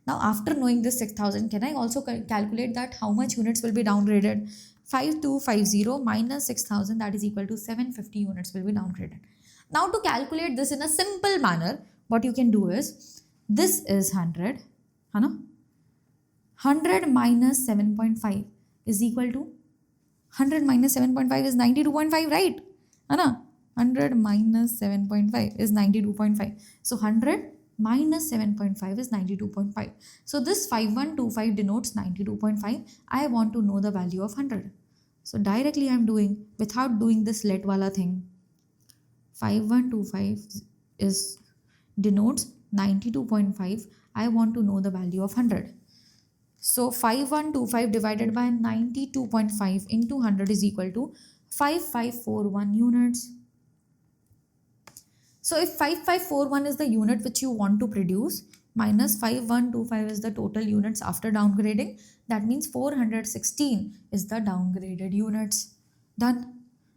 Now after knowing this 6,000, can I also calculate that how much units will be downgraded? 5,250 minus 6,000, that is equal to 750 units will be downgraded. Now to calculate this in a simple manner, what you can do is, this is 100, 100 minus 7.5 is equal to, 100 minus 7.5 is 92.5, right? 100 minus 7.5 is 92.5. So 100 minus 7.5 is 92.5. So this 5,125 denotes 92.5. I want to know the value of 100. So directly I am doing, without doing this let wala thing, 5,125 is denotes 92.5. I want to know the value of 100. So 5,125 divided by 92.5 into 100 is equal to 5,541 units. So if 5,541 is the unit which you want to produce, minus 5,125 is the total units after downgrading, that means 416 is the downgraded units. Done.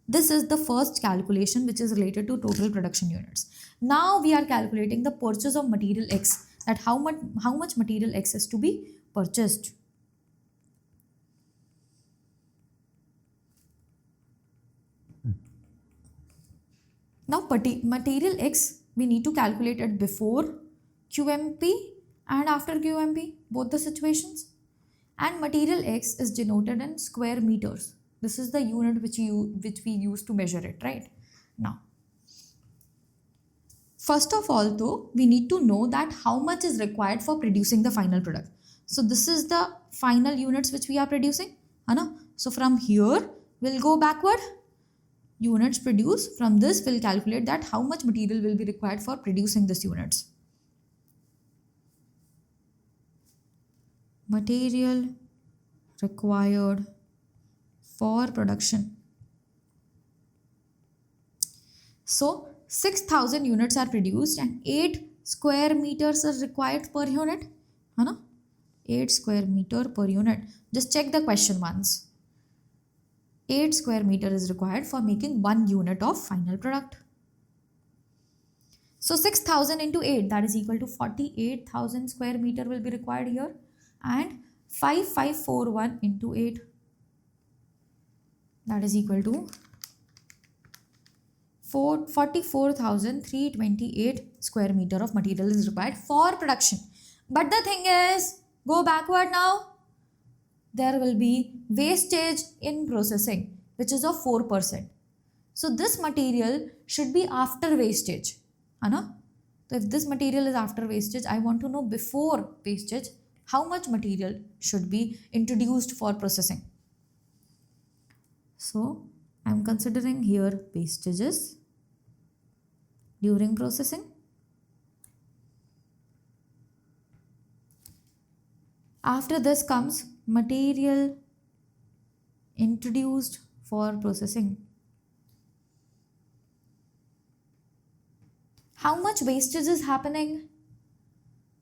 This is the first calculation which is related to total production units. Now we are calculating the purchase of material X, that how much material X is to be purchased. Now material X, we need to calculate it before QMP and after QMP, both the situations. And material X is denoted in square meters. This is the unit which we use to measure it, right? Now, first of all though, we need to know that how much is required for producing the final product. So this is the final units which we are producing. So from here, we'll go backward. units produced. From this, we'll calculate that how much material will be required for producing these units. Material required for production. So 6,000 units are produced and 8 square meters are required per unit. 8 square meter per unit. Just check the question once. 8 square meter is required for making 1 unit of final product. So 6,000 into 8, that is equal to 48,000 square meter will be required here, and 5541 into 8, that is equal to 44,328 square meter of material is required for production. But the thing is, go backward now. There will be wastage in processing, which is of 4%. So this material should be after wastage. So if this material is after wastage, I want to know before wastage how much material should be introduced for processing. So I am considering here wastages during processing. After this comes material introduced for processing. How much wastage is happening?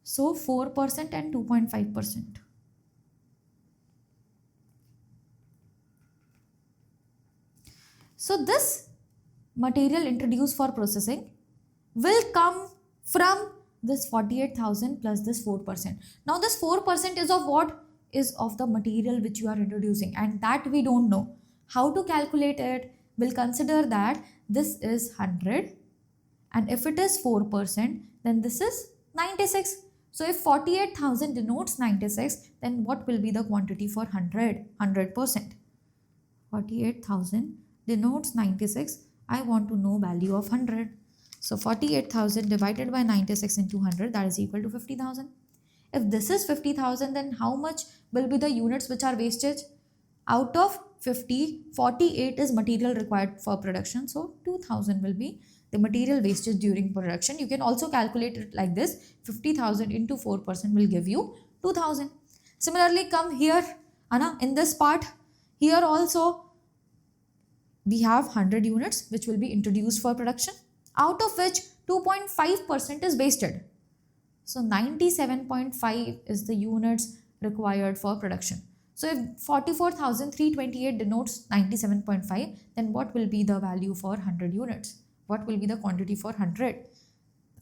So 4% and 2.5%. So this material introduced for processing will come from this 48,000 plus this 4%. Now this 4% is of what? Is of the material which you are introducing, and that we don't know. How to calculate it? We'll consider that this is 100, and if it is 4%, then this is 96. So if 48,000 denotes 96, then what will be the quantity for 100%? 48,000 denotes 96. I want to know value of 100. So 48,000 divided by 96 into 100, that is equal to 50,000. If this is 50,000, then how much will be the units which are wastage? Out of 50, 48 is material required for production. So 2,000 will be the material wastage during production. You can also calculate it like this. 50,000 into 4% will give you 2,000. Similarly, come here, in this part, here also we have 100 units which will be introduced for production, out of which 2.5% is wasted. So 97.5 is the units required for production. So if 44,328 denotes 97.5, then what will be the value for 100 units? What will be the quantity for 100?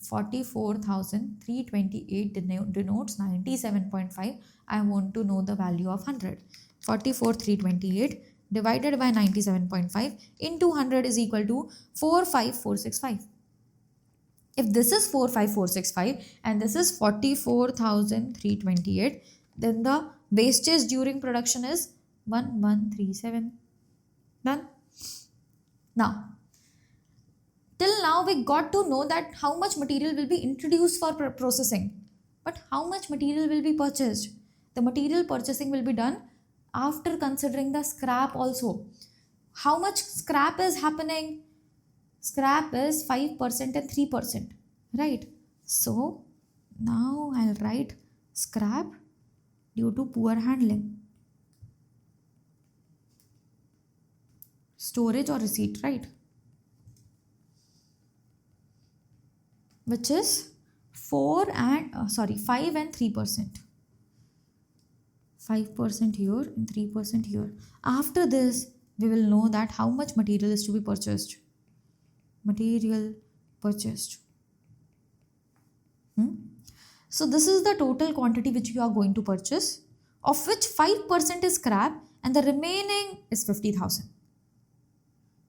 44,328 denotes 97.5. I want to know the value of 100. 44,328 divided by 97.5 into 100 is equal to 45465. If this is 45465 and this is 44,328, then the wastage during production is 1137. Done. Now, till now we got to know that how much material will be introduced for processing. But how much material will be purchased? The material purchasing will be done after considering the scrap also. How much scrap is happening? Scrap is 5% and 3%, right? So now I'll write scrap due to poor handling, storage or receipt, right? Which is 5 and 3%. 5% here and 3% here. After this, we will know that how much material is to be purchased. Material purchased. So this is the total quantity which you are going to purchase, of which 5% is scrap and the remaining is 50,000.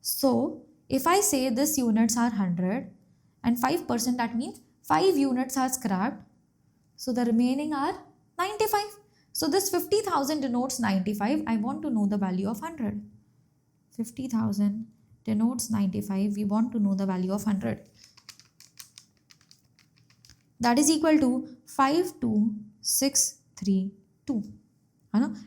So if I say this units are 100 and 5%, that means 5 units are scrapped. So the remaining are 95. So this 50,000 denotes 95. I want to know the value of 100. 50,000 denotes 95. We want to know the value of 100. That is equal to 52632.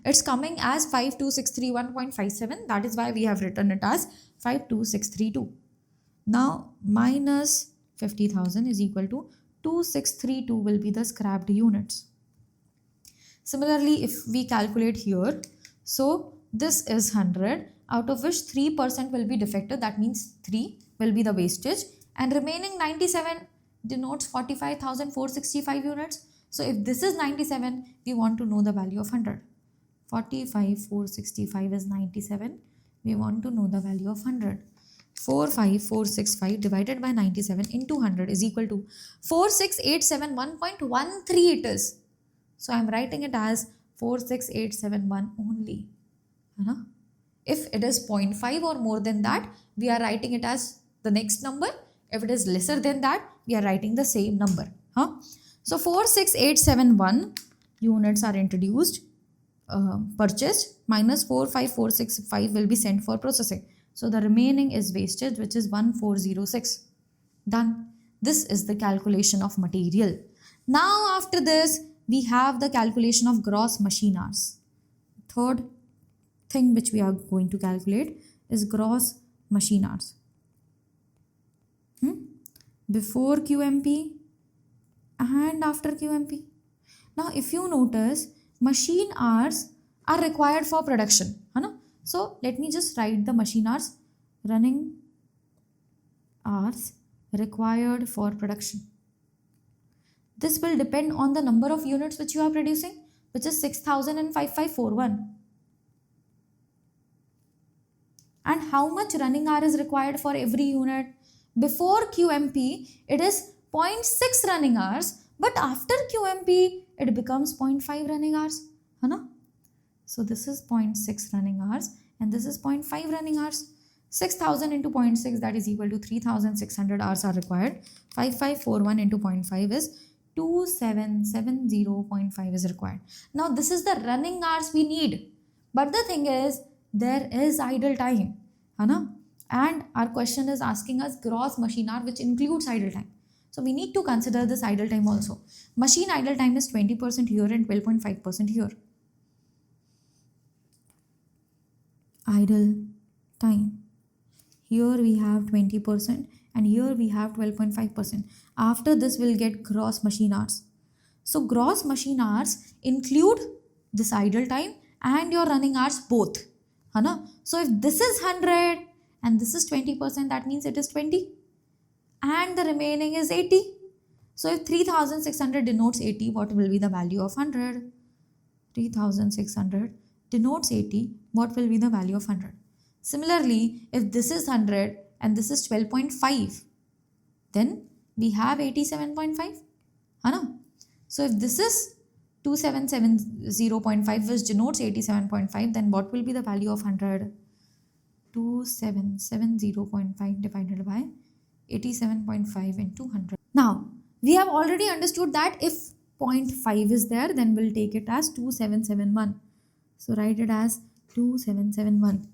It's coming as 52631.57. That is why we have written it as 52632. Now minus 50,000 is equal to 2632 will be the scrapped units. Similarly, if we calculate here, so this is 100, out of which 3% will be defective, that means 3 will be the wastage, and remaining 97 denotes 45,465 units. So if this is 97, we want to know the value of 100. 45,465 is 97. We want to know the value of 100. 45,465 divided by 97 into 100 is equal to 46871.13 it is. So I am writing it as 46871 only. If it is 0.5 or more than that, we are writing it as the next number. If it is lesser than that, we are writing the same number. So 46871 units are introduced, purchased, minus 45465 will be sent for processing. So the remaining is wastage, which is 1406. Done. This is the calculation of material. Now after this, we have the calculation of gross machine hours. Third thing which we are going to calculate is gross machine hours. Before QMP and after QMP. Now if you notice, machine hours are required for production. So let me just write the machine hours. Running hours required for production. This will depend on the number of units which you are producing, which is 6,05541. And how much running hour is required for every unit? Before QMP, it is 0.6 running hours, but after QMP, it becomes 0.5 running hours. So this is 0.6 running hours and this is 0.5 running hours. 6,000 into 0.6, that is equal to 3,600 hours are required. 5541 into 0.5 is 2770.5 is required. Now this is the running hours we need. But the thing is, there is idle time. And our question is asking us gross machine hour, which includes idle time. So we need to consider this idle time also. Machine idle time is 20% here and 12.5% here. Idle time. Here we have 20% and here we have 12.5%. After this we'll get gross machine hours. So gross machine hours include this idle time and your running hours both. So if this is 100 and this is 20%, that means it is 20. And the remaining is 80. So if 3600 denotes 80, what will be the value of 100? 3600 denotes 80, what will be the value of 100? Similarly, if this is 100 and this is 12.5, then we have 87.5. So if this is 2770.5 which denotes 87.5, then what will be the value of 100? 2770.5 divided by 87.5 into 100. Now, we have already understood that if 0.5 is there, then we'll take it as 2771. So write it as 2771.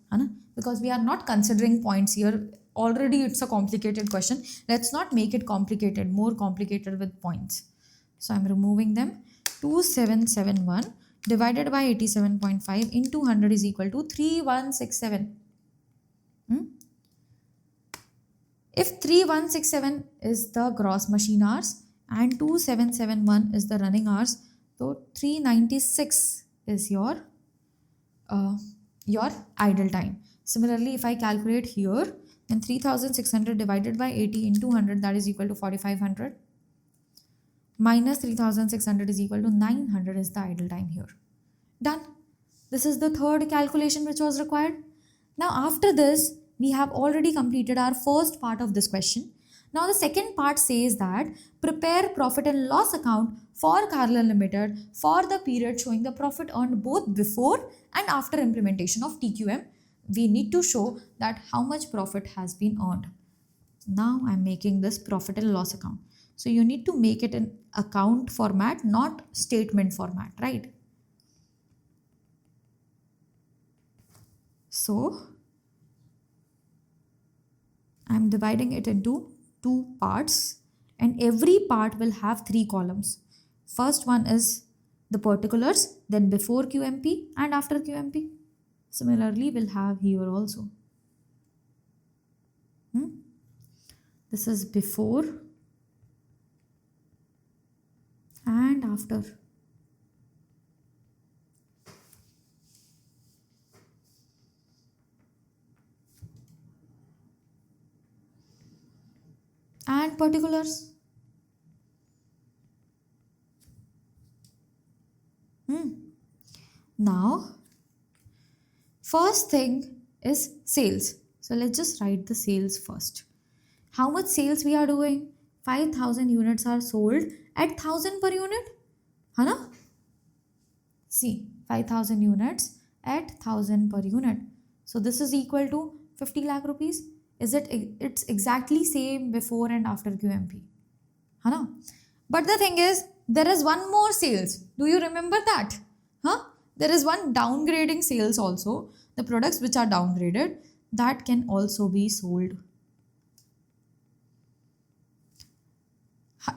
Because we are not considering points here. Already it's a complicated question. Let's not make it complicated, more complicated with points. So I'm removing them. 2771 divided by 87.5 into 100 is equal to 3167. If 3167 is the gross machine hours and 2771 is the running hours, so 396 is your idle time. Similarly, if I calculate here, then 3600 divided by 80 into 100, that is equal to 4500. Minus 3600 is equal to 900 is the idle time here. Done. This is the third calculation which was required. Now after this, we have already completed our first part of this question. Now the second part says that prepare profit and loss account for Carlin Limited for the period showing the profit earned both before and after implementation of TQM. We need to show that how much profit has been earned. Now I am making this profit and loss account. So you need to make it in account format, not statement format, right? So I am dividing it into two parts and every part will have three columns. First one is the particulars, then before QMP and after QMP. Similarly, we'll have here also. This is before and after. And particulars. Now, first thing is sales. So let's just write the sales first. How much sales we are doing? 5,000 units are sold at 1,000 per unit. Hana? See, 5,000 units at 1,000 per unit. So this is equal to 50 lakh rupees. It's exactly same before and after QMP. Hana? But the thing is, there is one more sales. Do you remember that? Huh? There is one downgrading sales also. The products which are downgraded, that can also be sold.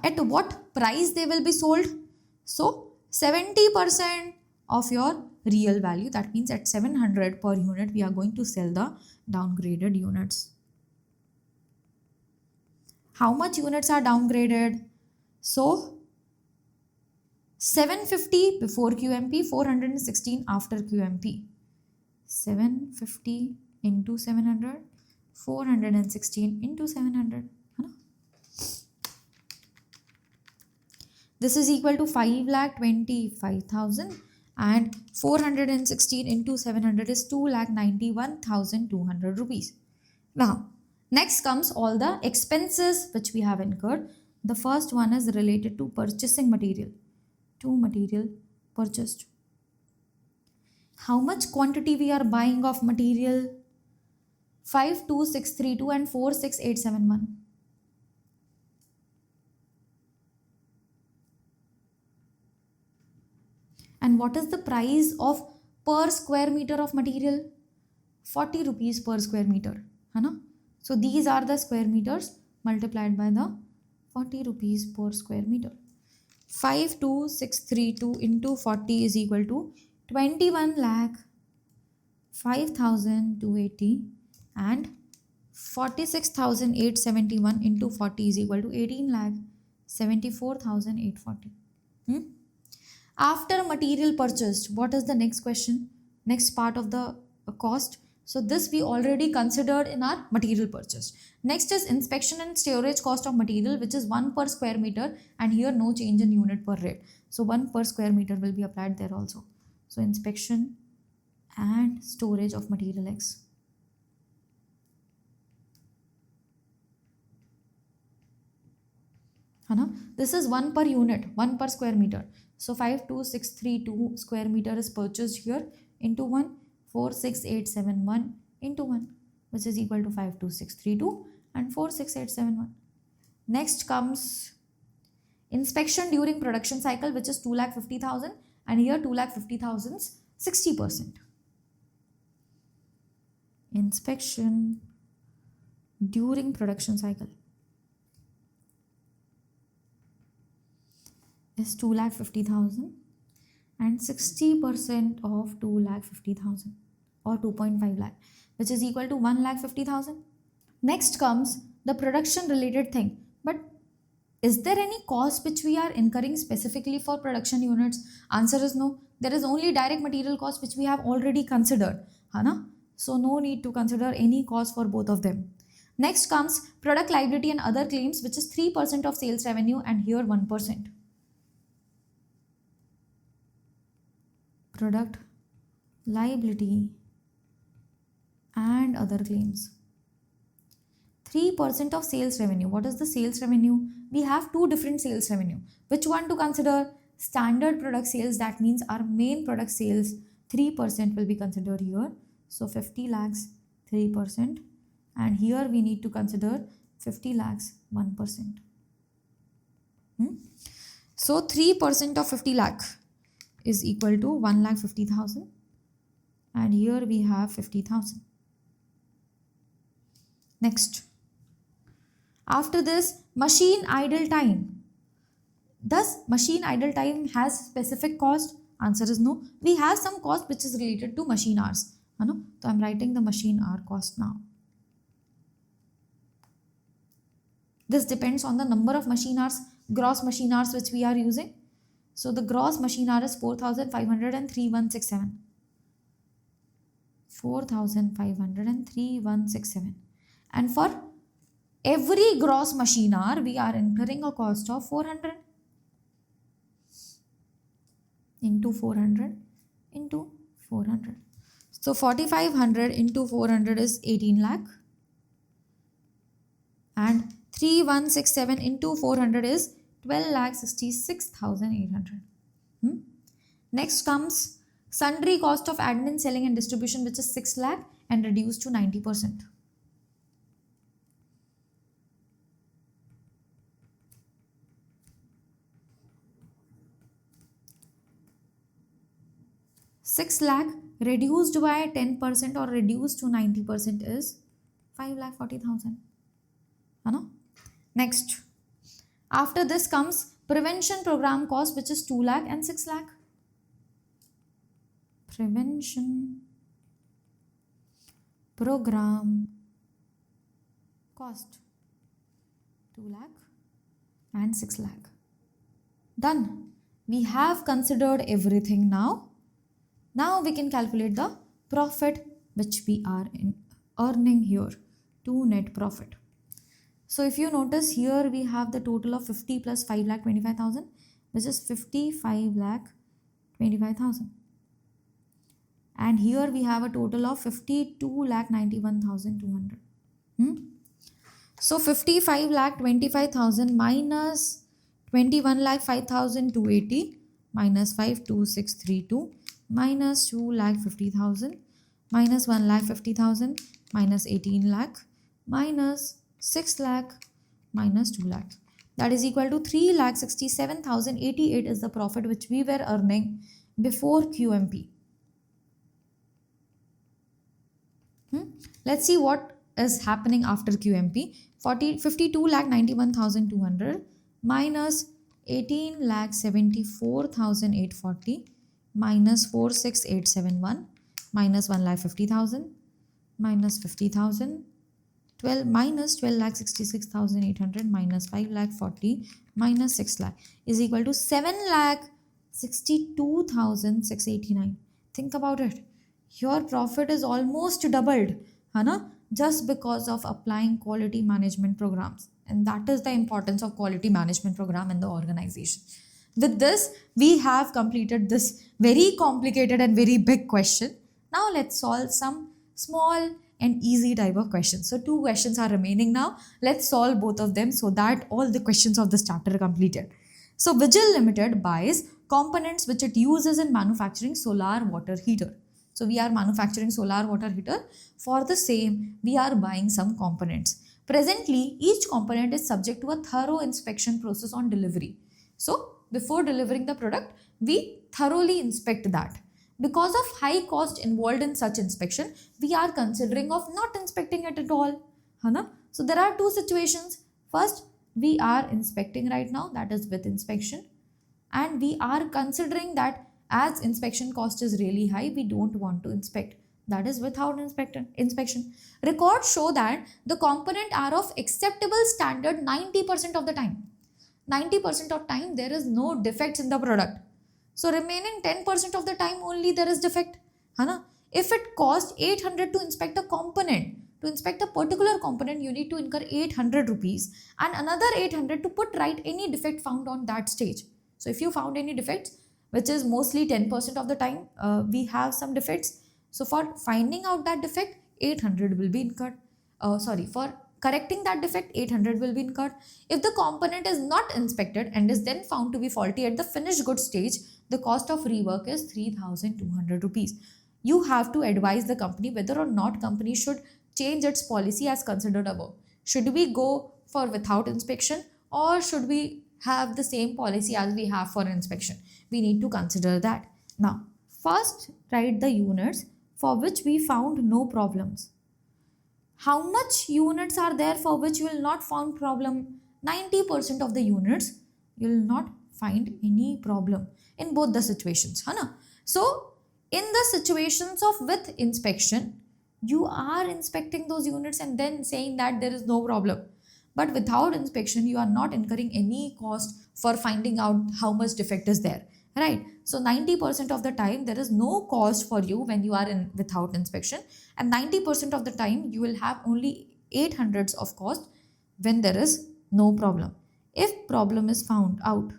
At what price they will be sold? So 70% of your real value, that means at 700 per unit, we are going to sell the downgraded units. How much units are downgraded? So 750 before QMP, 416 after QMP. 750 into 700, 416 into 700. This is equal to 5,25,000 and 416 into 700 is 2,91,200 rupees. Now, next comes all the expenses which we have incurred. The first one is related to purchasing material. To material purchased. How much quantity we are buying of material? 52632 and 46871. And what is the price of per square meter of material? 40 rupees per square meter. Hai? So these are the square meters multiplied by the 40 rupees per square meter. 52632 into 40 is equal to 21 lakh 5,280 and 46,871 into 40 is equal to 18 lakh 74,840. After material purchased, what is the next question? Next part of the cost. So this we already considered in our material purchase. Next is inspection and storage cost of material, which is 1 per square meter, and here no change in unit per rate. So 1 per square meter will be applied there also. So inspection and storage of material X. This is 1 per unit, 1 per square meter. So 52632 square meter is purchased here into 1, 46871 into 1, which is equal to 52632 and 46871. Next comes inspection during production cycle, which is 2,50,000, and here 2,50,000 is 60%. Inspection during production cycle is 2,50,000 and 60% of 2,50,000 or 2.5 lakh, which is equal to 1,50,000. Next comes the production related thing. But is there any cost which we are incurring specifically for production units? Answer is no. There is only direct material cost which we have already considered. So no need to consider any cost for both of them. Next comes product liability and other claims, which is 3% of sales revenue, and here 1%. Product liability and other claims. 3% of sales revenue. What is the sales revenue? We have two different sales revenue. Which one to consider? Standard product sales, that means our main product sales, 3% will be considered here. So 50 lakhs, 3%. And here we need to consider 50 lakhs, 1%. So 3% of 50 lakh is equal to 1,50,000, and here we have 50,000. Next, after this, machine idle time. Does machine idle time has specific cost? Answer is no. We have some cost which is related to machine hours. So I'm writing the machine hour cost now. This depends on the number of machine hours, gross machine hours which we are using. So the gross machine hour is 4,503,167. 4,503,167. And for every gross machine hour, we are incurring a cost of 400 into 400 into 400. So 4,500 into 400 is 18 lakh. And 3,167 into 400 is 12,66,800. Next comes sundry cost of admin, selling and distribution, which is 6 lakh and reduced to 90%. Six lakh reduced by 10% or reduced to 90% is 5,40,000. Next, after this comes prevention program cost, which is 2 lakh and 6 lakh. Prevention program cost 2 lakh and 6 lakh. Done. We have considered everything now. Now we can calculate the profit which we are earning here to net profit. So if you notice here, we have the total of 50 plus 5,25,000, which is 55,25,000. And here we have a total of 52,91,200. So 55,25,000 minus 21,05,280 minus 52632 minus 2,50,000 minus 1,50,000 minus 18 lakh minus 6 lakh minus 2 lakh. That is equal to 3,67,088 is the profit which we were earning before QMP. Let's see what is happening after QMP. 52,91,200 minus 18,74,840 minus 46,871 minus 1,50,000 minus 50,000 minus 12,66,800 minus 5,40,000 minus 6 lakh is equal to 7,62,689. Think about it. Your profit is almost doubled, just because of applying quality management programs. And that is the importance of quality management program in the organization. With this, we have completed this very complicated and very big question. Now let's solve some small and easy type of questions. So 2 questions are remaining now. Let's solve both of them so that all the questions of this chapter are completed. So Vigil Limited buys components which it uses in manufacturing solar water heater. So we are manufacturing solar water heater. For the same, we are buying some components. Presently, each component is subject to a thorough inspection process on delivery. So before delivering the product, we thoroughly inspect that. Because of high cost involved in such inspection, we are considering of not inspecting it at all. So there are 2 situations. First, we are inspecting right now, that is with inspection. And we are considering that as inspection cost is really high, we don't want to inspect. That is without inspection. Records show that the components are of acceptable standard 90% of the time. 90% of time there is no defects in the product. So remaining 10% of the time only there is defect. If it costs 800 to inspect a component, to inspect a particular component, you need to incur 800 rupees and another 800 to put right any defect found on that stage. So if you found any defects, which is mostly 10% of the time, we have some defects. So for finding out that defect, 800 will be incurred. For correcting that defect, 800 will be incurred. If the component is not inspected and is then found to be faulty at the finished goods stage, the cost of rework is 3,200 rupees. You have to advise the company whether or not company should change its policy as considered above. Should we go for without inspection or should we have the same policy as we have for inspection? We need to consider that. Now, first write the units for which we found no problems. How much units are there for which you will not find problem? 90% of the units you will not find any problem in both the situations. So in the situations of with inspection, you are inspecting those units and then saying that there is no problem. But without inspection, you are not incurring any cost for finding out how much defect is there, right? So 90% of the time there is no cost for you when you are in without inspection, and 90% of the time you will have only 800s of cost when there is no problem. If problem is found out,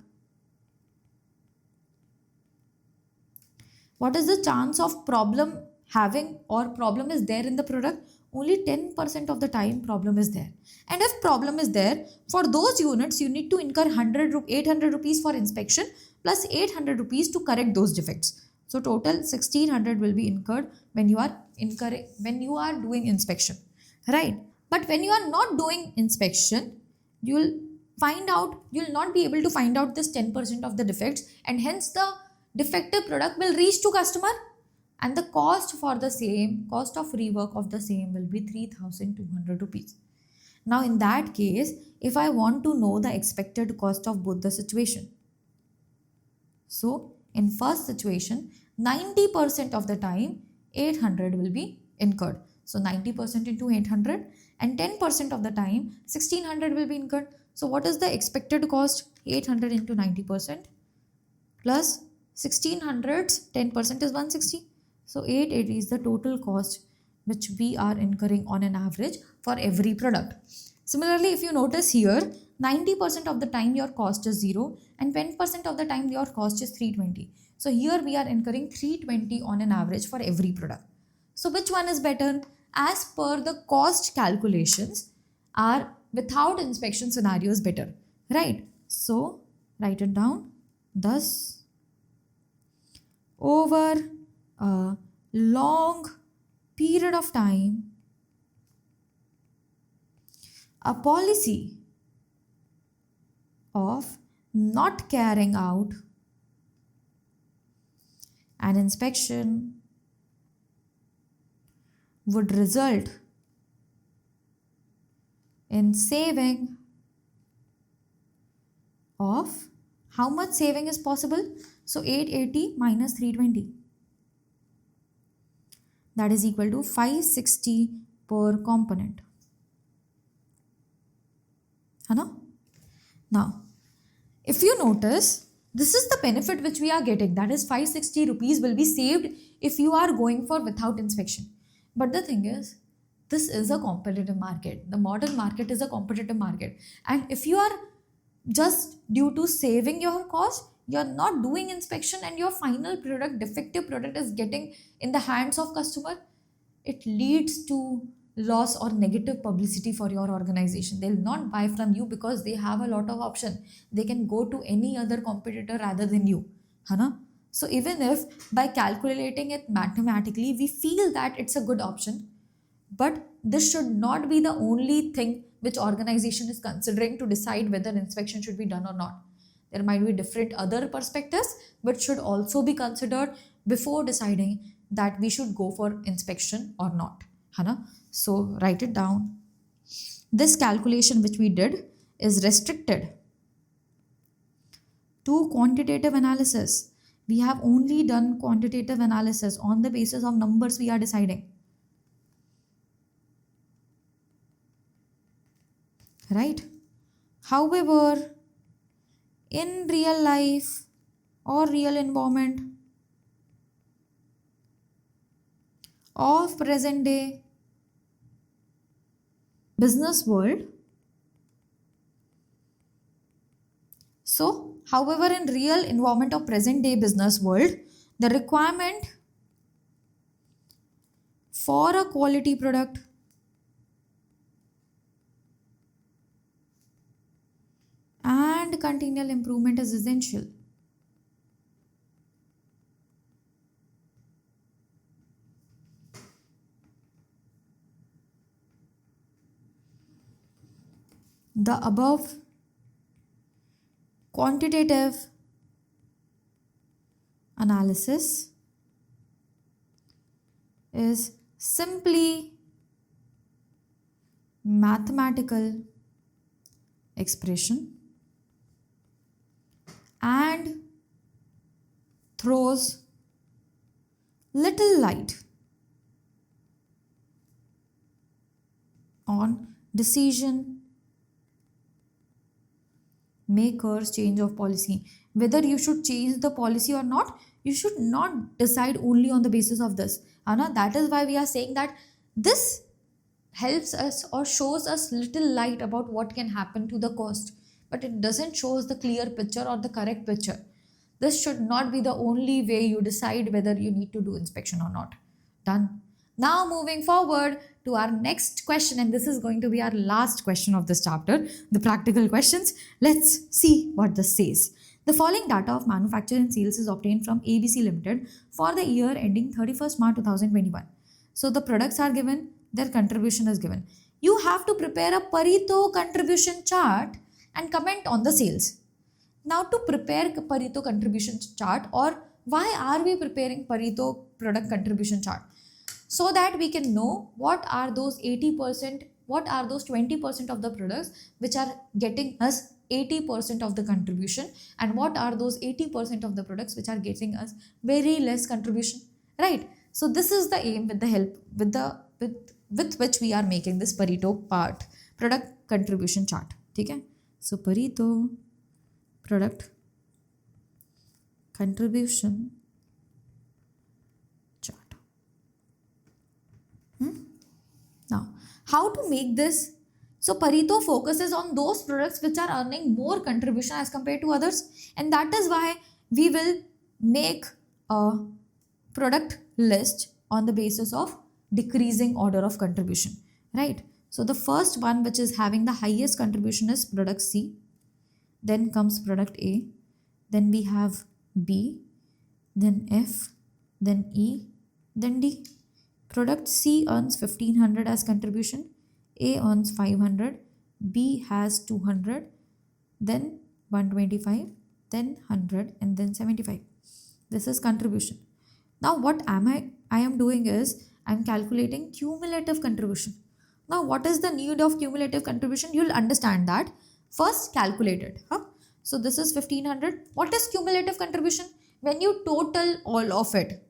what is the chance of problem having or problem is there in the product? Only 10% of the time problem is there. And if problem is there, for those units you need to incur 800 rupees for inspection plus 800 rupees to correct those defects. So total 1600 will be incurred when you are doing inspection, right? But when you are not doing inspection, you'll you'll not be able to find out this 10% of the defects, and hence the defective product will reach to customer, and the cost for the same, cost of rework of the same will be 3200 rupees. Now in that case, if I want to know the expected cost of both the situation, so in first situation 90% of the time 800 will be incurred. So 90% into 800, and 10% of the time 1600 will be incurred. So what is the expected cost? 800 into 90% plus 1600's 10% is 160. So 880 is the total cost which we are incurring on an average for every product. Similarly, if you notice here, 90% of the time your cost is 0 and 10% of the time your cost is 320. So here we are incurring 320 on an average for every product. So which one is better? As per the cost calculations, our without inspection scenario is better, right? So write it down. Thus, over a long period of time, a policy of not carrying out an inspection would result in saving of how much saving is possible? So 880 minus 320, that is equal to 560 per component. Now, if you notice, this is the benefit which we are getting, that is 560 rupees will be saved if you are going for without inspection. But the thing is, this is a competitive market. The modern market is a competitive market. And if you are just due to saving your cost, you're not doing inspection and your final product, defective product is getting in the hands of customer, it leads to loss or negative publicity for your organization. They'll not buy from you because they have a lot of option. They can go to any other competitor rather than you. So even if by calculating it mathematically, we feel that it's a good option, but this should not be the only thing which organization is considering to decide whether inspection should be done or not. There might be different other perspectives, but should also be considered before deciding that we should go for inspection or not. So write it down. This calculation which we did is restricted to quantitative analysis. We have only done quantitative analysis. On the basis of numbers we are deciding. Right? However, in real life or real environment of present day business world, so however in real environment of present day business world, the requirement for a quality product and continual improvement is essential. The above quantitative analysis is simply mathematical expression and throws little light on decision makers change of policy. Whether you should change the policy or not, you should not decide only on the basis of this. That is why we are saying that this helps us or shows us little light about what can happen to the cost, but it doesn't show us the clear picture or the correct picture. This should not be the only way you decide whether you need to do inspection or not. Done. Now moving forward to our next question, and this is going to be our last question of this chapter, the practical questions. Let's see what this says. The following data of manufacture and sales is obtained from ABC Limited for the year ending 31st March 2021. So the products are given, their contribution is given. You have to prepare a Pareto contribution chart and comment on the sales. Now to prepare Pareto contribution chart, or why are we preparing Pareto product contribution chart? So that we can know what are those 80%, what are those 20% of the products which are getting us 80% of the contribution, and what are those 80% of the products which are getting us very less contribution, right? So this is the aim with the help with which we are making this Pareto part product contribution chart. Okay? So Pareto product contribution chart. Now, how to make this? So Pareto focuses on those products which are earning more contribution as compared to others, and that is why we will make a product list on the basis of decreasing order of contribution, right? So the first one which is having the highest contribution is product C, then comes product A, then we have B, then F, then E, then D. Product C earns 1500 as contribution, A earns 500, B has 200, then 125, then 100, and then 75. This is contribution. Now what I am doing is I am calculating cumulative contribution. Now what is the need of cumulative contribution? You'll understand that. First calculate it. So this is 1500. What is cumulative contribution? When you total all of it.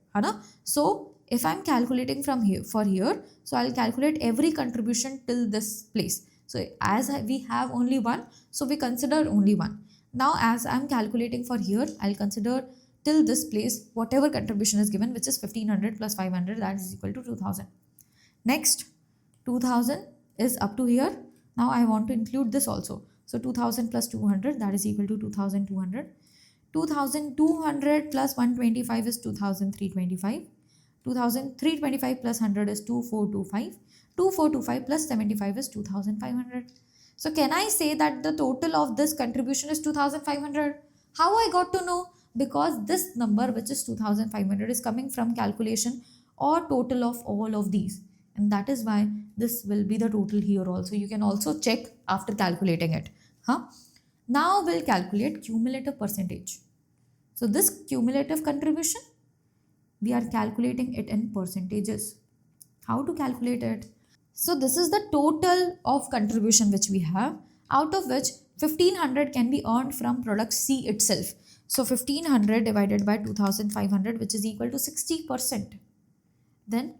So if I'm calculating from here for here, so I'll calculate every contribution till this place. So as we have only one, so we consider only one. Now as I'm calculating for here, I'll consider till this place whatever contribution is given, which is 1500 plus 500, that is equal to 2000. Next 2000 is up to here. Now I want to include this also. So 2000 plus 200, that is equal to 2200. 2200 plus 125 is 2325. 2325 plus 100 is 2425. 2425 plus 75 is 2500. So can I say that the total of this contribution is 2500? How I got to know? Because this number, which is 2500, is coming from calculation or total of all of these, and that is why this will be the total here also. You can also check after calculating it. Now we'll calculate cumulative percentage. So this cumulative contribution, we are calculating it in percentages. How to calculate it? So this is the total of contribution which we have, out of which 1500 can be earned from product C itself. So 1500 divided by 2500, which is equal to 60%. Then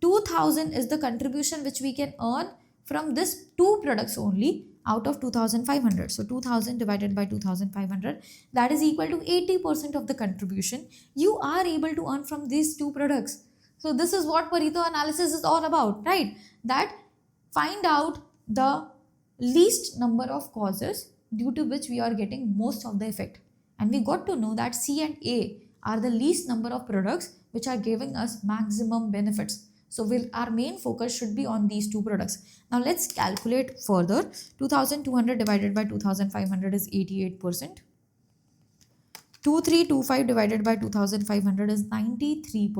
2000 is the contribution which we can earn from this two products only out of 2500. So 2000 divided by 2500, that is equal to 80% of the contribution you are able to earn from these two products. So this is what Pareto analysis is all about, right? That find out the least number of causes due to which we are getting most of the effect. And we got to know that C and A are the least number of products which are giving us maximum benefits. So our main focus should be on these two products. Now let's calculate further. 2200 divided by 2500 is 88%. 2325 divided by 2500 is 93%.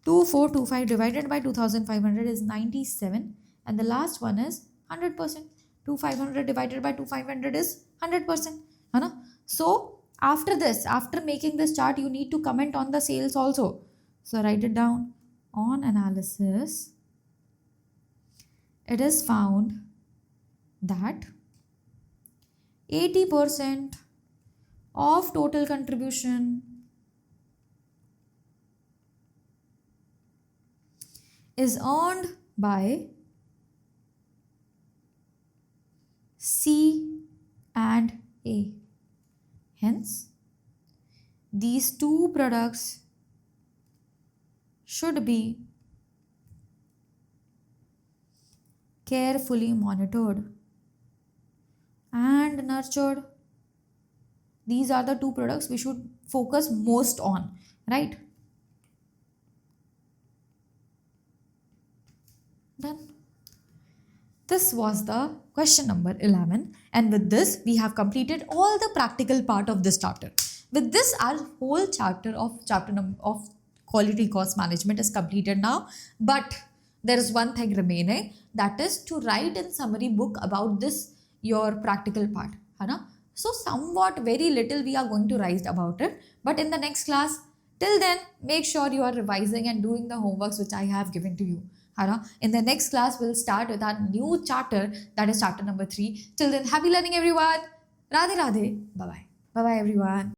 2425 divided by 2500 is 97. And the last one is 100%. 2500 divided by 2500 is 100%. So after this, after making this chart, you need to comment on the sales also. So write it down. On analysis, it is found that 80% of total contribution is earned by C and A. Hence, these two products should be carefully monitored and nurtured. These are the two products we should focus most on, right? Done. This was the question number 11, and with this we have completed all the practical part of this chapter. With this, our whole chapter of quality cost management is completed now, but there is one thing remaining, that is to write in summary book about this your practical part, है ना? So somewhat very little we are going to write about it, but in the next class, till then make sure you are revising and doing the homeworks which I have given to you. In the next class, we'll start with our new chapter, that is chapter number 3. Till then, happy learning everyone. Radhe Radhe. Bye bye. Bye bye everyone.